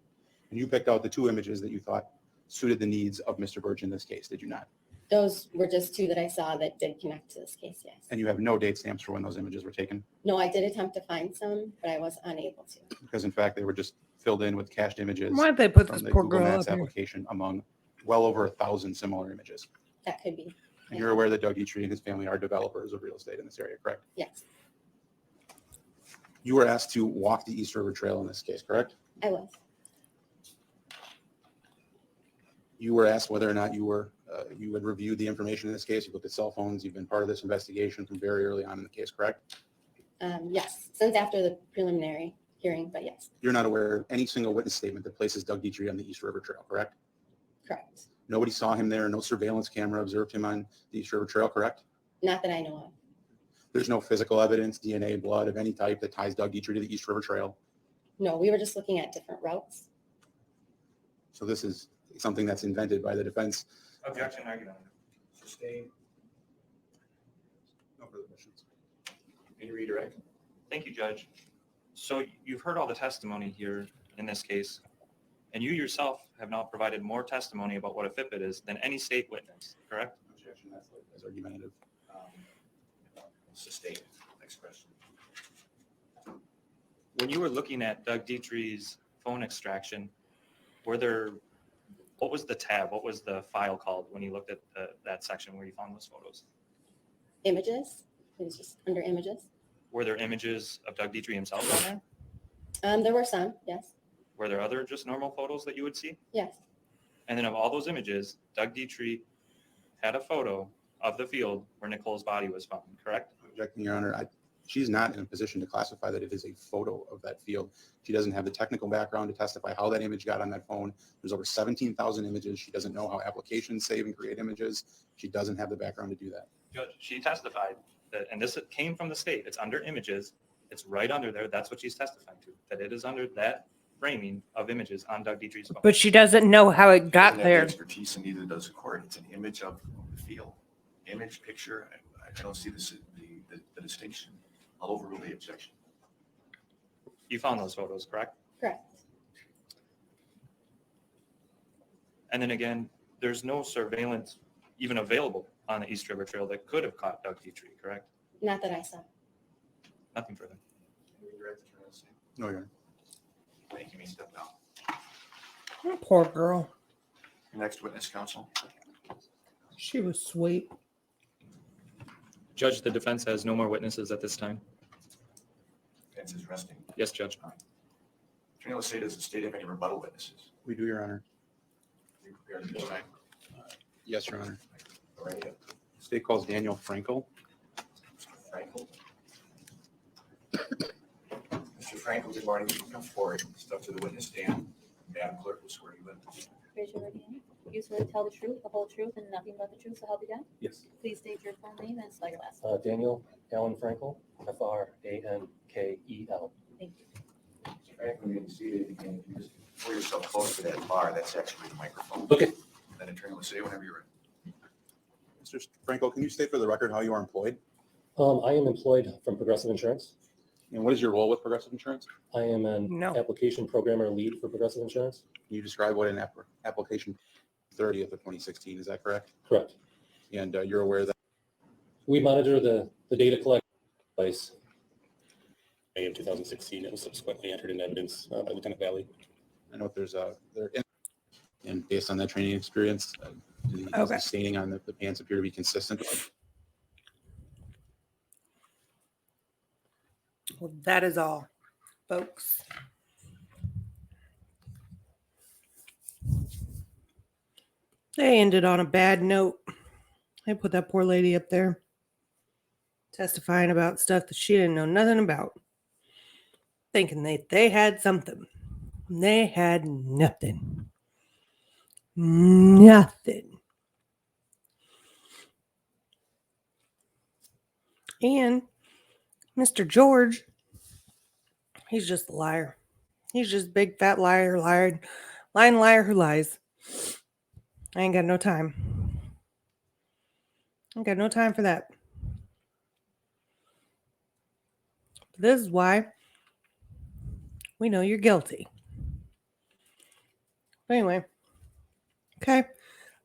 And you picked out the 2 images that you thought suited the needs of Mr. Burch in this case, did you not? Those were just 2 that I saw that did connect to this case, yes. And you have no date stamps for when those images were taken? No, I did attempt to find some, but I was unable to. Because in fact, they were just filled in with cached images Why'd they put from this the poor Google girl Maps up here? application among well over 1,000 similar images. That could be. And you're aware that Doug Dietrich and his family are developers of real estate in this area, correct? Yes, You were asked to walk the East River Trail in this case, correct? I was. You were asked whether or not you had reviewed the information in this case. You looked at cell phones. You've been part of this investigation from very early on in the case, correct? Yes, since after the preliminary hearing, but yes, You're not aware of any single witness statement that places Doug Dietrich on the East River Trail, correct? correct. Nobody saw him there. No surveillance camera observed him on the East River Trail, correct? Not that I know of. There's no physical evidence, DNA, blood of any type that ties Doug Dietrich to the East River Trail. No, we were just looking at different routes. So this is something that's invented by the defense. Objection, argument. Sustained. No further questions. Any redirect? Thank you, Judge. So you've heard all the testimony here in this case, and you yourself have now provided more testimony about what a Fitbit is than any state witness, correct? Objection, that's argumentative. Sustained. Next question. When you were looking at Doug Dietrich's phone extraction, what was the tab? What was the file called when you looked at that section where you found those photos? Images. It was just under images. Were there images of Doug Dietrich himself on there? There were some, yes, Were there other just normal photos that you would see? yes, And then of all those images, Doug Dietrich had a photo of the field where Nicole's body was found, correct? Objecting, Your Honor. She's not in a position to classify that it is a photo of that field. She doesn't have the technical background to testify how that image got on that phone. There's over 17,000 images. She doesn't know how applications save and create images. She doesn't have the background to do that. Judge, she testified that, and this came from the state, it's under images, it's right under there, that's what she's testifying to, that it is under that framing of images on Doug Dietrich's phone. But she doesn't know how it got Doesn't have the there. expertise, and neither does the court. It's an image of the field. Image, picture, I don't see the distinction. I'll overrule the objection. You found those photos, correct? correct. And then again, there's no surveillance even available on the East River Trail that could have caught Doug Dietrich, correct? Not that I saw. Nothing further. Redirect the Attorney State. No, Your Honor. Thank you. May step down. Oh, poor girl. Next witness, counsel. She was sweet. Judge, the defense has no more witnesses at this time. Defense is resting. Yes, Judge. Attorney State, does the state have any rebuttal witnesses? We do, Your Honor. Are you prepared to testify? Yes, Your Honor. All right. State calls Daniel Frankel. Mr. Frankel. Mr. Frankel, good morning. You can come forward. Step to the witness stand. Madam Clerk will swear you in. Raise your right hand. You swear to tell the truth, the whole truth, and nothing but the truth, so help you God? Yes. Please state your full name and spell your last name. Daniel Allen Frankel, Frankel. Thank you. Mr. Frankel, you can see it. You can just pull yourself close to that bar. That's actually the microphone. Okay. Then Attorney will say whenever you're ready. Mr. Frankel, can you state for the record how you are employed? I am employed from Progressive Insurance. And what is your role with Progressive Insurance? I am an No. application programmer lead for Progressive Insurance. Can you describe what an application 30th of 2016, is that correct? Correct. And you're aware that We monitor the data collection device. May of 2016, it was subsequently entered in evidence by Lieutenant Valley. I know there's and based on that training experience, the Okay. staining on the pants appear to be consistent. Well, that is all, folks. They ended on a bad note. They put that poor lady up there testifying about stuff that she didn't know nothing about, thinking they had something. They had nothing. Nothing. And Mr. George, he's just a liar. He's just a big fat lying liar who lies. I ain't got no time. I got no time for that. This is why we know you're guilty. Anyway, okay.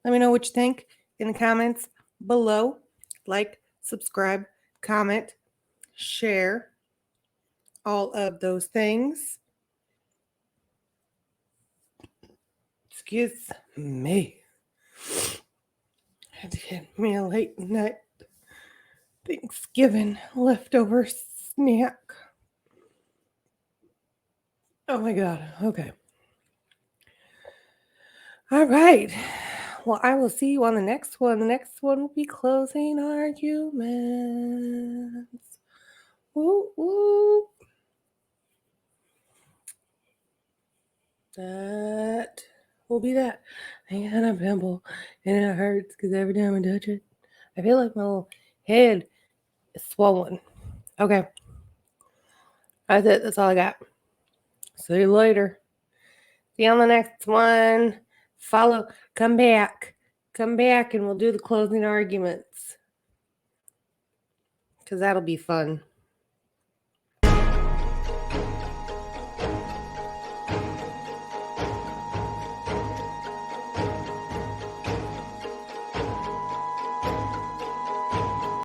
Let me know what you think in the comments below. Like, subscribe, comment, share, all of those things. Excuse me. Had to get me a late night Thanksgiving leftover snack. Oh my God. Okay. All right. Well, I will see you on the next one. The next one will be closing arguments. Woo, woo. That will be that. I got a pimple and it hurts because every time I touch it, I feel like my little head is swollen. Okay. That's it. That's all I got. See you later. See you on the next one. Follow. Come back. Come back and we'll do the closing arguments. Because that'll be fun.